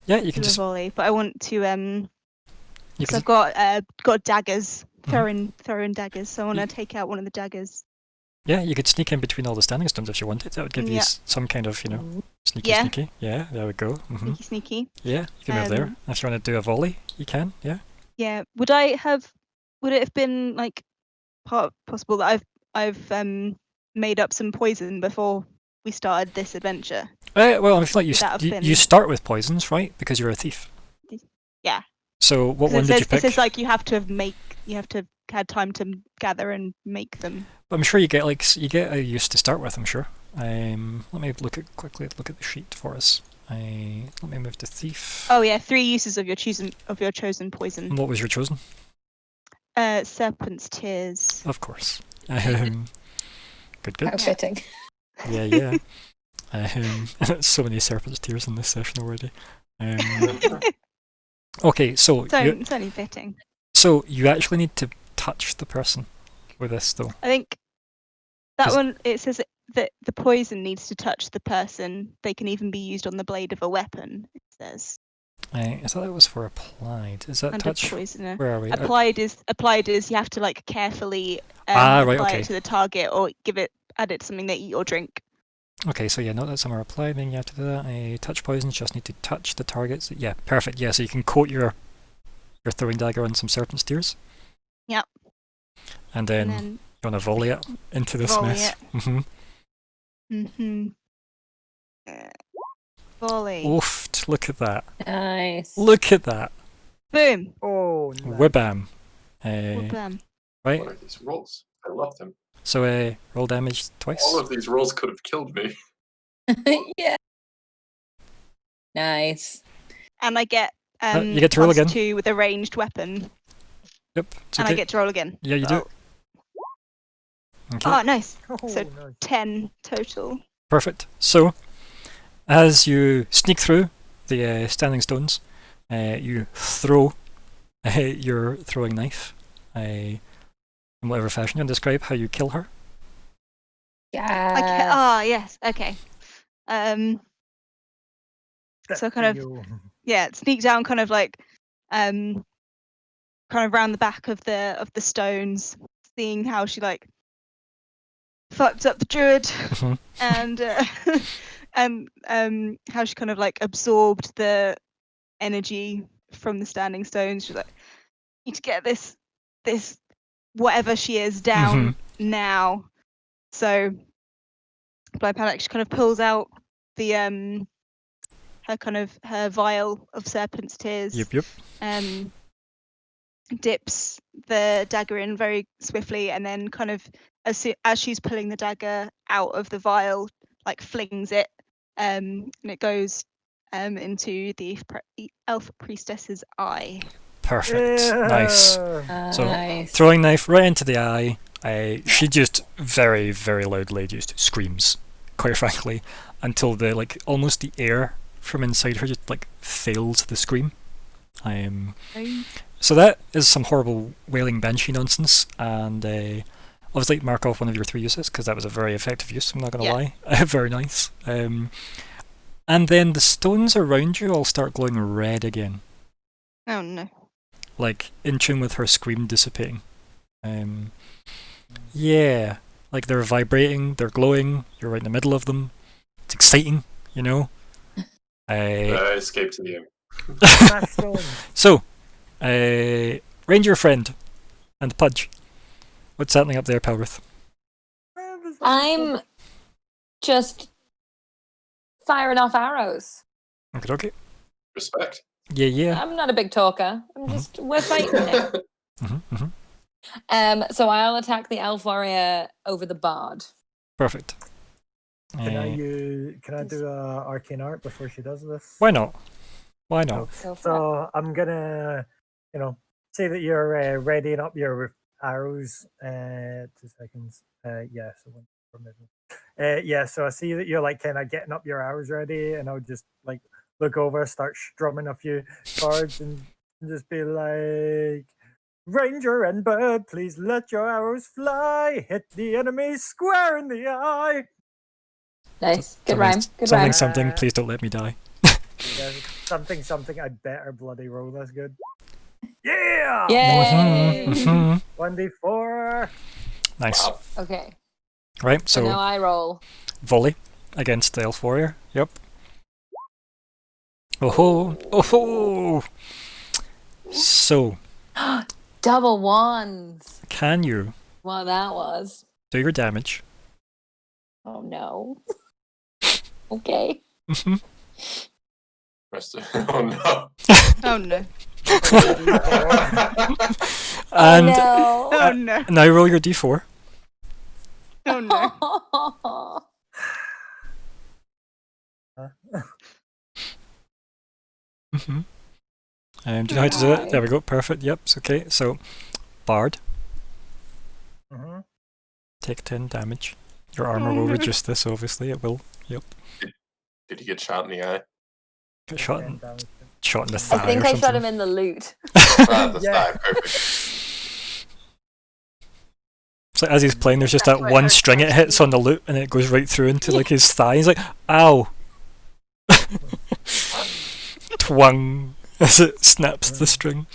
A: Yeah, you can
E: do
A: just.
E: a volley, but I want to.
A: You
E: So
A: can,
E: I've got daggers. Throwing daggers. So I want to take out one of the daggers.
A: yeah, you could sneak in between all the standing stones if you wanted. That would give you some kind of, sneaky.
E: Yeah.
A: Sneaky. Yeah, there we go.
E: Sneaky.
A: Yeah, you can move there. If you want to do a volley, you can. Yeah.
E: Yeah. Would it have been like possible that I've made up some poison before we started this adventure?
A: Well, I feel like you start with poisons, right? Because you're a thief.
E: Yeah.
A: So what one did you pick?
E: It says like you have to have had time to gather and make them.
A: I'm sure you get a use to start with. I'm sure. Let me quickly look at the sheet for us. Let me move to thief.
E: Oh yeah, 3 uses of your chosen poison.
A: And what was your chosen?
E: Serpent's tears.
A: Of course. Good.
D: How fitting.
A: Yeah. So many serpent's tears in this session already. Okay, so
E: it's only fitting.
A: So you actually need to touch the person with this, though.
E: I think that one, it says that the poison needs to touch the person. They can even be used on the blade of a weapon, it says.
A: I thought that was for applied. Is that
E: And
A: touch?
E: Poisoner.
A: Where are we?
E: Applied is you have to like carefully
A: right,
E: apply
A: okay.
E: it to the target or add it to something they eat or drink.
A: Okay, so yeah, note that somewhere applied, then you have to do that. Touch poisons just need to touch the targets. Yeah, perfect. Yeah, so you can coat your throwing dagger on some serpent's tears.
E: Yep.
A: And then you want to volley it into this mess.
E: Volley.
A: Oofed, look at that.
D: Nice.
A: Look at that.
E: Boom.
F: Oh, nice.
A: Wibam.
E: Wibam.
A: Right?
C: What are these rolls? I love them.
A: So roll damage twice.
C: All of these rolls could have killed me.
D: Yeah. Nice.
E: And I get
A: you get to roll again.
E: +2 with a ranged weapon.
A: Yep. It's
E: And
A: okay.
E: I get to roll again.
A: Yeah, you do. Okay.
E: Oh, nice.
F: Oh,
E: So-
F: nice.
E: 10 total.
A: Perfect. So, as you sneak through the standing stones, you throw your throwing knife in whatever fashion. You describe how you kill her.
D: Yeah.
E: Yes. Okay.
F: That's
E: So kind of-
F: you.
E: Sneak down kind of like kind of round the back of the stones, seeing how she like fucked up the druid
A: Mhm.
E: and how she kind of like absorbed the energy from the standing stones. She's like, need to get this whatever she is down now. So Blind Panic, she kind of pulls out the her vial of serpent's tears.
A: Yep.
E: Dips the dagger in very swiftly, and then kind of as she's pulling the dagger out of the vial, like flings it, and it goes into the elf priestess's eye.
A: Perfect. Nice.
F: Yeah.
A: So
D: Nice.
A: throwing knife right into the eye. She just very, very loudly just screams, quite frankly, until the almost the air from inside her just fails the scream. So that is some horrible wailing banshee nonsense, and obviously mark off one of your 3 uses because that was a very effective use. I'm not gonna lie, very nice. And then the stones around you all start glowing red again,
E: Oh no.
A: in tune with her scream dissipating. Yeah, they're vibrating, they're glowing. You're right in the middle of them. It's exciting, you know.
C: Escape to the end.
F: Smash stones.
A: So, Ranger friend and Pudge, what's happening up there, Pelrith?
D: I'm just firing off arrows.
A: Okay.
C: Respect.
A: Yeah.
D: I'm not a big talker. We're fighting now. So I'll attack the elf warrior over the bard.
A: Perfect.
F: Can I do arcane art before she does this?
A: Why not? Why not?
F: No.
D: Go for it.
F: So I'm gonna, say that you're readying up your arrows. 2 seconds. Yeah. So one for movement. Yeah. So I see that you're kind of getting up your arrows ready, and I'll just look over, start strumming a few cards, and just be like, "Ranger and bird, please let your arrows fly. Hit the enemy square in the eye."
D: Nice. Good rhyme. Good rhyme.
A: Something. Please don't let me die.
F: Yeah, something. I better bloody roll this good. Yeah.
D: Yay!
F: 1d4.
A: Nice.
C: Wow.
D: Okay.
A: Right.
D: So now
A: So
D: I roll.
A: volley against the elf warrior. Yep. Oh. So
D: Double ones.
A: can you
D: Well, that was.
A: do your damage?
D: Oh no. Okay.
C: Oh no.
E: Oh no.
A: And
D: Oh
E: Oh no.
A: now roll your d4.
E: Oh no.
D: no.
A: Do you know how to do it? There we go. Perfect. Yep. It's okay. So, bard,
F: Mm-hmm.
A: take 10 damage. Your armor will reduce this. Obviously, it will. Yep.
C: Did he get shot in the eye?
A: Get shot in the
D: I
A: thigh
D: think
A: or
D: I
A: something.
D: shot him in the loot.
C: The
F: Yeah.
C: thigh, perfect.
A: So as he's playing, there's just
B: That's
A: that
B: what
A: one
B: hurts
A: string it
B: most.
A: hits on the loop, and it goes right through into his thigh. He's like, "Ow!" Twang as it snaps the string.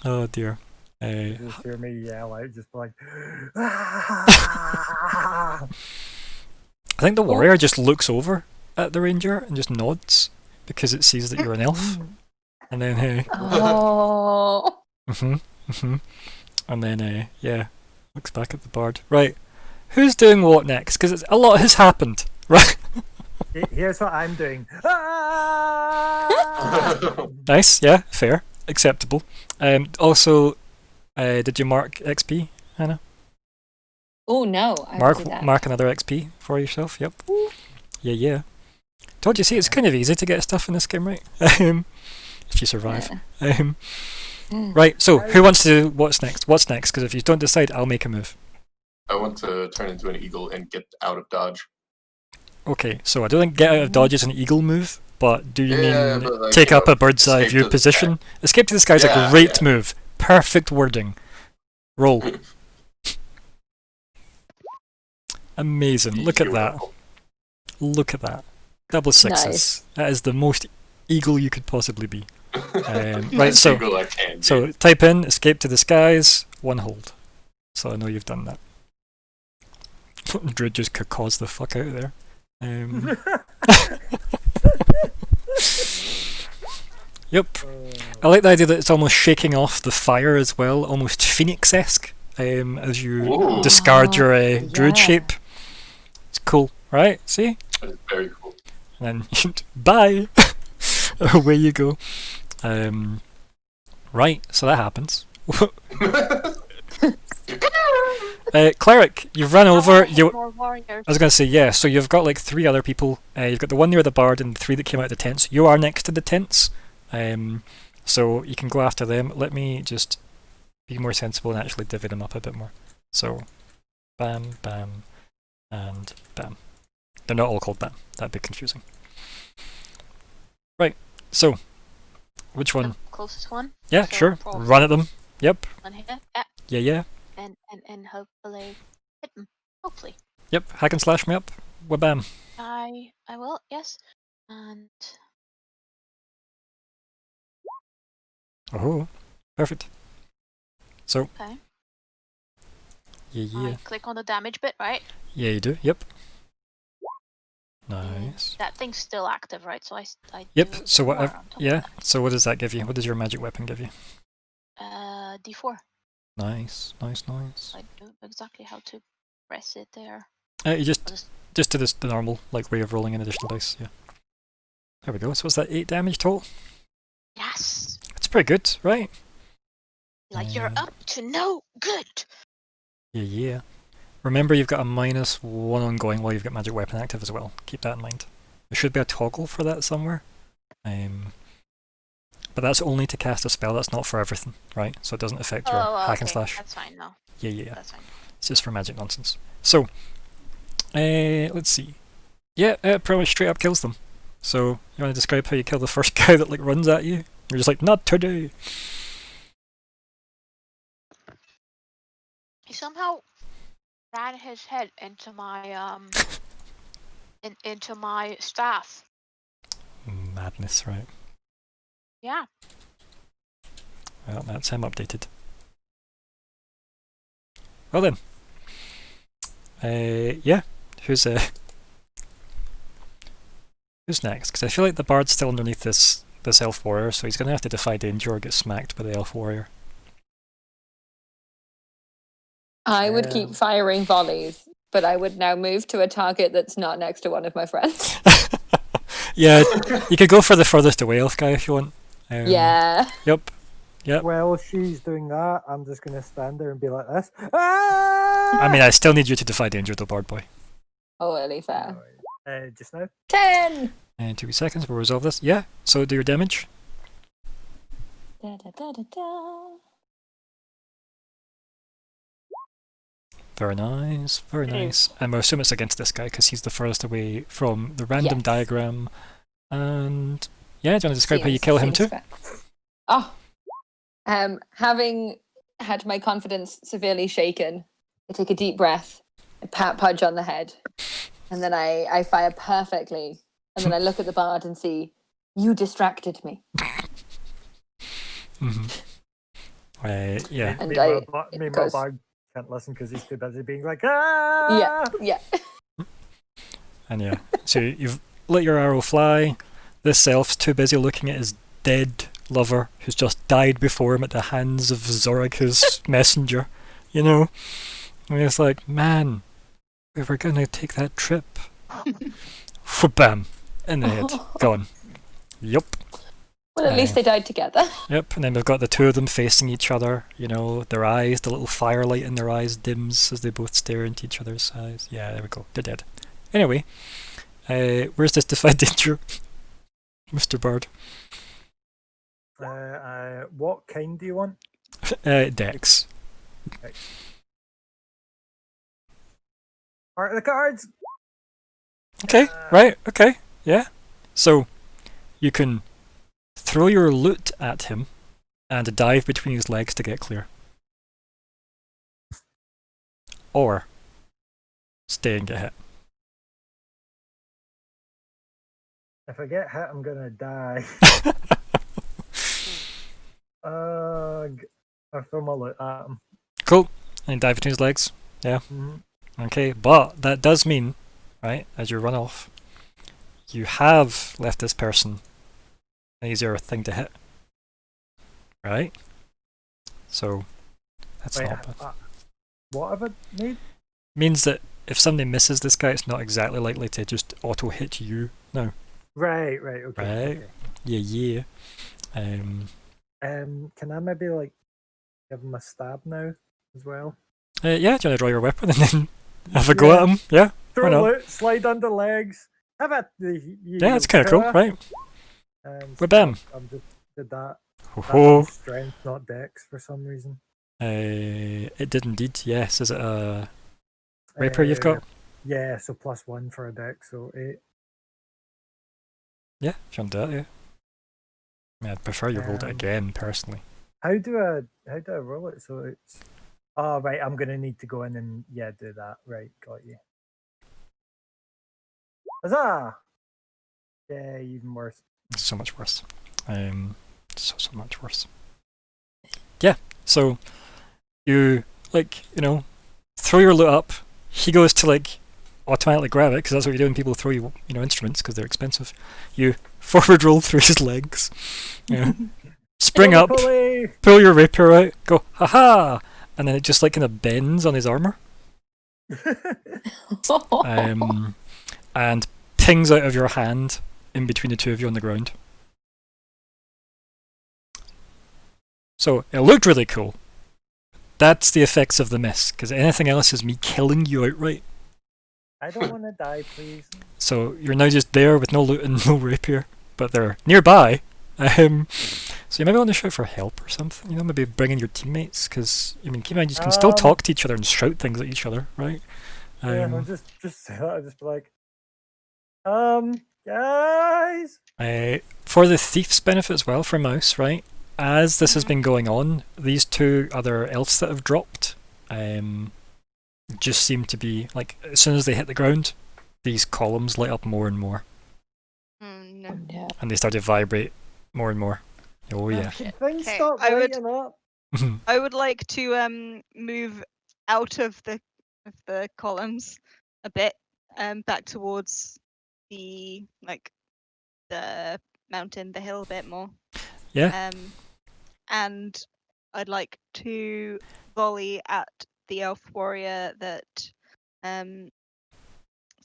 A: Oh dear.
F: You just hear me yell out, just like.
A: I think the warrior just looks over at the ranger and just nods because it sees that you're an elf, and then
D: Oh.
A: and then looks back at the bard. Right, who's doing what next? Because a lot has happened, right?
F: Here's what I'm doing.
A: Nice, yeah, fair, acceptable. Also, did you mark XP, Hannah?
D: Oh no. I will do that.
A: Mark another XP for yourself. Yep. Yeah. Told you. See, it's kind of easy to get stuff in this game, right? If you survive. Right. So, who wants to? What's next? What's next? Because if you don't decide, I'll make a move.
C: I want to turn into an eagle and get out of dodge.
A: Okay. So I don't think get out of dodge is an eagle move, but do you
C: Yeah,
A: mean
C: but
A: take up a bird's eye
C: escape
A: view
C: to the
A: position? Escape to the sky is a
C: Yeah,
A: great
C: yeah.
A: move. Perfect wording. Roll. Amazing. Look at that.
C: Beautiful.
A: Look at that. Double sixes.
D: Nice.
A: That is the most eagle you could possibly be. Right,
C: Best
A: so
C: eagle I can be.
A: so type in escape to the skies, one hold. So I know you've done that. Druid just caws the fuck out of there. Yep. I like the idea that it's almost shaking off the fire as well, almost phoenix-esque, as you
C: Ooh.
A: discard your druid
D: yeah.
A: shape. It's cool, right? See?
C: That is very cool.
A: And then bye. Away you go. Right, so that happens. Cleric, you've run
B: I
A: over.
B: wanna hit
A: You.
B: more warriors.
A: I was going to say, yeah, so you've got like 3 other people. You've got the one near the bard and the 3 that came out of the tents. You are next to the tents, so you can go after them. Let me just be more sensible and actually divvy them up a bit more. So, bam, bam, and bam. They're not all called bam. That'd be confusing. Right, so, which one?
B: The closest one.
A: Yeah,
B: So
A: sure.
B: probably
A: Run at them. Yep.
B: one here. Yeah.
A: Yeah.
B: And hopefully hit them. Hopefully.
A: Yep. Hack and slash me up. Wabam.
B: I will, yes. And
A: Oh, perfect. So,
B: okay.
A: yeah.
B: I click on the damage bit, right?
A: Yeah, you do. Yep.
B: And
A: Nice.
B: that thing's still active, right? So I
A: Yep.
B: do
A: So
B: more
A: what?
B: on top
A: Yeah.
B: of that.
A: So what does that give you? What does your magic weapon give you?
B: D4.
A: Nice.
B: I don't know exactly how to press it there.
A: You
B: I'll
A: just
B: just
A: to the normal like way of rolling in additional dice. Yeah. There we go. So what's that? 8 damage total.
B: yes.
A: That's pretty good, right?
B: Like you're up to no good.
A: Yeah. Remember, you've got a -1 ongoing while you've got magic weapon active as well. Keep that in mind. There should be a toggle for that somewhere. But that's only to cast a spell. That's not for everything, right? So it doesn't affect your hack and slash.
B: That's fine now.
A: Yeah.
B: That's fine.
A: It's just for magic nonsense. So, let's see. Yeah, pretty much straight up kills them. So, you want to describe how you kill the first guy that like runs at you? You're just like, not today.
B: He somehow ran his head into my into my staff.
A: Madness, right?
B: Yeah.
A: Well, that's him updated. Well then. Yeah. Who's next? Because I feel like the bard's still underneath this elf warrior, so he's gonna have to defy danger or get smacked by the elf warrior.
D: I would keep firing volleys, but I would now move to a target that's not next to one of my friends.
A: Yeah, you could go for the furthest away elf guy if you want.
D: Yeah.
A: Yep.
F: While she's doing that, I'm just going to stand there and be like this. Ah!
A: I mean, I still need you to defy danger, though, bard boy.
D: Totally fair.
F: Just now.
D: 10!
A: And 2 seconds, we'll resolve this. Yeah, so do your damage.
D: Da, da, da, da, da.
A: Very nice, very nice. And I assume it's against this guy because he's the furthest away from the random
D: Yes.
A: diagram. And yeah, do you want to describe how you
D: Seems-
A: kill him
D: seems
A: too?
D: fair. Oh. Having had my confidence severely shaken, I take a deep breath, I pat Pudge on the head, and then I fire perfectly. And then I look at the bard and see, you distracted me.
A: Mm-hmm. Yeah.
D: And
F: Meanwhile,
D: it goes-
F: Bard can't listen because he's too busy being like, ah!
D: Yeah.
A: And yeah, so you've let your arrow fly. This elf's too busy looking at his dead lover who's just died before him at the hands of Zorag, his messenger, you know? And he's like, man, we were gonna take that trip. Bam! In the head. Gone. Yup.
D: Well, at least they died together.
A: Yep, and then we've got the 2 of them facing each other, you know, their eyes, the little firelight in their eyes dims as they both stare into each other's eyes. Yeah, there we go, they're dead. Anyway, where's this defy danger, Mr. Bard?
F: What kind do you want?
A: Dex.
F: Part of the cards.
A: Okay, right, okay, yeah. So, you can throw your loot at him and dive between his legs to get clear. Or stay and get hit.
F: If I get hit, I'm gonna die. I throw my loot at him.
A: Cool. And dive between his legs. Yeah.
F: Mm-hmm.
A: Okay, but that does mean, right, as you run off, you have left this person an easier thing to hit. Right? So, that's
F: Wait,
A: not bad.
F: what have I made?
A: Means that if somebody misses this guy, it's not exactly likely to just auto hit you. No.
F: Right, okay.
A: Right.
F: Okay.
A: Yeah.
F: Can I maybe like give him a stab now as well?
A: Yeah, do you want to draw your weapon and then have a go at him? Yeah, why
F: Throw
A: not?
F: it, slide under legs. Have it.
A: Yeah, it's kind of cool, right?
F: And
A: Well, bam.
F: I'm just did that. That
A: Ho-ho.
F: was strength, not dex, for some reason.
A: It did indeed, yes. Is it a rapier you've got?
F: Yeah, so +1 for a dex, so 8.
A: Yeah, if you want to do that, yeah. I mean, I'd prefer you rolled it again, personally.
F: How do I roll it? So it's right. I'm gonna need to go in and do that. Right, got you. Huzzah! Yeah, even worse.
A: It's so much worse. So much worse. Yeah, so you throw your loot up. He goes to automatically grab it because that's what you do when people throw you instruments because they're expensive. You forward roll through his legs. Yeah. Spring up, pull your rapier out, go ha, and then it just kind of bends on his armor, and pings out of your hand in between the two of you on the ground. So it looked really cool. That's the effects of the miss, because anything else is me killing you outright.
F: I don't want to die, please.
A: So you're now just there with no loot and no rapier, but they're nearby. So you maybe want to shout for help or something, maybe bring in your teammates, because, keep in mind, you can still talk to each other and shout things at each other, right?
F: I'll just say that, I'll just be like, guys!
A: For the thief's benefit as well, for Mouse, right? As this has been going on, these two other elves that have dropped, just seem to be, as soon as they hit the ground, these columns light up more and more.
E: No.
D: Yeah.
A: And they start to vibrate more and more. Oh yeah.
F: Things stop lighting up.
E: I would like to move out of the columns a bit, back towards the the mountain, the hill a bit more.
A: Yeah.
E: And I'd like to volley at the elf warrior that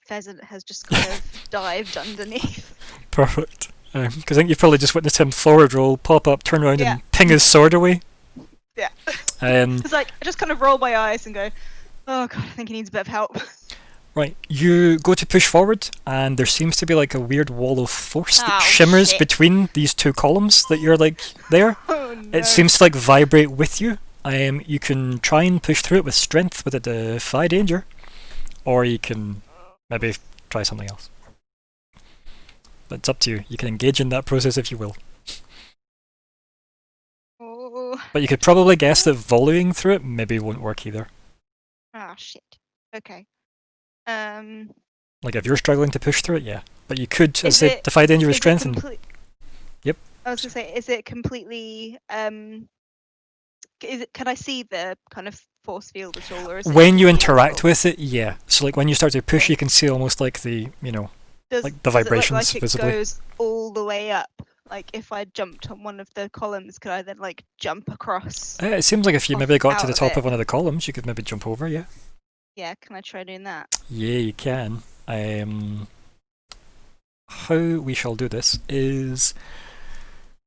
E: Pheasant has just kind of dived underneath.
A: Perfect. Because I think you've probably just witnessed him forward roll, pop up, turn around, and ping his sword away.
E: Yeah. It's I just kind of roll my eyes and go, oh god, I think he needs a bit of help.
A: Right, you go to push forward, and there seems to be a weird wall of force that shimmers between these two columns that you're there.
E: Oh, no.
A: It seems to vibrate with you. You can try and push through it with strength with a defy danger, or you can maybe try something else. But it's up to you. You can engage in that process if you will.
E: Oh.
A: But you could probably guess that volleying through it maybe won't work either.
E: Ah, shit. Okay.
A: If you're struggling to push through it, yeah. But you could, as I say, defy danger with strength and... Yep.
E: I was going to say, is it completely... can I see the kind of force field at all? Or is
A: when you interact with it, yeah. So when you start to push, you can see almost the, the vibrations
E: does it look like
A: visibly.
E: It goes all the way up? If I jumped on one of the columns, could I then jump across?
A: It seems like if you maybe got to the top of one of the columns, you could maybe jump over, yeah.
E: Yeah, can I try doing that?
A: Yeah, you can. How we shall do this is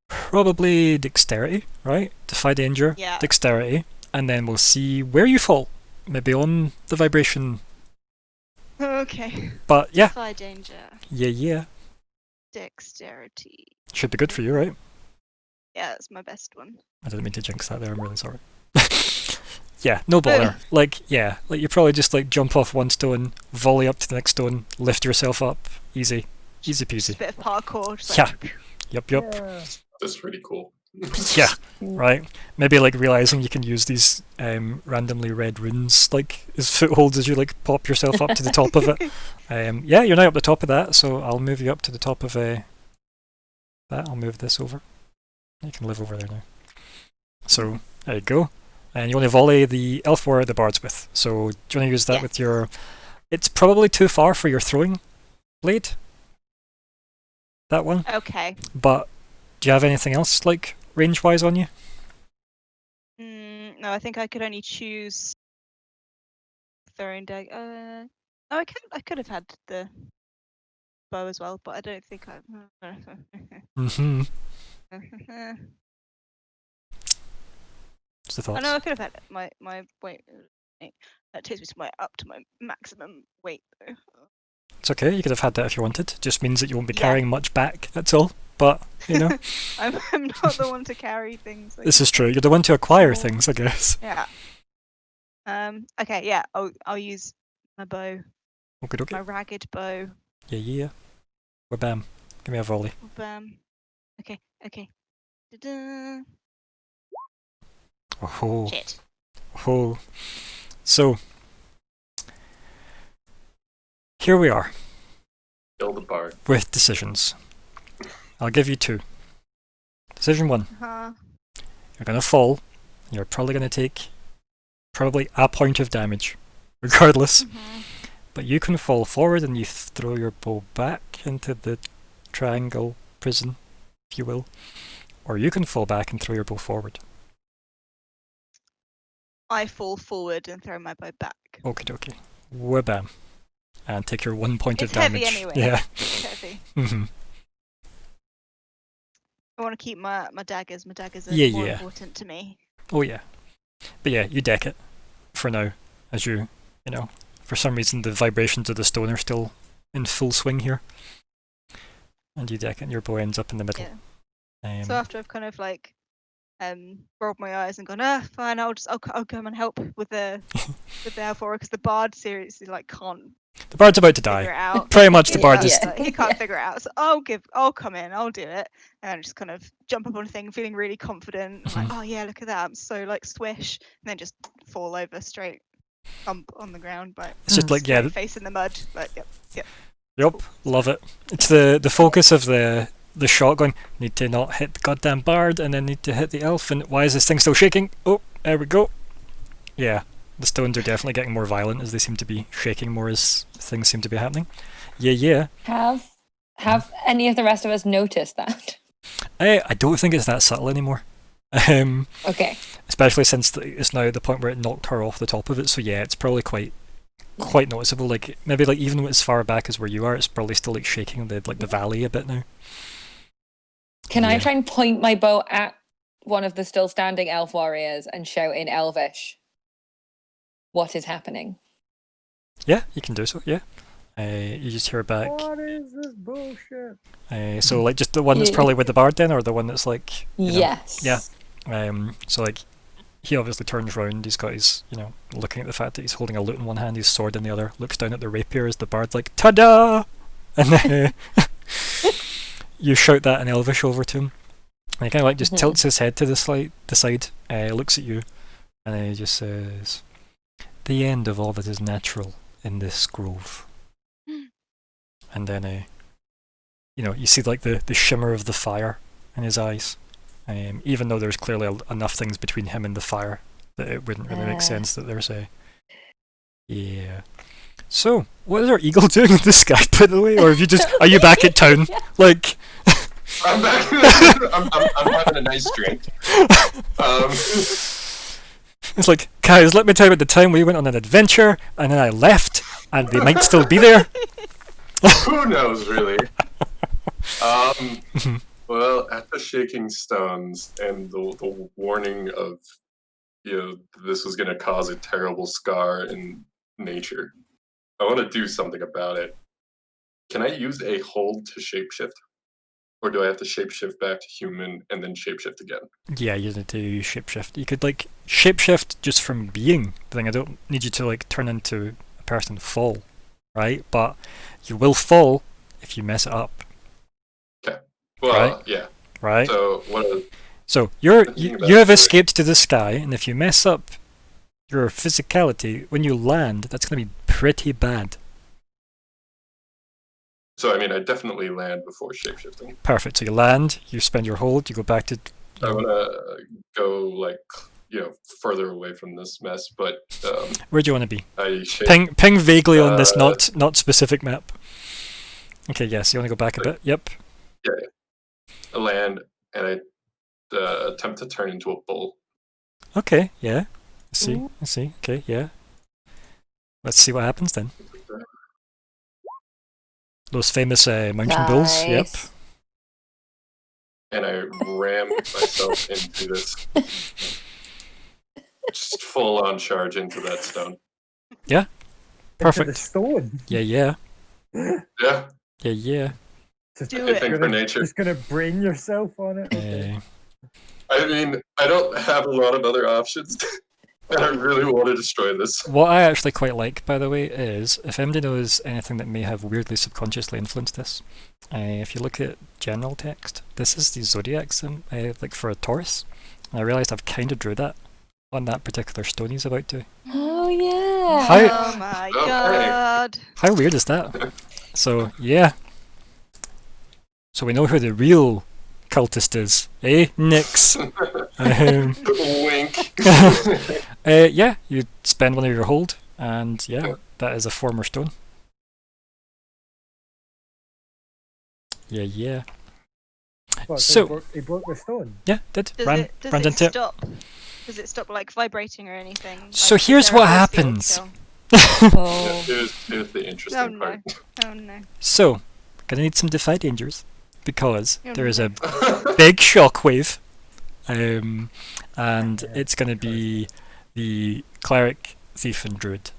A: probably dexterity, right? Defy danger, dexterity, and then we'll see where you fall. Maybe on the vibration.
E: Okay.
A: But yeah.
E: Defy danger.
A: Yeah.
E: Dexterity.
A: Should be good for you, right?
E: Yeah, that's my best one.
A: I didn't mean to jinx that there, I'm really sorry. Yeah, no bother. You probably just jump off one stone, volley up to the next stone, lift yourself up. Easy peasy.
E: Just a bit of parkour.
A: Yeah. Yep.
F: Yeah.
C: That's pretty cool.
A: Yeah, right. Maybe realizing you can use these randomly red runes as footholds as you pop yourself up to the top of it. Yeah, you're now up the top of that, so I'll move you up to the top of that. I'll move this over. You can live over there now. So there you go. And you want to volley the elf warrior the bards with. So do you want to use that with your... It's probably too far for your throwing blade. That one.
E: Okay.
A: But do you have anything else range-wise on you?
E: No, I think I could only choose throwing dag. No, I could have had the bow as well, but I don't think I.
A: Mm-hmm. What's the thoughts?
E: I know I could have had my wait. That takes me to up to my maximum weight though.
A: It's okay, you could have had that if you wanted. It just means that you won't be
E: Yeah.
A: carrying much back, that's all. But, you know,
E: I'm not the one to carry things.
A: this is true. You're the one to acquire
E: Oh.
A: things, I guess.
E: Yeah. Okay. Yeah. I'll use my bow,
A: Okay, okay.
E: my ragged bow.
A: Yeah. Well, bam. Give me a volley.
E: Okay. Da-da.
A: Oh,
B: Shit.
A: oh. So, here we are
C: Kill the bard.
A: with decisions. I'll give you 2. Decision 1.
E: Uh-huh.
A: You're going to fall. You're probably going to take probably a point of damage, regardless.
E: Mhm.
A: But you can fall forward and you throw your bow back into the triangle prison, if you will. Or you can fall back and throw your bow forward.
E: I fall forward and throw my bow back.
A: Okie dokie. Wabam. And take your 1 point
E: It's
A: of damage.
E: heavy anyway.
A: Yeah.
E: It's heavy.
A: hmm
E: I want to keep my daggers. My daggers are
A: Yeah,
E: more
A: yeah.
E: important to me.
A: Oh yeah. But yeah, you deck it for now, as you know, for some reason the vibrations of the stone are still in full swing here. And you deck it and your bow ends up in the middle.
E: Yeah. So after I've kind of like rolled my eyes and gone, fine, I'll come and help with the elf aura, because the bard seriously like can't
A: The bard's about to
E: figure it
A: die.
E: out.
A: Pretty much the bard
E: Yeah,
A: is...
E: he can't figure it out. So I'll come in, I'll do it, and just kind of jump up on a thing, feeling really confident. I'm like, oh yeah, look at that, I'm so like swish, and then just fall over straight thump on the ground, like
A: It's just like, yeah,
E: face in the mud. Like, yep.
A: Yep, love it. It's the focus of the shot going, need to not hit the goddamn bard and then need to hit the elf, and why is this thing still shaking? Oh, there we go. Yeah, the stones are definitely getting more violent as they seem to be shaking more as things seem to be happening. Yeah.
D: Have any of the rest of us noticed that?
A: I don't think it's that subtle anymore.
D: Okay.
A: Especially since it's now at the point where it knocked her off the top of it, so yeah, it's probably quite noticeable. Like maybe like even as far back as where you are, it's probably still like shaking the valley a bit now.
D: Can I try and point my bow at one of the still standing elf warriors and shout in Elvish what is happening?
A: Yeah, you can do so, yeah. You just hear back.
F: What is this bullshit?
A: So like just the one that's probably with the bard then, or the one that's like... you know,
D: Yes.
A: Yeah. So like, he obviously turns round, he's got his, looking at the fact that he's holding a lute in one hand, his sword in the other, looks down at the rapier as the bard's like, ta-da! And then you shout that in Elvish over to him. And he kind of like just tilts his head to the side, looks at you, and he just says, "The end of all that is natural in this grove." And then, you see like the shimmer of the fire in his eyes. Even though there's clearly enough things between him and the fire that it wouldn't really make sense that there's a... Yeah. So, what is our eagle doing in the sky, by the way? Or are you back at town? Like...
C: I'm back. I'm having a nice drink.
A: It's like, guys, let me tell you about the time we went on an adventure, and then I left, and they might still be there.
C: Who knows, really? Well, at the shaking stones and the warning of, this was going to cause a terrible scar in nature, I want to do something about it. Can I use a hold to shapeshift? Or do I have to shapeshift back to human and then shapeshift again?
A: Yeah, you need to shapeshift. You could shapeshift just from being the thing. I don't need you to turn into a person and fall, right? But you will fall if you mess it up.
C: Okay. Well,
A: right?
C: Yeah.
A: Right.
C: So
A: So you have escaped to the sky, and if you mess up your physicality when you land, that's going to be pretty bad.
C: So I definitely land before shapeshifting.
A: Perfect. So you land, you spend your hold, you go back to...
C: I want to go, further away from this mess, but...
A: Where do you want to be?
C: Ping
A: vaguely on this not specific map. Okay, yes, you want to go back a bit? Yep.
C: Yeah. I land, and I attempt to turn into a bull.
A: Okay, yeah. I see. Okay, yeah. Let's see what happens then. Those famous mountain bulls, yep.
C: And I ram myself into this Just full on charge into that stone.
F: Into the
A: Perfect.
F: stone.
A: Yeah.
C: Yeah,
F: Just,
E: Do
C: anything
E: it.
C: for nature.
F: just gonna brain yourself on it. Okay.
C: I mean, I don't have a lot of other options. And I really want to destroy this.
A: What I actually quite like, by the way, is if anybody knows anything that may have weirdly subconsciously influenced this, if you look at general text, this is the zodiac like for a Taurus. And I realised I've kind of drew that on that particular stone he's about to.
D: Oh yeah.
A: How-
E: Oh my
C: Okay.
E: god.
A: How weird is that? So yeah. So we know who the real cultist is, eh? Nyx.
C: Wink.
A: Yeah, you spend one of your hold, and yeah, that is a former stone. Yeah.
F: What,
A: So-
F: he broke the stone.
A: Yeah, did.
E: Does
A: Ran
E: it
A: into it.
E: stop? Does it stop like vibrating or anything?
A: So
E: Like, is
A: here's
E: there a
A: what
E: force field
A: happens.
E: still?
D: Oh.
C: Here's the interesting
E: Oh no.
C: part.
E: Oh no.
A: So, gonna need some Defy Dangers, because
E: Oh,
A: there is
E: no.
A: a big shockwave, and it's gonna be the Cleric, Thief, and Druid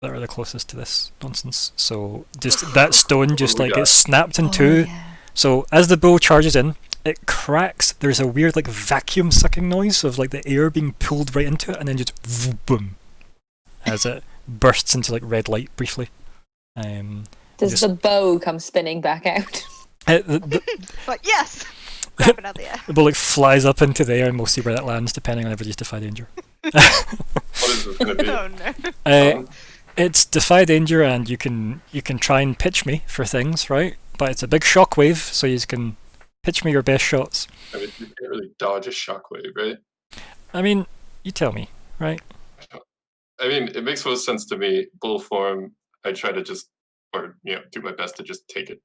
A: that are the closest to this nonsense. So just that stone just
C: What do we
A: like
C: got?
A: gets snapped in
D: Oh,
A: two.
D: yeah.
A: So as the bow charges in, it cracks. There's a weird like vacuum sucking noise of like the air being pulled right into it, and then just boom, as it bursts into like red light briefly.
D: Does
A: just-
D: the bow come spinning back out?
A: The
E: Like yes. Grab it out of the air.
A: bow like flies up into the air, and we'll see where that lands depending on everybody's Defy Danger.
C: What is this going to be?
E: Oh no.
A: It's Defy Danger, and you can try and pitch me for things, right? But it's a big shockwave, so you can pitch me your best shots.
C: I mean, you can't really dodge a shockwave, right?
A: I mean, you tell me, right?
C: I mean, it makes most sense to me. Bull form, I try to just, or do my best to just take it.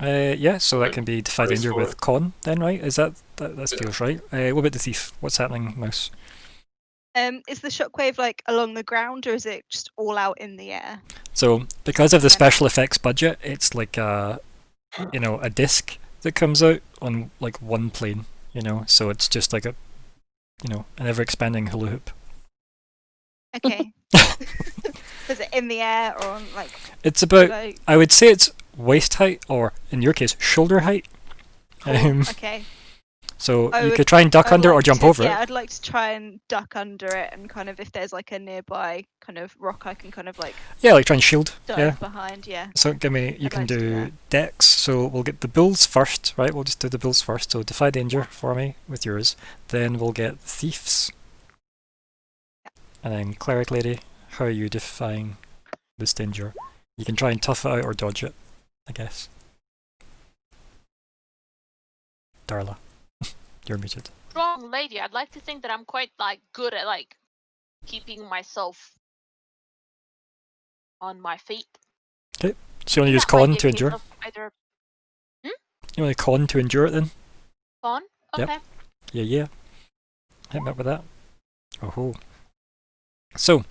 A: Yeah, so that
C: Like,
A: can be Defy
C: brace
A: Danger
C: for
A: with
C: it.
A: Con, then, right? Is that
C: Yeah.
A: feels right? What about the Thief? What's happening, Mouse?
E: Is the shockwave like along the ground or is it just all out in the air?
A: So, because of the
E: Yeah.
A: special effects budget, it's like a disc that comes out on like one plane, so it's just like a, an ever-expanding hula hoop.
E: Okay. Is it in the air or on like
A: It's about,
E: like
A: I would say it's waist height, or in your case, shoulder height.
E: okay.
A: So
E: I
A: you
E: would-
A: could try and duck
E: I'd
A: under or
E: like
A: jump
E: to-
A: over
E: Yeah,
A: it.
E: I'd like to try and duck under it and kind of if there's like a nearby kind of rock I can kind of like
A: Yeah, like try and shield.
E: dive
A: Yeah.
E: behind, yeah.
A: So you
E: I'd
A: can
E: like to do
A: do
E: that.
A: Dex. So we'll get the bulls first, right? We'll just do the bulls first. So Defy Danger for me with yours. Then we'll get Thieves. And then Cleric Lady, how are you defying this danger? You can try and tough it out or dodge it, I guess. Darla, you're muted.
B: Strong lady. I'd like to think that I'm quite like good at like keeping myself on my feet.
A: So you want to use
B: That might
A: Con
B: be a
A: to
B: case
A: endure?
B: of Either
A: You want to Con to endure it then?
B: Con.
A: Yep.
B: Okay.
A: Yeah. Hit me up with that. Oh. So,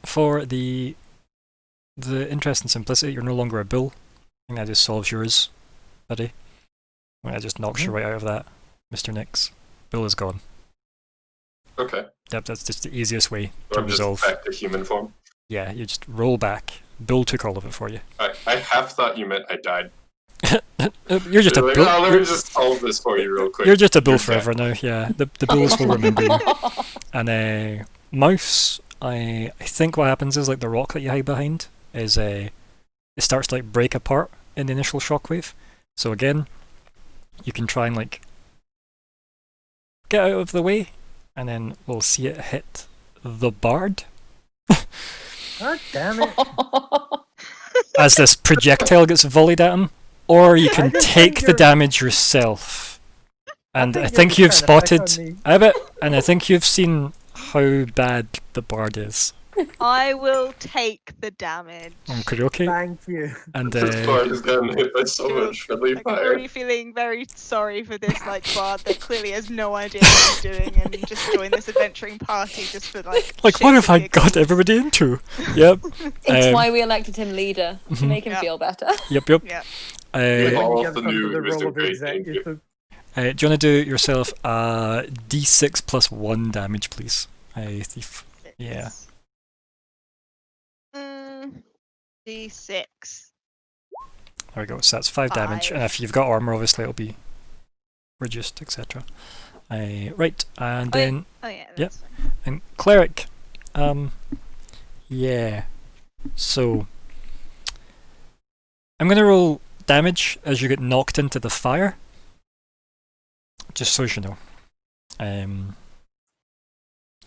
A: for the interest and simplicity, you're no longer a bull. I think that just solves yours, buddy. That just knocks you right out of that, Mr. Nix. Bull is gone.
C: Okay.
A: Yep, that's just the easiest way
C: So
A: to
C: I'm just
A: resolve.
C: back to human form.
A: Yeah, you just roll back. Bull took all of it for you.
C: I half thought you meant I died.
A: You're just a
C: Like,
A: bull.
C: "Oh, let
A: You're,
C: me just solve this for you real quick.
A: you're just a bull
C: You're
A: forever now. Yeah, the bulls will remember you. And mouse, I think what happens is like the rock that you hide behind is it starts to like break apart in the initial shockwave. So again, you can try and like get out of the way, and then we'll see it hit the bard
F: God damn it.
A: as this projectile gets volleyed at him, or you can
F: just
A: take
F: think
A: the
F: you're-
A: damage yourself. And I
F: you're
A: think
F: just
A: you've
F: trying to pick on
A: spotted
F: me.
A: I bet, and I think you've seen how bad the bard is.
E: I will take the damage.
A: Okay.
F: Thank you.
A: And
C: This bard has gotten hit by so much friendly
E: Like, I'm
C: fire.
E: really feeling very sorry for this like bard that clearly has no idea what he's doing and just joined this adventuring party just for like
A: what
E: shits
A: have
E: and
A: I got
E: giggles.
A: everybody into? Yep.
D: It's
A: Um,
D: why we elected him leader, to
A: Mhm.
D: make him
E: Yeah.
D: feel better.
A: Yep.
E: Yeah.
C: We
A: Uh,
C: all
F: Get
C: the
F: under
C: new
F: the
C: Mr.
F: role of
C: Great Danger.
F: executive.
A: Do you want to do yourself d6 plus 1 damage, please? Thief. Yeah.
E: D6.
A: There we go. So that's 5 damage. And if you've got armor, obviously it'll be reduced, etc. Right, and then
E: Oh yeah.
A: Yep.
E: That's fine.
A: and cleric. Yeah. So I'm gonna roll damage as you get knocked into the fire. Just so you know.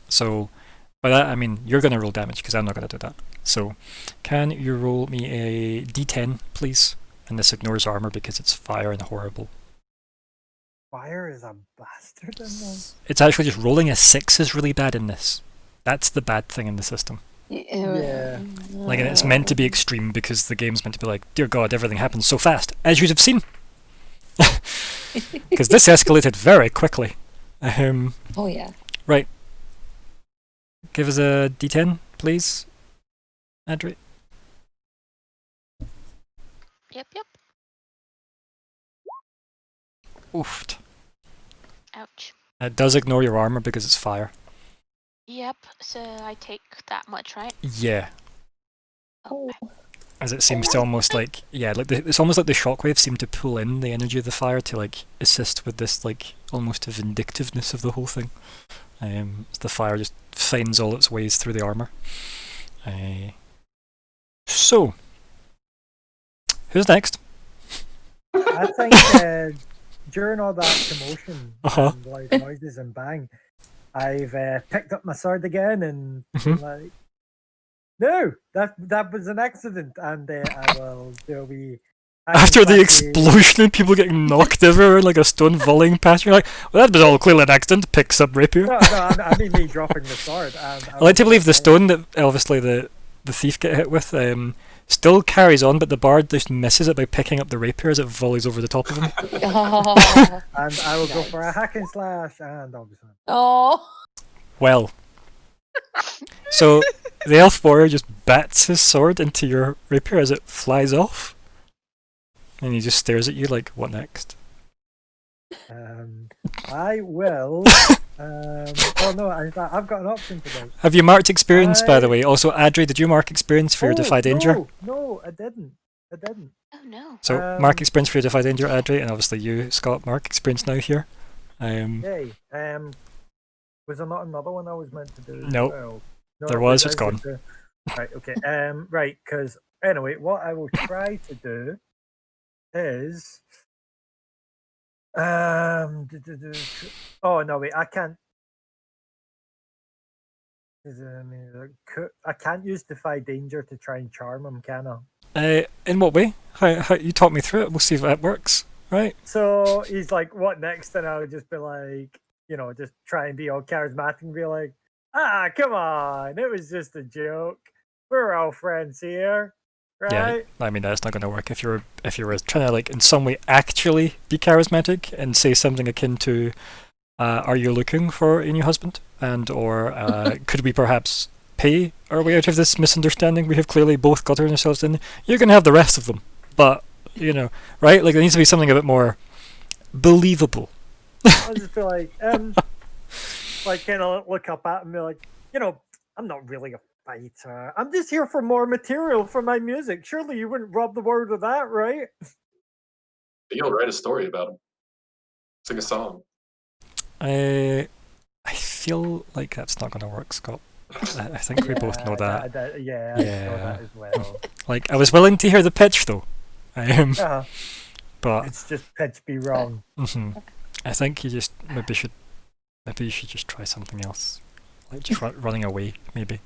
A: So by that I mean you're gonna roll damage because I'm not gonna do that. So can you roll me a d10, please? And this ignores armor because it's fire and horrible.
F: Fire is a bastard in this.
A: It's actually just rolling a 6 is really bad in this. That's the bad thing in the system.
F: Yeah.
A: Like, and it's meant to be extreme because the game's meant to be like, dear God, everything happens so fast, as you'd have seen. Because this escalated very quickly.
D: Oh yeah.
A: Right. Give us a d10, please, Adri.
B: Yep.
A: Oofed.
B: Ouch.
A: It does ignore your armor because it's fire.
B: Yep. So I take that much, right?
A: Yeah.
D: Oh.
A: As it seems to almost like, yeah, like it's almost like the shockwaves seem to pull in the energy of the fire to like assist with this like almost a vindictiveness of the whole thing. The fire just finds all its ways through the armor. So, who's next?
F: I think during all that commotion and loud noises and bang, I've picked up my sword again and been like, no, that was an accident, and I will do a wee.
A: After the explosion and people getting knocked everywhere like a stone volleying past you, you're like, well, that was all clearly an accident. Picks up rapier.
F: No, I mean me dropping the sword. And
A: I like to believe the stone that obviously the thief get hit with still carries on, but the bard just misses it by picking up the rapier as it volleys over the top of him.
F: And I will go for a hack and slash, and I'll be fine.
D: Oh.
A: Well, so the elf warrior just bats his sword into your rapier as it flies off, and he just stares at you like, what next?
F: I will. Oh no, I've got an option for this.
A: Have you marked experience, by the way? Also, Adri, did you mark experience for your Defy Danger?
F: No, I didn't.
B: Oh no.
A: So, mark experience for your Defy Danger, Adri, and obviously you, Scott, mark experience now here.
F: Yay. Was there not another one I was meant to do?
A: Nope.
F: No,
A: There was, it's gone.
F: Right, okay. Right, because anyway, what I will try to do is oh no, wait, I can't. I can't use Defy Danger to try and charm him, can I?
A: In what way? How you talk me through it? We'll see if that works. Right?
F: So he's like, "What next?" And I would just be like, just try and be all charismatic and be like, come on, it was just a joke. We're all friends here, right?
A: Yeah, I mean that's not going to work if you were trying to like in some way actually be charismatic and say something akin to, "Are you looking for a new husband?" and or could we perhaps pay our way out of this misunderstanding we have clearly both gotten ourselves in? You can have the rest of them, but right? Like there needs to be something a bit more believable.
F: I just feel like, like kind of look up at him and be like, I'm not really a fighter. I'm just here for more material for my music. Surely you wouldn't rob the world of that, right?
C: You'll write a story about him. Sing a song.
A: I feel like that's not going to work, Scott. I think we both know that.
F: I know that as well.
A: Like I was willing to hear the pitch though, but
F: it's just pitch be wrong.
A: I think you just maybe you should just try something else, like just running away maybe.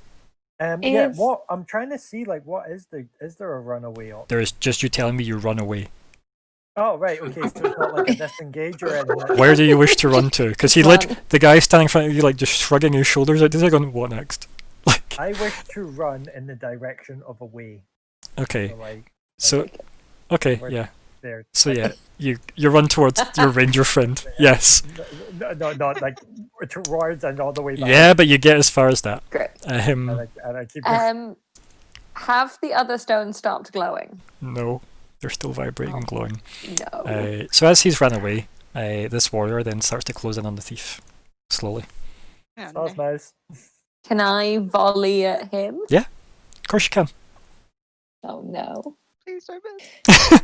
F: What I'm trying to see, like, what is there a runaway option?
A: There is just you telling me you run away.
F: Oh right, okay, so it's not like a disengage or anything.
A: Where do you wish to run to? Because the guy standing in front of you, like just shrugging his shoulders out. He's like, going, what next? Like,
F: I wish to run in the direction of away.
A: Okay.
F: So,
A: okay, yeah.
F: There.
A: So yeah, you run towards your ranger friend. Yes.
F: No, not like towards and all the way back.
A: Yeah, but you get as far as that.
D: Great.
F: And I keep.
D: Have the other stones stopped glowing?
A: No, they're still vibrating and glowing.
D: No.
A: So as he's run away, this warrior then starts to close in on the thief slowly.
E: Oh,
F: Smells
E: no.
F: nice.
D: Can I volley at him?
A: Of course you can.
D: Oh no.
E: Please don't miss.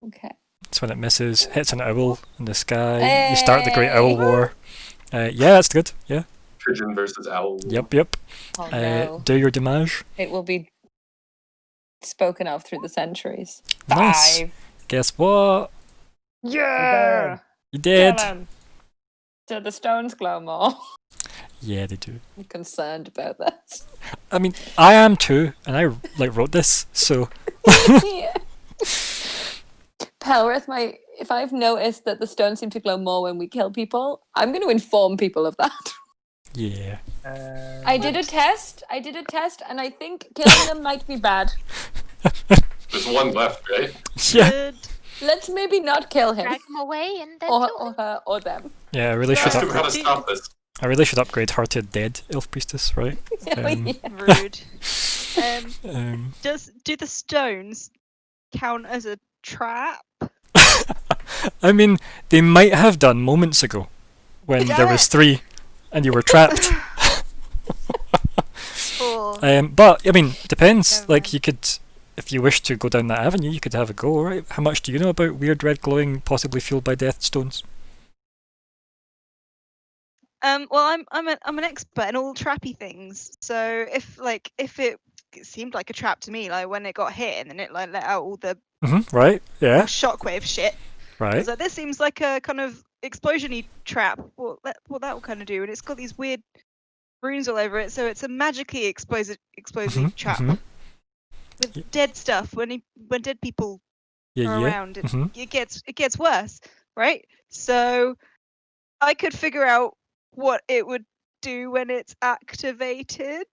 D: Okay.
A: That's when it misses, hits an owl in the sky. You start the Great Owl
D: Hey.
A: War. Yeah, that's good. Yeah.
C: Pigeon versus owl.
A: Yep.
D: Oh no.
A: Do your damage.
D: It will be spoken of through the centuries.
A: Nice.
D: 5.
A: Guess what?
D: Yeah.
A: You did.
D: Kill him. Do the stones glow more?
A: Yeah, they do.
D: I'm concerned about that.
A: I mean, I am too, and I wrote this, so
D: Yeah. Pelrith, if I've noticed that the stones seem to glow more when we kill people, I'm going to inform people of that.
A: yeah.
D: I did a test, and I think killing them might be bad.
C: There's one left, right?
A: Yeah.
E: Good.
D: Let's maybe not kill him.
B: Drag him away and then
D: Or
B: kill him.
D: her, or them.
A: Yeah, I really should
C: Ask him how to
A: upgrade.
C: stop this.
A: I really should upgrade her to dead elf priestess, right?
D: Yeah.
E: Rude. Do the stones count as a trap?
A: I mean, they might have done moments ago when there was 3 and you were trapped. But I mean, it depends.
E: Never
A: Like
E: mind.
A: you could, if you wish to go down that avenue, you could have a go, right? How much do you know about weird red glowing, possibly fueled by death stones?
E: Well, I'm an expert in all trappy things. So if it seemed like a trap to me, like when it got hit and then it like let out all the
A: Right? Yeah.
E: shockwave shit. I
A: Right.
E: was like, this seems like a kind of explosion-y trap. What that will kind of do, and it's got these weird runes all over it, so it's a magically explosive trap
A: mhm.
E: with dead stuff. When dead people
A: Yeah.
E: are
A: Yeah.
E: around,
A: Mhm.
E: it gets worse, right? So I could figure out what it would do when it's activated.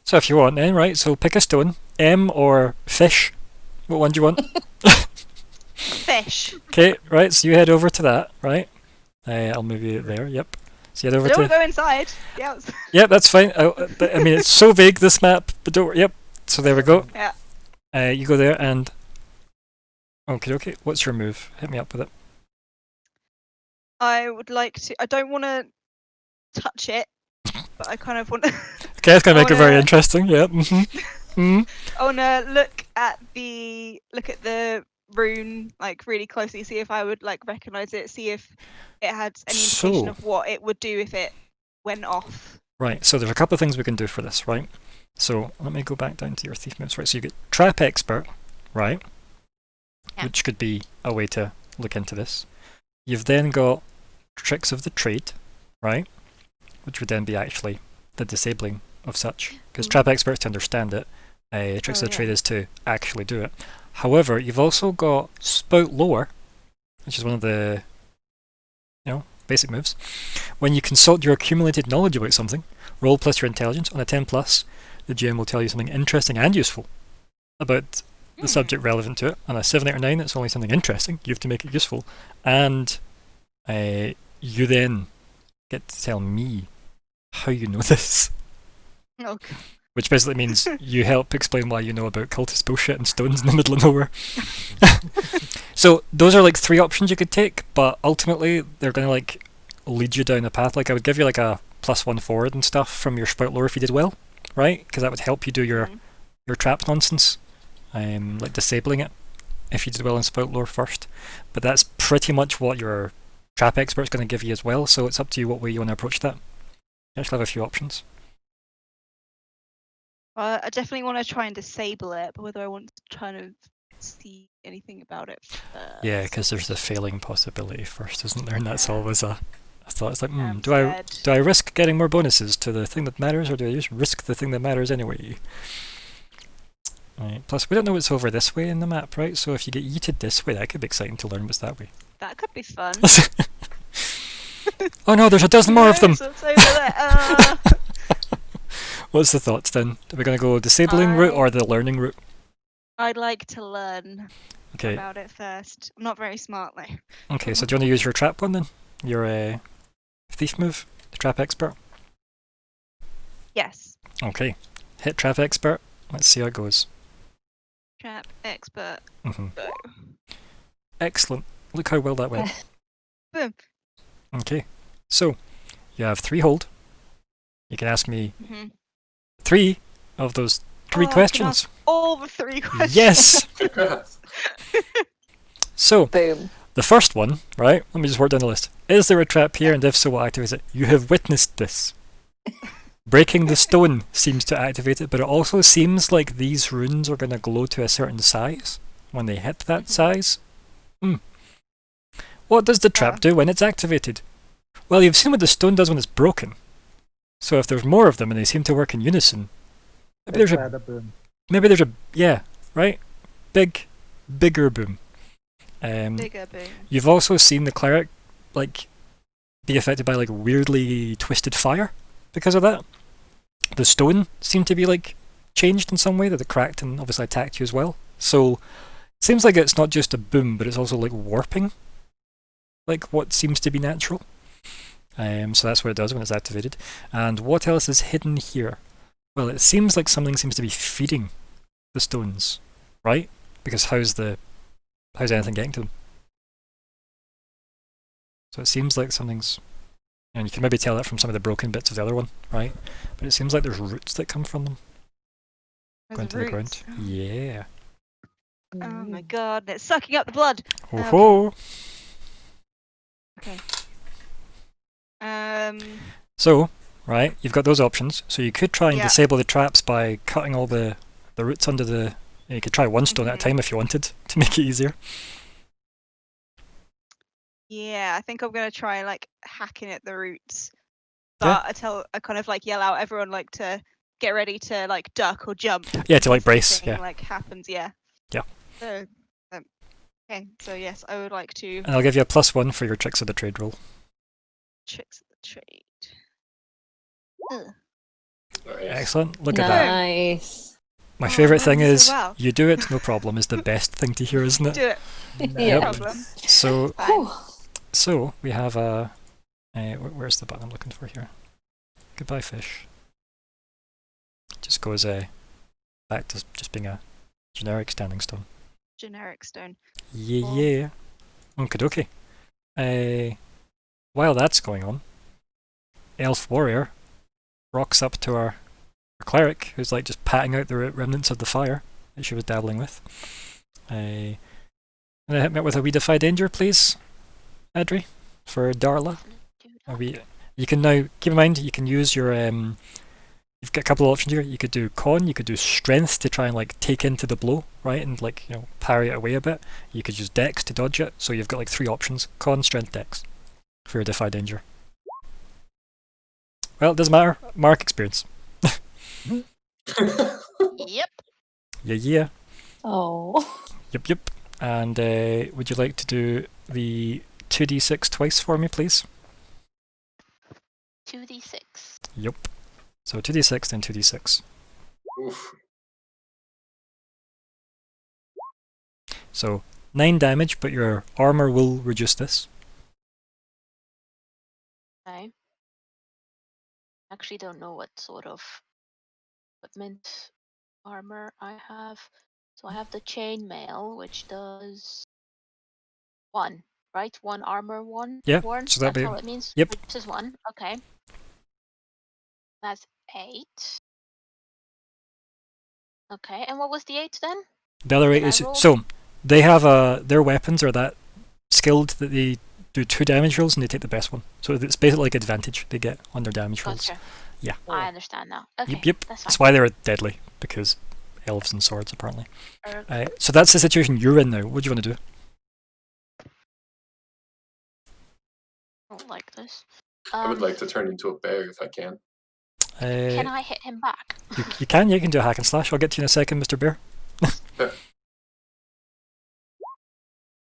A: So if you want, then right. So pick a stone, M or fish. What one do you want?
E: Fish.
A: Okay. Right. So you head over to that. Right. I'll move you there. Yep. So you head
E: I
A: over
E: don't want
A: to.
E: to go inside. Yeah.
A: Yep, that's fine. But, I mean, it's so vague, this map, but don't worry. Yep. So there we go.
E: Yeah.
A: You go there and. Okay. What's your move? Hit me up with it.
E: I would like to. I don't want to touch it, but I kind of want.
A: Okay, that's gonna make it very
E: wanna-
A: interesting. Yep.
E: I want to look at the rune like really closely, see if I would like recognize it, see if it had any indication
A: So-
E: of what it would do if it went off.
A: Right. So there's a couple of things we can do for this, right? So let me go back down to your thief moves. Right. So you get trap expert, right?
E: Yeah.
A: Which could be a way to look into this. You've then got tricks of the trade, right? Which would then be actually the disabling of such, because trap experts to understand it. Tricks of the trade is to actually do it. However, you've also got spout lore, which is one of the basic moves. When you consult your accumulated knowledge about something, roll plus your intelligence. On a 10 plus, the GM will tell you something interesting and useful about the subject relevant to it. On a 7, 8, or 9, it's only something interesting. You have to make it useful. And you then get to tell me how you know this.
E: Okay.
A: Which basically means you help explain why you know about cultist bullshit and stones in the middle of nowhere. So those are like 3 options you could take, but ultimately they're going to like lead you down a path. Like I would give you like a +1 forward and stuff from your spout lore if you did well, right? Because that would help you do your trap nonsense, like disabling it if you did well in spout lore first. But that's pretty much what your trap expert's going to give you as well. So it's up to you what way you want to approach that. You actually have a few options.
E: I definitely want to try and disable it, but whether I want to kind of see anything about it first.
A: Yeah, because there's the failing possibility first, isn't there? And that's always a thought. It's like,
E: I'm
A: do I
E: scared.
A: risk getting more bonuses to the thing that matters, or do I just risk the thing that matters anyway? Right. Plus, we don't know what's over this way in the map, right? So if you get yeeted this way, that could be exciting to learn what's that way.
E: That could be fun.
A: Oh no, there's a dozen more of them!
E: So it's over there.
A: What's the thoughts then? Are we going to go disabling route or the learning route?
E: I'd like to learn
A: Okay.
E: about it first. I'm not very smart though.
A: Okay, so do you want to use your trap one then? Your thief move? The trap expert?
E: Yes.
A: Okay. Hit trap expert. Let's see how it goes.
E: trap expert.
A: Mm-hmm.
E: Go.
A: Excellent. Look how well that went.
E: Boom.
A: Okay. So, you have 3 hold. You can ask me
E: Mhm.
A: 3 of those 3
E: Oh, I can
A: questions.
E: ask all the 3 questions.
A: Yes! So,
D: Boom.
A: the first one, right? Let me just work down the list. Is there a trap here, and if so, what activates it? You have witnessed this. Breaking the stone seems to activate it, but it also seems like these runes are going to glow to a certain size when they hit that size. What does the trap do when it's activated? Well, you've seen what the stone does when it's broken. So if there's more of them and they seem to work in unison, maybe there's a
F: boom.
A: yeah, right? Bigger boom.
E: Bigger boom.
A: You've also seen the cleric like be affected by like weirdly twisted fire because of that. The stone seemed to be like changed in some way, that it cracked and obviously attacked you as well. So it seems like it's not just a boom, but it's also like warping like what seems to be natural. So that's what it does when it's activated. And what else is hidden here? Well, it seems like something seems to be feeding the stones, right? Because how's anything getting to them? So it seems like something's, and you can maybe tell that from some of the broken bits of the other one, right? But it seems like there's roots that come from them going to the ground. Yeah.
E: Oh my god, it's sucking up the blood.
A: Oh ho!
E: Okay.
A: So, right, you've got those options. So you could try and
E: Yeah.
A: disable the traps by cutting all the roots under the. You could try one stone at a time if you wanted to make it easier.
E: Yeah, I think I'm gonna try like hacking at the roots.
A: Yeah.
E: But I kind of like yell out everyone like to get ready to like duck or jump.
A: Yeah, to like
E: if
A: brace.
E: anything,
A: Yeah.
E: like happens. Yeah.
A: Yeah.
E: So, okay. So yes, I would like to
A: And I'll give you a +1 for your tricks of the trade roll.
E: tricks of the trade.
C: Nice.
A: Excellent. Look at that.
D: Nice.
A: My
E: Oh,
A: favourite
E: I
A: thing
E: rolled
A: is
E: so well.
A: you do it, no problem, is the best thing to hear, isn't it?
E: Do it.
D: Yeah.
E: No problem.
A: So,
E: Fine.
D: Whew.
A: so we have a. Where's the button I'm looking for here? Goodbye, fish. Just goes back to just being a generic standing stone.
E: Generic stone.
A: Yeah. Okie dokie. While that's going on, Elf Warrior rocks up to our cleric, who's like just patting out the remnants of the fire that she was dabbling with. Can I hit me up with a We Defy Danger, please, Adri, for Darla? You can now, keep in mind, you can use your, you've got a couple of options here. You could do Con, you could do Strength to try and like take into the blow, right, and like, parry it away a bit. You could use Dex to dodge it, so you've got like 3 options: Con, Strength, Dex, for your Defy Danger. Well, it doesn't matter. Mark experience.
B: Yep.
A: Yeah.
D: Oh.
A: Yep. And would you like to do the 2d6 twice for me, please?
B: 2d6.
A: Yep. So 2d6, then 2d6.
C: Oof.
A: So 9 damage, but your armor will reduce this.
B: Okay. Actually don't know what sort of equipment armor I have. So I have the chainmail, which does 1, right? 1 armor, 1
A: Yeah,
B: worn.
A: so that'd
B: That's
A: be-
B: how it means.
A: yep.
B: Which is 1. Okay. That's 8. Okay, and what was the 8 then?
A: The other 8
B: Did I
A: is
B: roll?
A: so they have their weapons are that skilled that they do 2 damage rolls and they take the best one. So it's basically like advantage they get on their damage rolls.
B: Gotcha.
A: Yeah.
B: I understand now. Okay.
A: Yep.
B: That's
A: That's
B: fine.
A: why they're deadly, because elves and swords apparently.
B: Er,
A: So that's the situation you're in now. What do you want to do?
B: I don't like this.
C: I would like to turn into a bear if I can.
B: Can I hit him back?
A: You can do a hack and slash. I'll get to you in a second, Mr. Bear.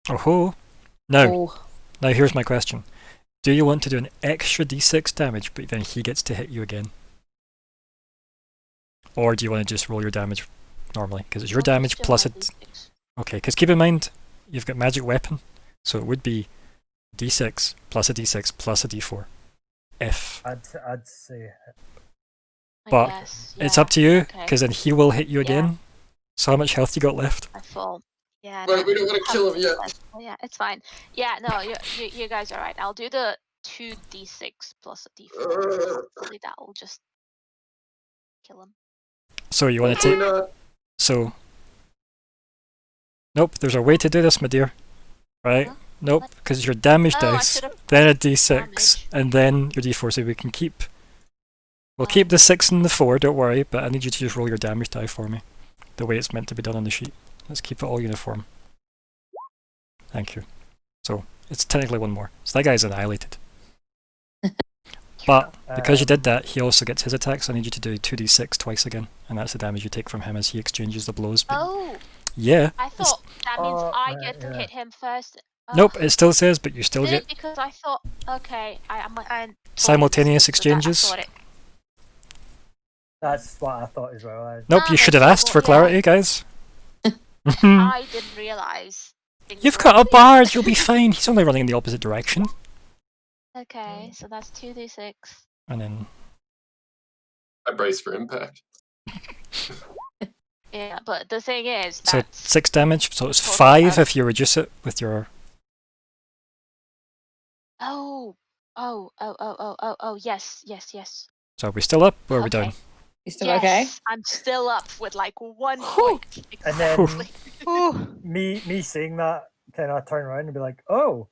A: Oh ho! Now here's my question. Do you want to do an extra d6 damage, but then he gets to hit you again? Or do you want to just roll your damage normally? Because it's your damage plus a... Okay, because keep in mind, you've got magic weapon, so it would be d6 plus a d6 plus a d4. If.
F: I'd say
A: But it's up to you, because then he will hit you
B: Yeah.
A: again. So how much health you got left?
B: I fall. Yeah.
C: Right,
B: no,
C: we don't want to kill him yet.
B: Oh, yeah, it's fine. Yeah, no, you guys are right. I'll do the 2d6 plus a d4. Hopefully that will just kill him.
A: So you want to
C: Hopefully
A: take...
C: not.
A: So... Nope, there's a way to do this, my dear. Right?
B: Huh?
A: Nope,
B: What?
A: because your damage
B: Oh, I
A: dice,
B: should've
A: then a d6,
B: damage.
A: and then your d4, so we can keep... We'll
B: Oh.
A: keep the 6 and the 4, don't worry, but I need you to just roll your damage die for me. The way it's meant to be done on the sheet. Let's keep it all uniform. Thank you. So, it's technically one more. So that guy's annihilated. But, because you did that, he also gets his attack, so I need you to do 2d6 twice again. And that's the damage you take from him as he exchanges the blows. But
B: Oh,
A: yeah.
B: I thought that means
F: Oh,
B: I
F: right,
B: get to
F: yeah.
B: hit him first.
A: Nope,
B: Ugh.
A: it still says, but you still
B: Did
A: get
B: it because I thought, okay, I totally
A: simultaneous
B: missed it, so that- I
A: exchanges.
B: thought it.
F: That's what I thought as well.
A: Nope,
B: Ah,
A: you should have
B: that's
A: asked for
B: terrible, yeah.
A: clarity, guys.
B: I didn't realize. things
A: You've
B: were
A: got a
B: clear.
A: bard, you'll be fine. He's only running in the opposite direction.
B: Okay, so that's 2d6.
A: And then...
C: I brace for impact.
B: Yeah, but the thing is,
A: So
B: that's
A: 6 damage, so it's
B: total
A: 5
B: damage.
A: if you reduce it with your...
B: Oh, yes.
A: So are we still up or are we
B: Okay.
A: down?
D: You still okay?
B: Yes, I'm still up with like 1
D: Whew.
B: point.
F: And then-
B: Exactly.
E: Oh,
F: Me seeing that, kind of turn around and be like, oh,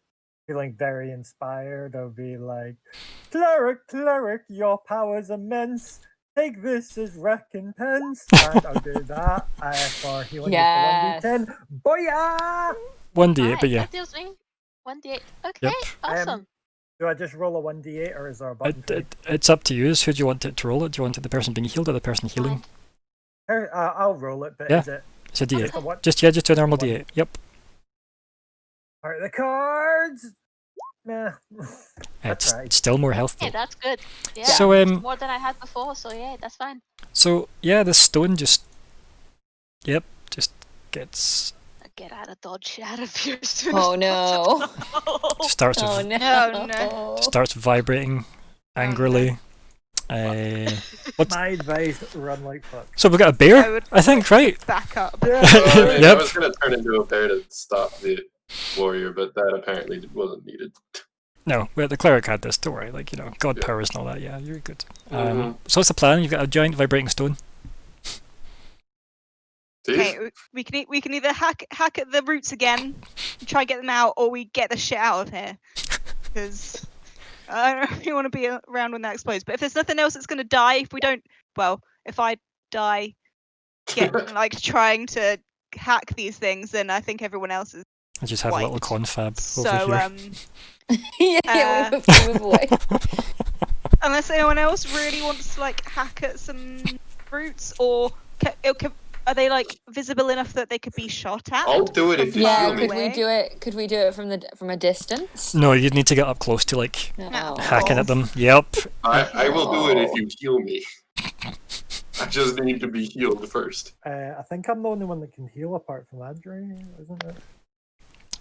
F: feeling very inspired. I'll be like, Cleric, your power's immense. Take this as recompense. And I'll do that for healing
D: Yes.
F: with the 1d10. Booyah!
A: 1d8,
B: Alright,
A: but yeah.
B: that deals me 1d8. Okay,
A: Yep.
B: awesome.
F: Do I just roll a 1d8 or is there a button for it?
A: It's up to you. Who do you want it to roll it? Do you want it the person being healed or the person healing?
B: Fine.
F: I'll roll it, but
A: Yeah.
F: is it
A: It's a d8.
F: just a what?
A: Just do a normal
F: One.
A: d8. Yep.
F: Alright, the cards! Nah.
A: It's
F: right.
A: still more health
B: Yeah,
A: though.
B: that's good. Yeah,
A: So,
B: it's more than I had before, so yeah, that's fine.
A: So yeah, the stone just... Yep, just gets...
B: Get out of dodge, out of here as soon
D: Oh
B: as
D: no.
B: possible.
A: starts
D: Oh
A: with,
D: no.
E: Oh, no.
A: starts vibrating angrily.
F: My advice, run like fuck.
A: So we've got a
E: I
A: bear,
E: would
A: I think, right?
E: back up.
F: Yeah.
C: I
A: Yep.
C: was going to turn into a bear to stop the warrior, but that apparently wasn't needed.
A: No, well, the cleric had this. Don't worry, like, you know, god
C: Yeah.
A: powers and all that. Yeah, you're good.
C: Mhm.
A: So what's the plan? You've got a giant vibrating stone.
C: See?
E: Okay, we can either hack at the roots again, try and get them out, or we get the shit out of here. Because I don't really want to be around when that explodes. But if there's nothing else that's going to die, if we don't, well, if I die, like trying to hack these things, then I think everyone else is.
A: I just have a little
E: White.
A: confab over
E: So
A: here.
D: yeah, we move away.
E: unless anyone else really wants to like hack at some roots, or are they like visible enough that they could be shot at?
C: I'll do it if you
D: Yeah,
C: heal me.
D: could we do it? Could we do it from a distance?
A: No, you'd need to get up close to, like,
D: No.
A: hacking at them. Yep.
C: I will do it if you heal me. I just need to be healed first.
F: I think I'm the only one that can heal apart from Adri, isn't it?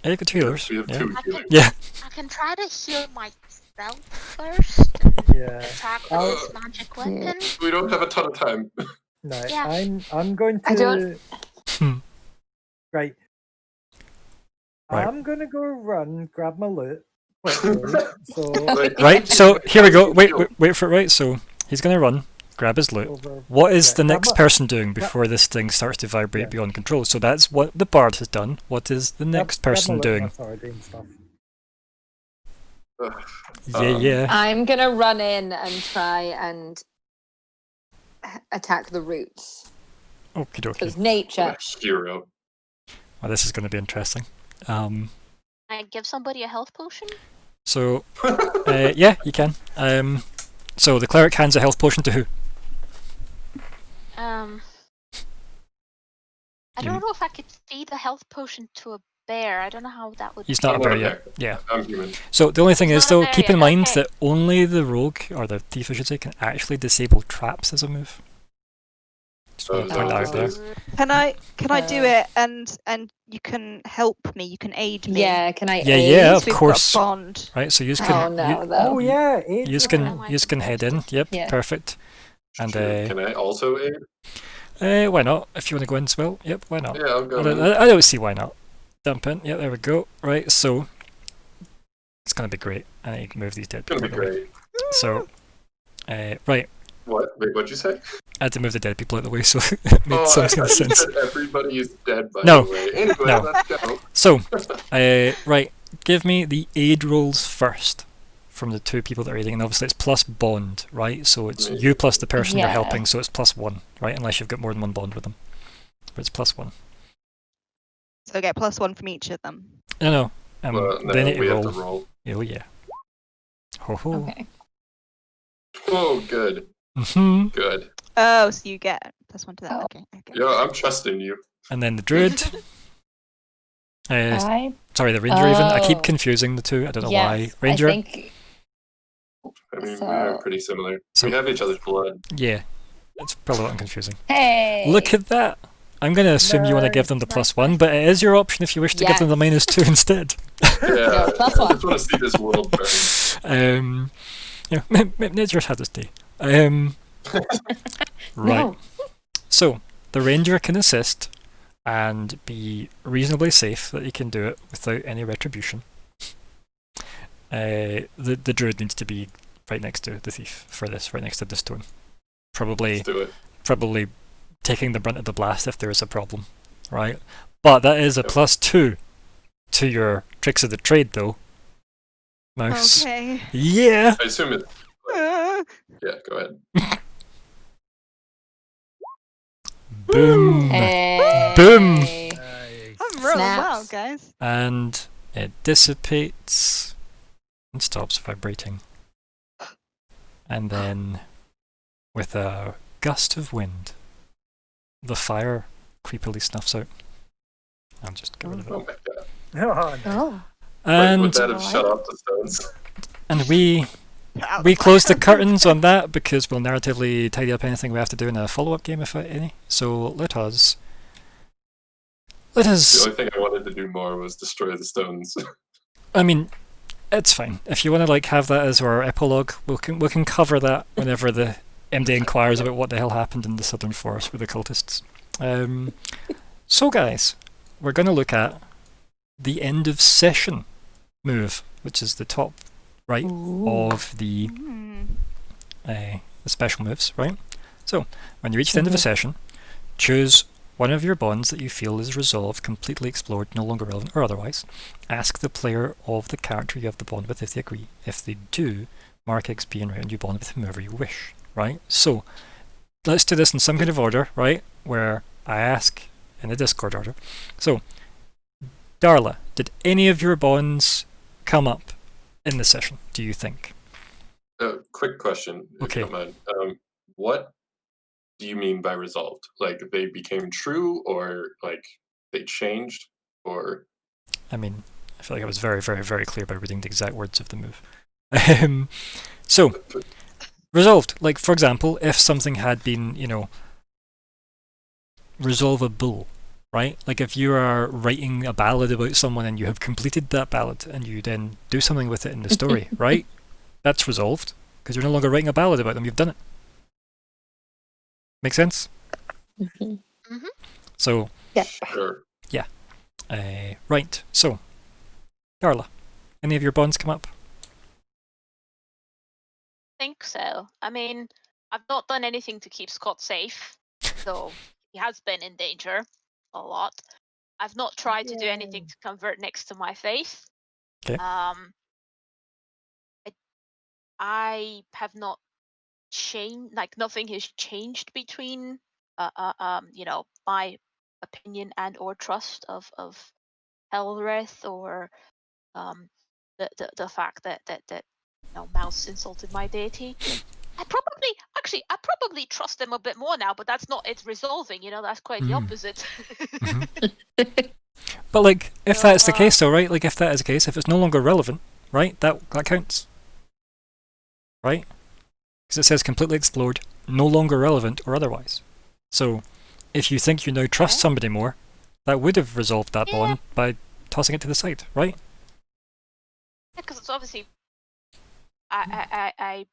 A: Yeah, you got 2 healers.
C: We have
A: Yeah.
C: two
B: I can,
C: healers.
A: Yeah.
B: I can try to heal myself first and
F: Yeah.
B: attack with
F: I'll-
B: this magic weapon.
C: We don't have a ton of time.
F: No,
B: Yeah.
F: I'm going to.
D: I don't-
F: Right.
A: Right.
F: I'm gonna go run, grab my loot. quickly, so
A: Right, so here we go. Wait for it, right? So he's going to run, grab his loot.
F: over.
A: What is
F: Yeah,
A: the next
F: grab
A: person doing before this thing starts to vibrate
F: Yeah.
A: beyond control? So that's what the bard has done. What is the next
F: grab my
A: person
F: loot,
A: doing?
F: my sword and stuff.
A: Yeah.
D: I'm gonna run in and try and attack the roots
A: Okie dokie.
D: because
C: What
D: nature.
C: a hero.
A: Well, this is going to be interesting.
B: I give somebody a health potion.
A: So, yeah, you can. So the cleric hands a health potion to who?
B: I don't know if I could feed a health potion to a bear. I don't know how that would.
A: He's not a
C: I'm
A: bear
C: not a
A: yet.
C: bear.
A: Yeah.
C: I'm human.
A: So the only thing
B: He's
A: is,
B: not a
A: though,
B: bear
A: keep in
B: yet,
A: mind
B: okay.
A: that only the rogue, or the thief I should say, can actually disable traps as a move. Just want to point that out there.
E: Can I do
D: Uh,
E: it and you can help me? You can aid me.
D: Yeah, can I?
A: Yeah,
D: aid?
A: yeah,
E: Because
A: of
E: we've got
A: course.
E: bond.
A: Right, so you
D: Oh
A: can,
D: no,
A: you,
D: though.
F: Oh yeah,
A: you
B: Oh
A: can,
B: my
A: you can head in. Yep,
D: Yeah.
A: perfect. And
C: Can I also aid?
A: Why not? If you want to go in as well, yep, why not?
C: Yeah, I'll go.
A: I don't see why not. Dump in, yeah, there we go. Right, so it's gonna be great. I need to move these dead
C: It's gonna
A: people
C: be
A: out of the way.
C: great.
A: So, right,
C: What? Wait, what'd you say?
A: I had to move the dead people out of the way, so it made some
C: I
A: kind of
C: thought you
A: sense.
C: said everybody is dead, by
A: No.
C: the way. Anyway,
A: No.
C: let's go.
A: So, right, give me the aid rolls first from the two people that are aiding, and obviously it's plus bond, right? So it's you plus the person you're
D: Yeah.
A: helping, so it's +1, right? Unless you've got more than one bond with them. But it's +1.
E: So get +1 from each of them.
A: No.
C: No,
A: they need
C: we
A: to
C: have
A: roll.
C: to roll.
A: Oh yeah. Ho ho.
D: Okay.
C: Oh, good.
A: Mm-hmm.
C: Good.
E: Oh, so you get +1 to that.
D: Oh.
E: Okay.
C: Yeah, I'm trusting you.
A: And then the druid.
D: I
A: Sorry, the ranger even. I keep
D: Oh.
A: confusing the two. I don't know why.
D: yes,
A: Ranger.
D: I think
C: I mean, we
D: So-
C: are pretty similar.
A: So-
C: we have each other's blood.
A: Yeah. It's probably a little confusing.
D: hey.
A: Look at that. I'm going to assume you want to give them the +1, but it is your option if you wish to give them the
D: Yes.
A: -2 instead.
C: Yeah,
D: No, plus
C: I
D: one.
C: just want to see this world burn.
A: Nature's had its day. Right.
D: No.
A: So the ranger can assist and be reasonably safe that he can do it without any retribution. The druid needs to be right next to the thief for this, right next to the stone.
C: Let's do it.
A: Probably taking the brunt of the blast if there is a problem, right? But that is a +2 to your tricks of the trade, though. Mouse.
E: Okay.
A: Yeah.
C: I assume it.
E: Uh,
C: Yeah, go ahead.
A: Boom.
D: Hey.
A: Boom.
E: I'm rolling well,
D: Snaps.
E: guys.
A: And it dissipates and stops vibrating. And then, with a gust of wind, the fire creepily snuffs out. I'll just get rid of
C: Oh
A: it.
C: my god.
F: Oh, no.
D: Oh.
C: Wait,
A: And
C: would that have shut off the stones?
A: we close the curtains on that because we'll narratively tidy up anything we have to do in a follow-up game, if any. So let us.
C: The only thing I wanted to do more was destroy the stones.
A: I mean, it's fine. If you want to like have that as our epilogue, we can cover that whenever the MD inquires about what the hell happened in the Southern Forest with the cultists. So guys, we're going to look at the end of session move, which is the top right of the special moves, right? So when you reach the end of a session, choose one of your bonds that you feel is resolved, completely explored, no longer relevant or otherwise. Ask the player of the character you have the bond with if they agree. If they do, mark XP and write a new bond with whomever you wish, right? So let's do this in some kind of order, right? Where I ask in the Discord order. So, Darla, did any of your bonds come up in the session, do you think?
C: Quick question, if
A: Okay.
C: you don't mind. What do you mean by resolved? Like they became true, or like they changed, or?
A: I mean, I feel like I was very, very, very clear by reading the exact words of the move. So, resolved. Like, for example, if something had been, resolvable, right? Like if you are writing a ballad about someone and you have completed that ballad and you then do something with it in the story, right? That's resolved because you're no longer writing a ballad about them, you've done it. Make sense?
D: Mhm.
A: So,
D: Yeah.
C: Sure.
A: right. So, Darla, any of your bonds come up?
B: Think so. I mean, I've not done anything to keep Scott safe, so he has been in danger a lot. I've not tried to do anything to convert next to my faith.
A: Okay.
B: I have not changed. Like nothing has changed between, my opinion and or trust of Pelrith or the fact that Mouse insulted my deity. I probably trust them a bit more now, but that's not it's resolving, that's quite the opposite.
A: But like, if
B: So,
A: that's the case though, right? Like if that is the case, if it's no longer relevant, right? That counts. Right? Because it says completely explored, no longer relevant or otherwise. So, if you think you now trust somebody more, that would have resolved that bond by tossing it to the side, right?
B: Because it's obviously, I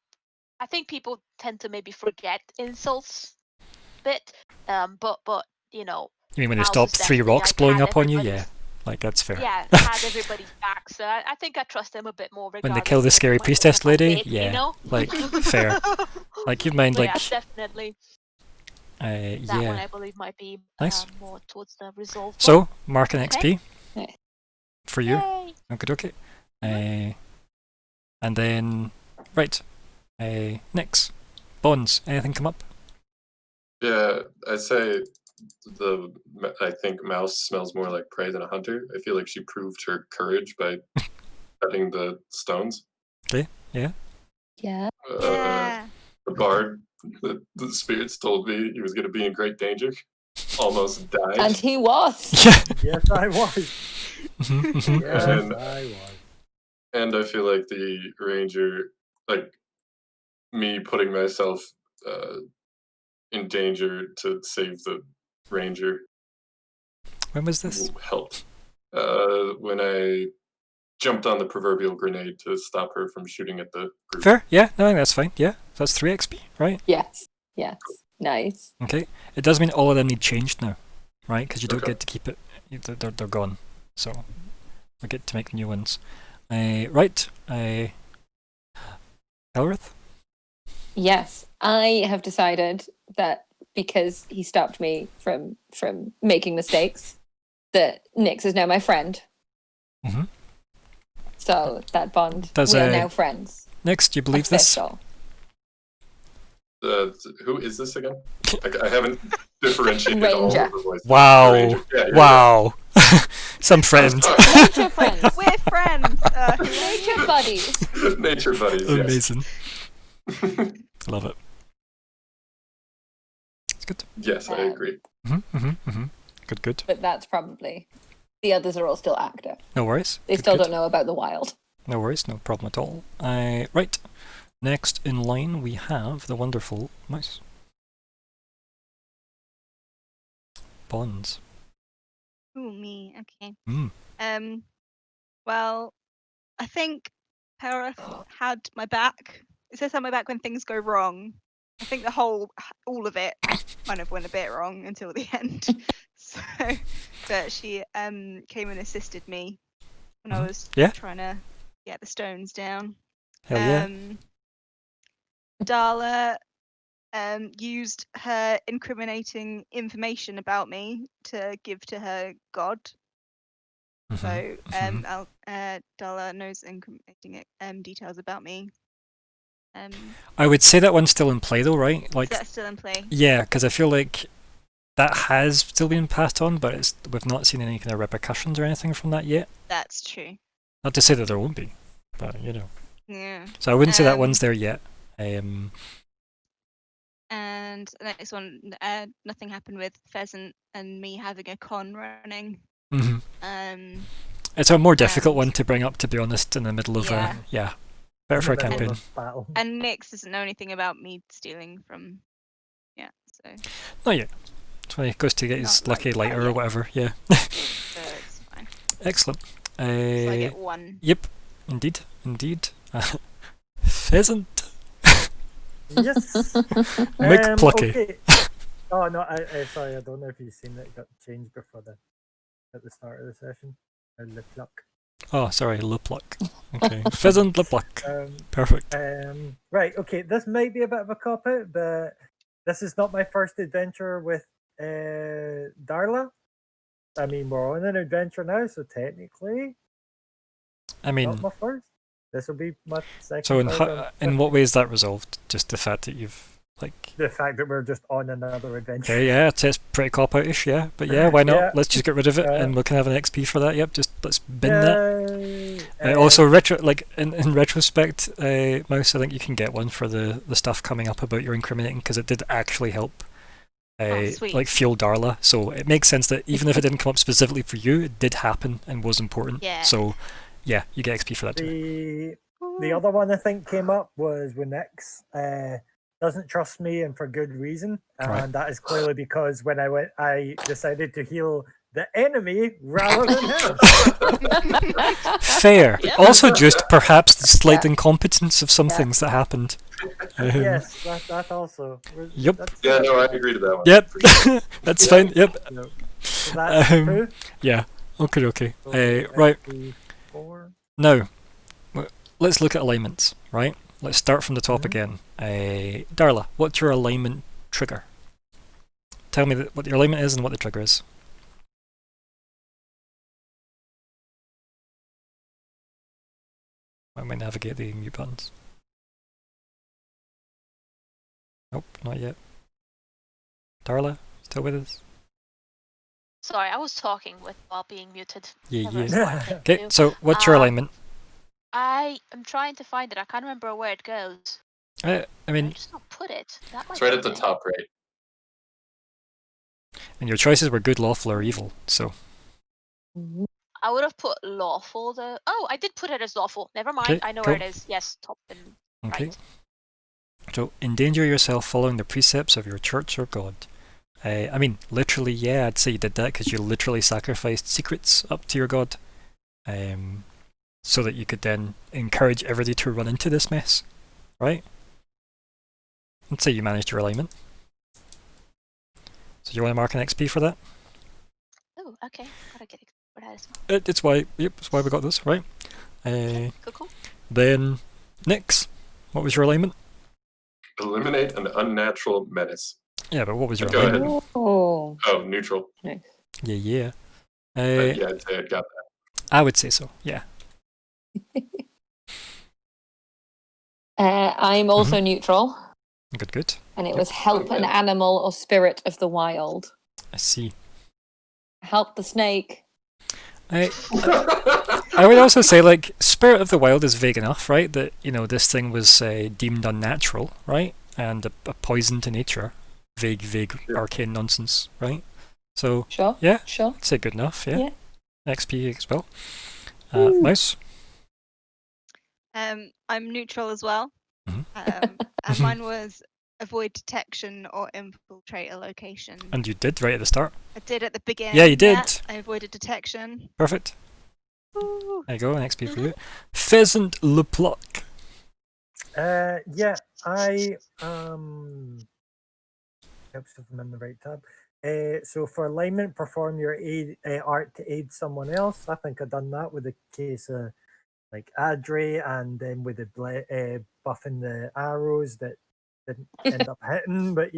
B: think people tend to maybe forget insults bit. But you know,
A: You mean when they
B: Mouse
A: stopped
B: is
A: 3
B: definitely,
A: rocks
B: like,
A: blowing
B: had
A: up on you? Yeah,
B: everybody's-
A: like that's fair.
B: Yeah, had everybody's back. So I think I trust him a bit more.
A: When they
B: Regardless
A: kill the
B: of if he
A: scary
B: might
A: priestess
B: have my
A: lady,
B: bit,
A: yeah,
B: you know?
A: like fair. Like you mind
B: So
A: like
B: yeah, definitely. That one
A: yeah.
B: I believe might be
A: Nice.
B: more towards the resolve. one.
A: So mark an
B: Okay.
A: XP
D: Yeah.
A: for you.
B: Yay!
A: Okay. And then right. Nix. Bonds. Anything come up?
C: Yeah, I'd say I think Mouse smells more like prey than a hunter. I feel like she proved her courage by cutting the stones.
A: Okay. Yeah.
D: Yeah.
E: Yeah.
C: The bard, the spirits told me he was going to be in great danger. Almost died.
D: And he was.
A: Yeah.
F: Yes, I was.
A: Mhm.
F: Yes,
C: And-
F: I was.
C: And I feel like the ranger, like me putting myself in danger to save the ranger,
A: When was this?
C: helped. When I jumped on the proverbial grenade to stop her from shooting at the group.
A: Fair. Yeah. No, I think that's fine. Yeah. That's 3 XP, right?
D: Yes. Yes. Nice.
A: Okay. It does mean all of them need changed now, right? Because you don't
C: Okay.
A: get to keep it. They're gone. So we get to make new ones. Right. Pelrith?
D: Yes. I have decided that because he stopped me from making mistakes, that Nix is now my friend.
A: Mhm.
D: So that bond,
A: Does,
D: we are now friends.
A: Next, do you believe this?
D: Official.
C: Who is this again? I haven't differentiated all of
D: Ranger.
C: the voices.
A: Wow.
C: Ranger. Yeah,
A: Wow. Some friends.
D: Nature friends.
E: We're friends.
D: Nature buddies.
C: Nature buddies. Yes.
A: Amazing. Love it. It's good.
C: Yes, I agree.
A: Good.
D: But that's probably... The others are all still active.
A: No worries.
D: They
A: Good,
D: still
A: good.
D: don't know about the wild.
A: No worries, no problem at all. Right. Next in line we have the wonderful mouse. Bonds.
E: Ooh, me. Okay.
A: Mm.
E: Well, I think Pelrith had my back. It says had my back when things go wrong. I think all of it kind of went a bit wrong until the end. So, but she came and assisted me when I was
A: Yeah.
E: trying to get the stones down.
A: Hell yeah.
E: Darla used her incriminating information about me to give to her god. So Darla knows incriminating details about me.
A: I would say that one's still in play though, right? Like,
E: Is that still in play?
A: yeah, because I feel like that has still been passed on, but we've not seen any kind of repercussions or anything from that yet.
E: That's true.
A: Not to say that there won't be, but you know.
E: Yeah.
A: So I wouldn't say that one's there yet.
E: And the next one, nothing happened with Pheasant and me having a con running.
A: Mhm. It's a more difficult
E: and-
A: one to bring up, to be honest, in the middle of
E: Yeah.
A: better for a
F: In the middle
A: campaign.
F: of battle.
E: And Nix doesn't know anything about me stealing from. Yeah, so
A: Not yet. It's when he goes to get his
E: Not
A: lucky
E: like that
A: lighter or
E: yet.
A: whatever. Yeah.
E: it's fine.
A: Excellent.
E: So I get one.
A: Yep. Indeed. Pheasant.
F: Yes.
A: Mick Plucky.
F: Okay. Oh no, I sorry, I don't know if you've seen that it got changed before at the start of the session. Le Pluck.
A: Oh, sorry, Le Pluck. Okay. Pheasant Le Pluck. Perfect.
F: Right, okay, this might be a bit of a cop-out, but this is not my first adventure with Darla. I mean, we're on an adventure now, so technically,
A: I mean,
F: not my first. This will be my second.
A: so
F: time
A: in what way is that resolved? Just the fact that you've, like...
F: the fact that we're just on another adventure.
A: Okay, yeah, it's pretty cop-out-ish, yeah. But yeah, why not?
F: Yeah.
A: Let's just get rid of it,
F: Yeah.
A: and we can have an XP for that. Yep, just let's bin that.
F: Yay.
A: Also, in retrospect, Mouse, I think you can get one for the stuff coming up about your incriminating, because it did actually help,
E: sweet.
A: like fuel Darla. So it makes sense that even if it didn't come up specifically for you, it did happen and was important.
E: Yeah.
A: So yeah, you get XP for that too.
F: The other one I think came up was when Nix doesn't trust me, and for good reason. And
A: Right.
F: that is clearly because when I decided to heal the enemy rather than him.
A: Fair.
B: Yeah.
A: Also, just perhaps the slight
D: Yeah.
A: incompetence of some
D: Yeah.
A: things that happened.
F: Yes, that also.
A: Yep.
C: Yeah, no, I agree to that one.
A: Yep.
C: For sure.
A: That's fine. Yep.
F: No. So that's
A: Um,
F: 2.
A: Yeah. Okay.
F: So
A: Right.
F: XP4.
A: Now, let's look at alignments, right? Let's start from the top
F: Mhm.
A: again. Darla, what's your alignment trigger? Tell me what your alignment is and what the trigger is. I might navigate the mute buttons. Nope, not yet. Darla, still with us?
B: Sorry, I was talking while being muted.
A: Yeah,
B: Never
A: yeah.
B: thought I
A: Okay,
B: could do.
A: so what's your alignment?
B: I am trying to find it. I can't remember where it goes.
A: I
B: I
A: mean,
B: just not put it. That might
C: It's right
B: be
C: at the
B: it.
C: top right.
A: and your choices were good, lawful, or evil. So
B: I would have put lawful though. Oh, I did put it as lawful. Never mind.
A: Okay,
B: I know
A: cool.
B: where it is. Yes, top and
A: okay.
B: right.
A: So endanger yourself following the precepts of your church or god. I mean, literally, yeah, I'd say you did that because you literally sacrificed secrets up to your god, so that you could then encourage everybody to run into this mess, right? I'd say you managed your alignment. So you want to mark an XP for that?
B: Oh, okay. Gotta get for that as well.
A: It's why. Yep, it's why we got this, right?
B: Okay, cool.
A: Then, Nyx, what was your alignment?
C: Eliminate an unnatural menace.
A: Yeah, but what was your
C: Go ahead.
A: alignment?
D: Oh.
C: Oh, neutral.
A: Yeah.
C: Yeah, I'd say I got that.
A: I would say so. Yeah.
D: I'm also neutral,
A: Good.
D: and it
A: Yep.
D: was help an animal or spirit of the wild.
A: I see.
D: Help the snake.
A: I would also say, like, Spirit of the Wild is vague enough, right? That, this thing was deemed unnatural, right? And a poison to nature. Vague,
C: Yeah.
A: arcane nonsense, right? So,
D: Sure.
A: yeah,
D: Sure.
A: I'd say good enough, yeah.
D: Yeah.
A: XP as well.
D: Ooh.
A: Mouse?
E: I'm neutral as well.
A: Mhm.
E: And mine was avoid detection or infiltrate a location.
A: And you did right at the start.
E: I did at the beginning.
A: Yeah, you did.
E: I avoided detection.
A: Perfect.
E: Ooh.
A: There you go, an XP for you. Pheasant le Pluck.
F: Yeah, I helps if I'm in the right tab. So for alignment, perform your art to aid someone else. I think I've done that with the case of like Adri, and then with the buffing the arrows that didn't end up hitting, but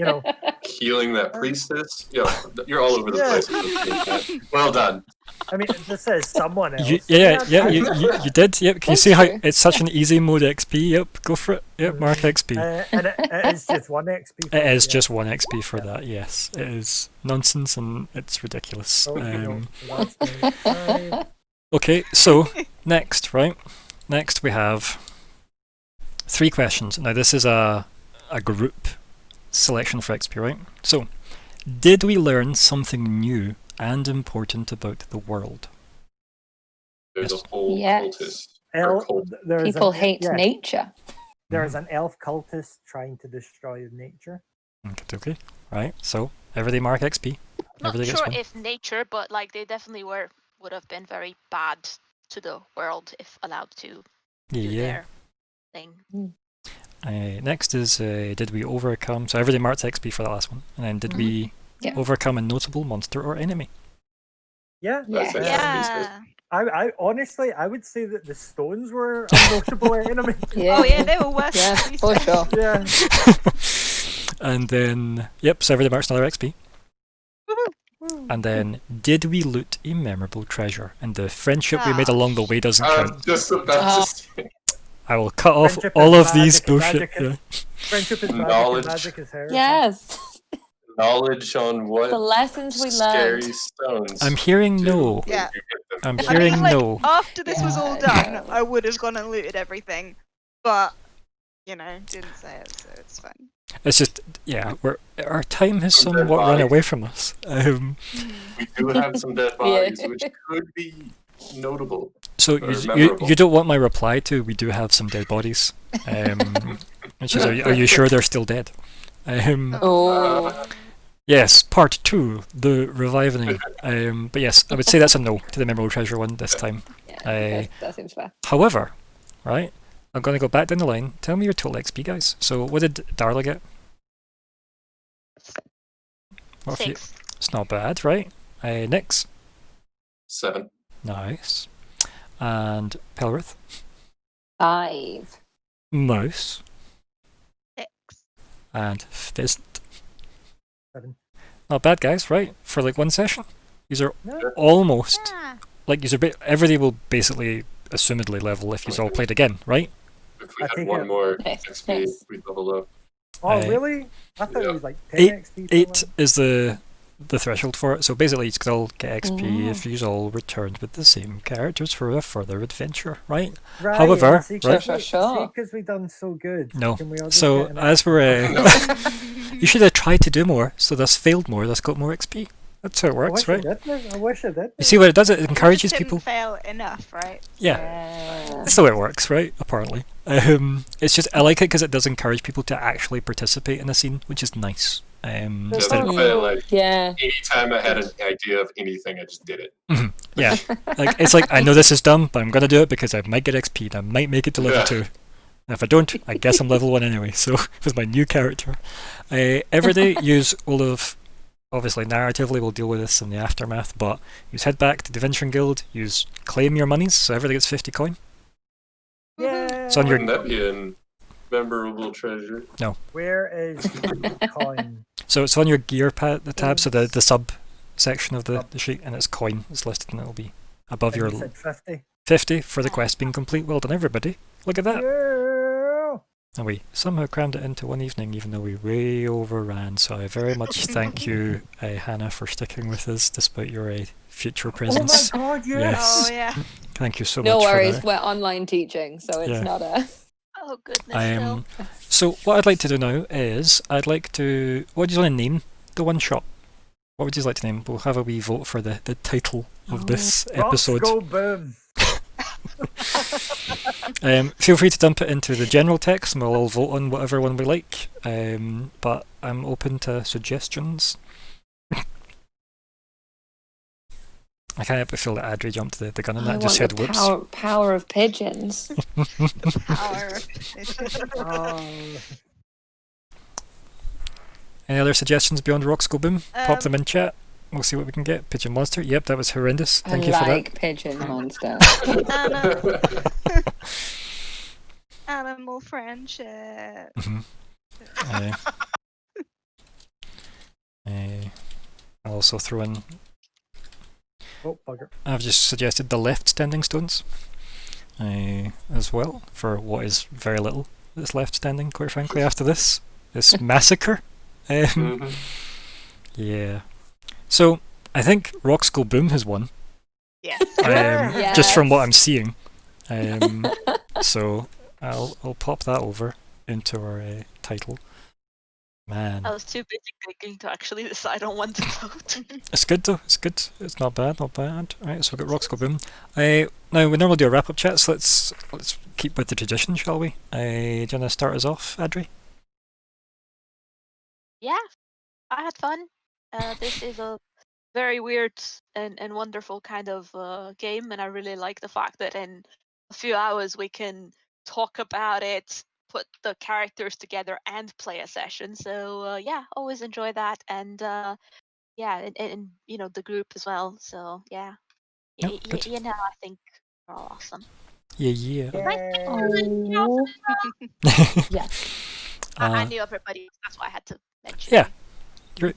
C: Healing that priestess. Yo, you're all over the
F: Yeah.
C: place. Well done.
F: I mean, this says someone else.
A: You did. Yep. Can you
D: That's
A: see how
D: true.
A: it's such an easy mode XP? Yep, go for it. Yep, mark XP.
F: And it is just 1 XP.
A: It is just 1 XP for that. Yes, it is nonsense and it's ridiculous.
F: So that's my 5.
A: Okay, so next, right? Next we have 3 questions. Now this is a group selection for XP, right? So, did we learn something new and important about the world?
C: There's
A: Yes.
C: a whole
D: Yes.
C: cultist.
D: People hate nature.
F: There is an elf cultist trying to destroy nature.
A: Okay. Right. So everybody mark XP.
B: Not
A: Everybody gets
B: sure
A: 1.
B: if nature, but like they definitely would have been very bad to the world if allowed to do
A: Yeah.
B: their thing.
A: Next is did we overcome? So everybody marked XP for the last one, and then did we
D: Yeah.
A: overcome a notable monster or enemy?
F: Yeah.
D: Yes.
E: Yeah.
F: I honestly, I would say that the stones were a notable enemy.
D: Yeah.
E: Oh yeah, they were worse.
D: Yeah,
E: to be
D: for
E: fair.
D: sure.
F: Yeah.
A: And then so everybody marks another XP.
E: Woohoo.
A: And then did we loot a memorable treasure? And the friendship we made
E: Ah.
A: along the way doesn't count.
C: Just about to say.
A: I will cut off
F: Friendship
A: all
F: is
A: of these
F: magic and
A: bullshit.
F: magic is-
A: Yeah.
F: Friendship is magic
C: Knowledge.
F: and magic is heresy.
D: Yes.
C: Knowledge on what
D: The lessons we
C: scary
D: learned.
C: stones.
A: I'm hearing
C: do
A: no.
C: when
E: Yeah.
C: you get them.
A: I'm
E: I
A: hearing
E: mean, like,
A: no.
E: after this was all
D: Yeah,
E: done,
D: no.
E: I would have gone and looted everything, but didn't say it, so it's fine.
A: It's just our time has
C: Some dead
A: somewhat run
C: bodies.
A: away from us.
C: We do have some dead bodies, which could be notable.
A: So
C: Or
A: you
C: memorable.
A: don't want my reply to we do have some dead bodies, which is are you sure they're still dead?
D: Oh.
A: Yes, part 2, the reviving. But yes, I would say that's a no to the memorable treasure one this time.
D: Yeah, that seems fair.
A: However, right, I'm going to go back down the line. Tell me your total XP, guys. So what did Darla get? What have you-
B: 6.
A: It's not bad, right? Nix.
C: 7.
A: Nice. And Pelrith.
D: 5.
A: Mouse.
E: 6.
A: And Pheasant.
F: 7.
A: Not bad, guys, right? For like one session. These are
F: No.
A: almost
E: Yeah.
A: like everybody will basically assumedly level if you all played again, right?
C: If we
F: I
C: had
F: take
C: one
F: it.
C: more
D: Nice,
C: XP,
D: nice.
C: we'd level up.
F: Oh,
A: Uh,
F: really? I thought
C: yeah.
F: it was like 10
A: Eight-
F: XP.
A: 8 is the threshold for it. So basically, you could all get XP
D: Oh.
A: if you all returned with the same characters for a further adventure, right?
F: Right,
A: However,
F: and see,
A: right-
D: Sure.
F: because we done so good.
A: No.
F: Can we all just
A: So
F: get an
A: as we're,
C: No.
A: you should have tried to do more. So this failed more. This got more XP. That's how it
F: I
A: works,
F: wish
A: right?
F: I did. I wish I did.
A: You see what it does? It
E: Just
A: encourages
E: didn't
A: people.
E: fail enough, right?
A: Yeah.
D: Yeah.
A: That's the way it works, right? Apparently. It's just, I like it because it does encourage people to actually participate in the scene, which is nice.
C: Yeah,
A: Instead
C: that's
A: of,
C: why, like,
D: Yeah.
C: anytime I had an idea of anything, I just did it.
A: yeah. Like, it's like, I know this is dumb, but I'm going to do it because I might get XP and I might make it to level
C: Yeah.
A: 2. And if I don't, I guess I'm level 1 anyway. So, with my new character. Every day, use all of, obviously, narratively, we'll deal with this in the aftermath, but use head back to the Adventuring Guild, use claim your monies, so everybody gets 50 coin.
F: Yeah.
A: So on your-
C: Wouldn't that be a memorable treasure?
F: Where is the coin?
A: So it's on your gear the tab, so the sub section of the sheet, and it's coin is listed, and it'll be above
F: And
A: your
F: you said 50.
A: 50 for the quest being complete. Well done, everybody. Look at that.
F: Yeah.
A: And we somehow crammed it into one evening, even though we way overran. So I very much thank you, Hannah, for sticking with us despite your future presence.
F: Oh my god, yes!
A: Yes.
E: Oh yeah.
A: Thank you so
D: No
A: much
D: worries,
A: for
D: we're online teaching, so it's
A: Yeah.
D: not a.
B: Oh goodness,
A: that.
B: Phil.
A: So what I'd like to do now is I'd like to. What do you want to name the one shot? What would you like to name? We'll have a wee vote for the title of this episode.
F: Rocks go boom.
A: Feel free to dump it into the general text and we'll all vote on whatever one we like. But I'm open to suggestions. I can't help but feel that Adri jumped the gun on that
D: I
A: and just
D: want
A: said
D: the
A: whoops.
D: power of pigeons.
E: Power.
F: Oh,
A: Any other suggestions beyond Rocks Go Boom? Pop them
E: Um,
A: in chat. We'll see what we can get. Pigeon Monster. Yep, that was horrendous.
D: I
A: Thank you for that.
D: like pigeon monster.
E: Animal friendship.
A: Uh, I'll also throw in.
F: oh bugger.
A: I've just suggested the left standing stones as well for what is very little that's left standing, quite frankly, after this massacre.
C: Mhm.
A: Yeah. So I think Rocks Go Boom has won,
E: Yeah.
A: just from what
D: Yes.
A: I'm seeing. So I'll pop that over into our title. Man,
B: I was too busy thinking to actually decide on one to vote.
A: it's good though. It's good. It's not bad. Not bad. Right. So we've got Rocks Go Boom. Now we normally do a wrap up chat, so let's keep with the tradition, shall we? Do you want to start us off, Adri?
B: Yeah, I had fun. This is a very weird and wonderful kind of game, and I really like the fact that in a few hours we can talk about it, put the characters together, and play a session. So yeah, always enjoy that, and yeah, and you know the group as well. So yeah,
A: Yep, good.
B: you know I think they're all awesome.
A: Yeah.
D: Oh. Yeah.
B: I
A: Uh,
B: knew everybody. That's why I had to mention.
A: Yeah.
B: you.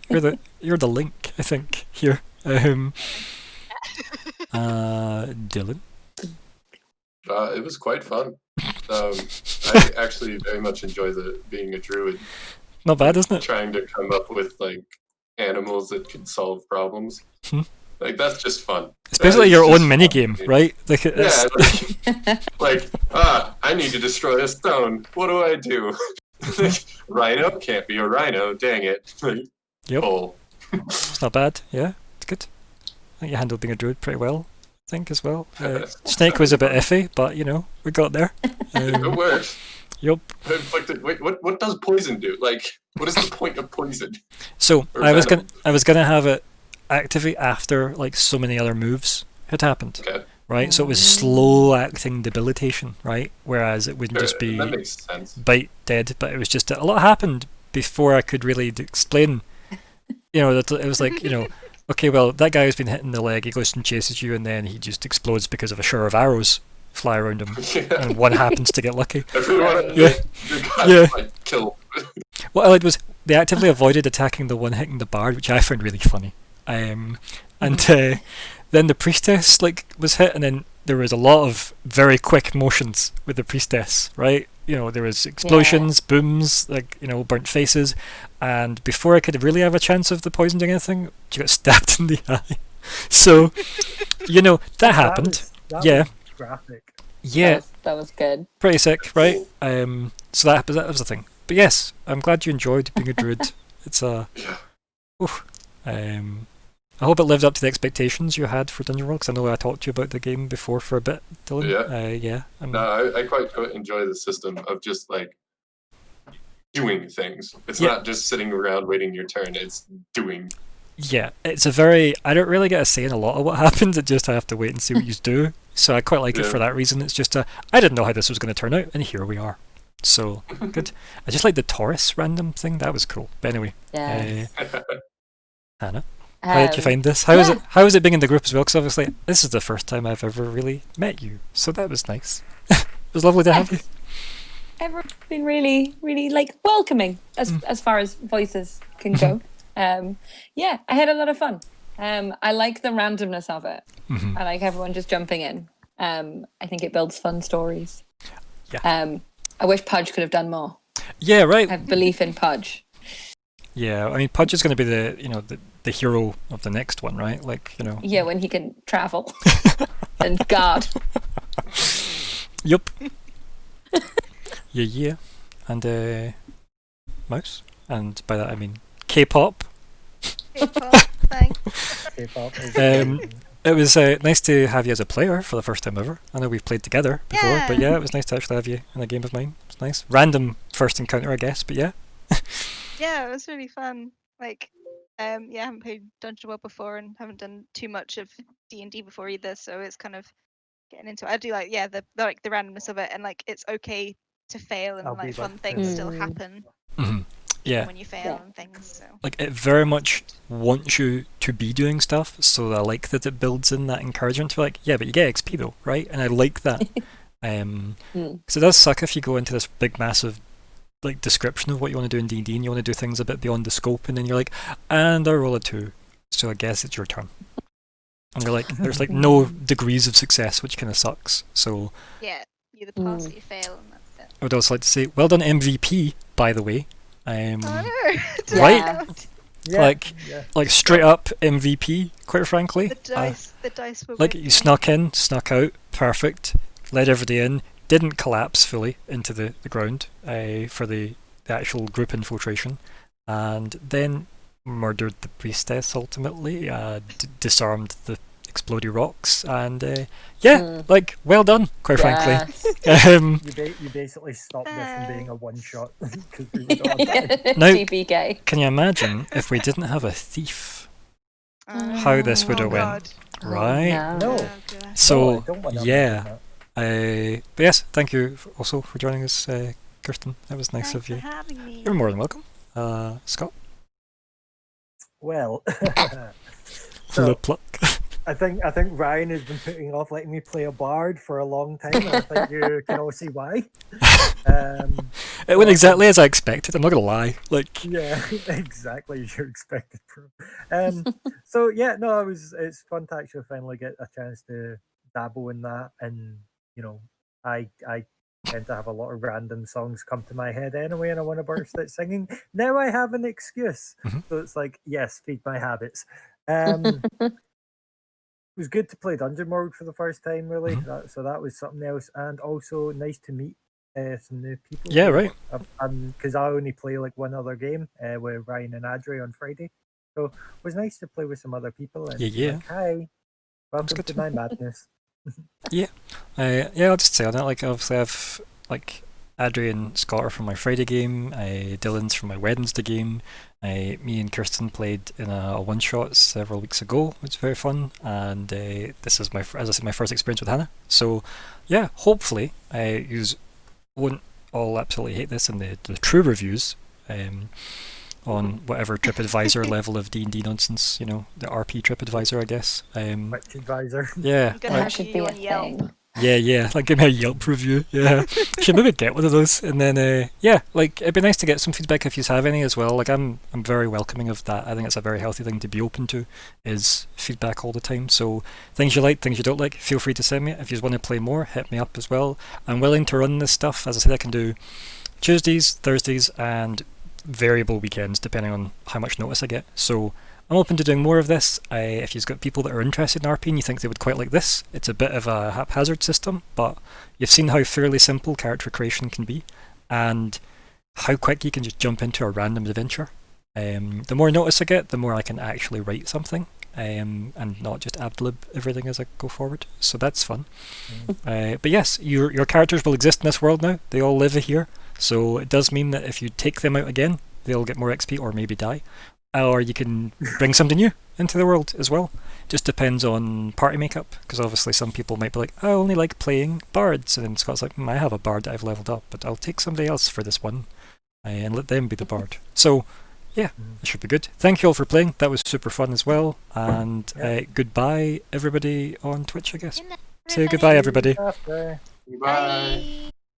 A: you're the link, I think, here. Dylan.
C: It was quite fun. I actually very much enjoy being a druid,
A: Not bad, isn't it?
C: trying to come up with like animals that can solve problems.
A: Hmm.
C: Like that's just fun.
A: It's basically
C: That is
A: your own
C: just
A: mini
C: fun.
A: game, right? Like it's,
C: Yeah, I need to destroy a stone. What do I do? Like, rhino can't be a rhino. Dang it! Like,
A: Yep.
C: bull.
A: it's not bad. Yeah, it's good. I think you handled being a druid pretty well. I think as well. Snake was a bit iffy, but you know we got there.
C: It works.
A: Yup.
C: Wait, what does poison do? Like, what is the point of poison?
A: So
C: Or
A: I was
C: venom.
A: gonna have it activate after like so many other moves had happened.
C: Okay.
A: right? So it was slow acting debilitation, right? Whereas it wouldn't just
C: That
A: be
C: makes sense.
A: bite dead, but it was just a lot happened before I could really explain. You know, that it was like, you know, okay, well, that guy who's been hit in the leg, he goes and chases you, and then he just explodes because of a shower of arrows fly around him,
C: Yeah.
A: and one happens to get lucky.
C: Everyone,
A: Yeah.
C: the guy
A: Yeah.
C: like killed.
A: What I liked was they actively avoided attacking the one hitting the bard, which I found really funny. And then the priestess like was hit, and then there was a lot of very quick motions with the priestess, right? You know, there was explosions, booms, like, you know, burnt faces, and before I could really have a chance of the poison doing anything, she got stabbed in the eye. So, you know, that happened.
F: That
A: Yeah.
F: was graphic.
A: Yeah,
D: That was good.
A: pretty sick, right? So that was the thing. But yes, I'm glad you enjoyed being a druid. It's a.
C: Yeah.
A: Oof. I hope it lived up to the expectations you had for Dungeon World, because I know I talked to you about the game before for a bit, Dylan.
C: Yeah.
A: Yeah.
C: No, I quite enjoy the system of just like doing things. It's
A: Yeah.
C: not just sitting around waiting your turn. It's doing.
A: Yeah, it's a very. I don't really get a say in a lot of what happens. I just have to wait and see what you do. So I quite like it
C: Yeah.
A: for that reason. It's just I didn't know how this was going to turn out, and here we are. So good. I just like the Taurus random thing. That was cool. But anyway,
D: Yeah.
A: Hannah, how did you find this? How is it? How is it being in the group as well? Because obviously this is the first time I've ever really met you, so that was nice. It was lovely to have you.
D: Everyone's been really, really like welcoming as far as voices can go. Yeah, I had a lot of fun. I like the randomness of it.
A: Mhm.
D: I like everyone just jumping in. I think it builds fun stories.
A: Yeah.
D: I wish Pudge could have done more.
A: Yeah, right.
D: I have belief in Pudge.
A: Yeah, I mean, Pudge is going to be the hero of the next one, right? Like, you know.
D: Yeah, when he can travel and guard.
A: Yup. Yeah. And Mouse. And by that I mean K-pop.
E: Thanks.
F: K-pop is
A: It was nice to have you as a player for the first time ever. I know we've played together before, but yeah, it was nice to actually have you in a game of mine. It's nice. Random first encounter, I guess, but yeah.
E: Yeah, it was really fun. Like, yeah, I haven't played Dungeon World before and haven't done too much of D&D before either, so it's kind of getting into it. I do like, yeah, the randomness of it, and like it's okay to fail, and
F: I'll be
E: like fun
F: back
E: things
F: to-
E: still happen
A: Mhm. Yeah.
E: when you fail
D: Yeah.
E: and things. So
A: Like, it very much wants you to be doing stuff, so I like that it builds in that encouragement to be like, yeah, but you get XP though, right? And I like that. Because it does suck if you go into this big, massive like description of what you want to do in D&D, and you want to do things a bit beyond the scope, and then you're like, and I roll a 2, so I guess it's your turn. And you're like, there's like no degrees of success, which kind of sucks. So
E: yeah, you either pass or you fail, and that's it.
A: I would also like to say, well done MVP, by the way.
E: Oh no!
A: Right?
F: yeah,
A: like-
F: yeah.
A: Like straight up MVP, quite frankly.
E: The dice were
A: Like
E: with
A: you
E: me.
A: snuck in, snuck out, perfect. Led everybody in, didn't collapse fully into the ground for the actual group infiltration, and then murdered the priestess ultimately, disarmed the exploding rocks, and like, well done, quite frankly.
D: Yes.
F: You basically stopped this from being a one shot because we would all die.
A: Now-
D: GPK.
A: Can you imagine if we didn't have a thief?
E: Oh,
A: How this would
E: oh
A: have went,
E: God.
A: right?
F: No.
E: Oh, God.
A: So
F: No, I don't wanna
A: yeah.
F: imagine that.
A: But yes, thank you also for joining us, Kirsten. That was nice
E: Thanks
A: of
E: for
A: you.
E: having me.
A: You're more than welcome. Scott,
F: Well,
A: the
F: so
A: pluck.
F: I think Ryan has been putting off letting me play a bard for a long time, and I think you can all see why.
A: It went exactly as I expected. I'm not gonna lie. Like,
F: Yeah, exactly as you expected from. So yeah, no, it's fun to actually finally get a chance to dabble in that, and you know, I tend to have a lot of random songs come to my head anyway, and I want to burst out singing. Now I have an excuse,
A: Mhm.
F: so it's like, yes, feed my habits. It was good to play Dungeon World for the first time, really. So that was something else, and also nice to meet some new people.
A: yeah, right.
F: Because I only play like one other game with Ryan and Adri on Friday, so it was nice to play with some other people. And be
A: Yeah.
F: like, hi, welcome
A: good
F: to
A: to-
F: my madness.
A: Yeah, I'll just say on that. Like, obviously, I've like Adri and Scott are from my Friday game. Dylan's from my Wednesday game. Me and Kirsten played in a one-shot several weeks ago, which was very fun, and this is as I said, my first experience with Hannah. So, yeah, hopefully, you won't all absolutely hate this in the true reviews on whatever TripAdvisor level of D&D nonsense, the RP TripAdvisor, I guess.
F: Which advisor?
A: Yeah,
E: I'm gonna
D: That
E: have
D: should
E: you
D: be a
E: on Yelp.
D: thing.
A: yeah, like give me a Yelp review. Yeah, should maybe get one of those, and then yeah, like it'd be nice to get some feedback if you have any as well. Like I'm very welcoming of that. I think it's a very healthy thing to be open to, is feedback all the time. So things you like, things you don't like, feel free to send me. If you want to play more, hit me up as well. I'm willing to run this stuff. As I said, I can do Tuesdays, Thursdays, and variable weekends depending on how much notice I get. So I'm open to doing more of this. If you've got people that are interested in RP and you think they would quite like this, it's a bit of a haphazard system, but you've seen how fairly simple character creation can be, and how quick you can just jump into a random adventure. The more notice I get, the more I can actually write something, and not just ad-lib everything as I go forward. So that's fun. But yes, your characters will exist in this world now. They all live here. So it does mean that if you take them out again, they'll get more XP or maybe die. Or you can bring something new into the world as well. Just depends on party makeup, because obviously some people might be like, I only like playing bards, and then Scott's like, I have a bard that I've leveled up, but I'll take somebody else for this one, and let them be the bard. So yeah, it should be good. Thank you all for playing. That was super fun as well. And goodbye everybody on Twitch, I guess.
B: Good night,
A: Say goodbye everybody.
F: After.
C: Bye.
B: Bye.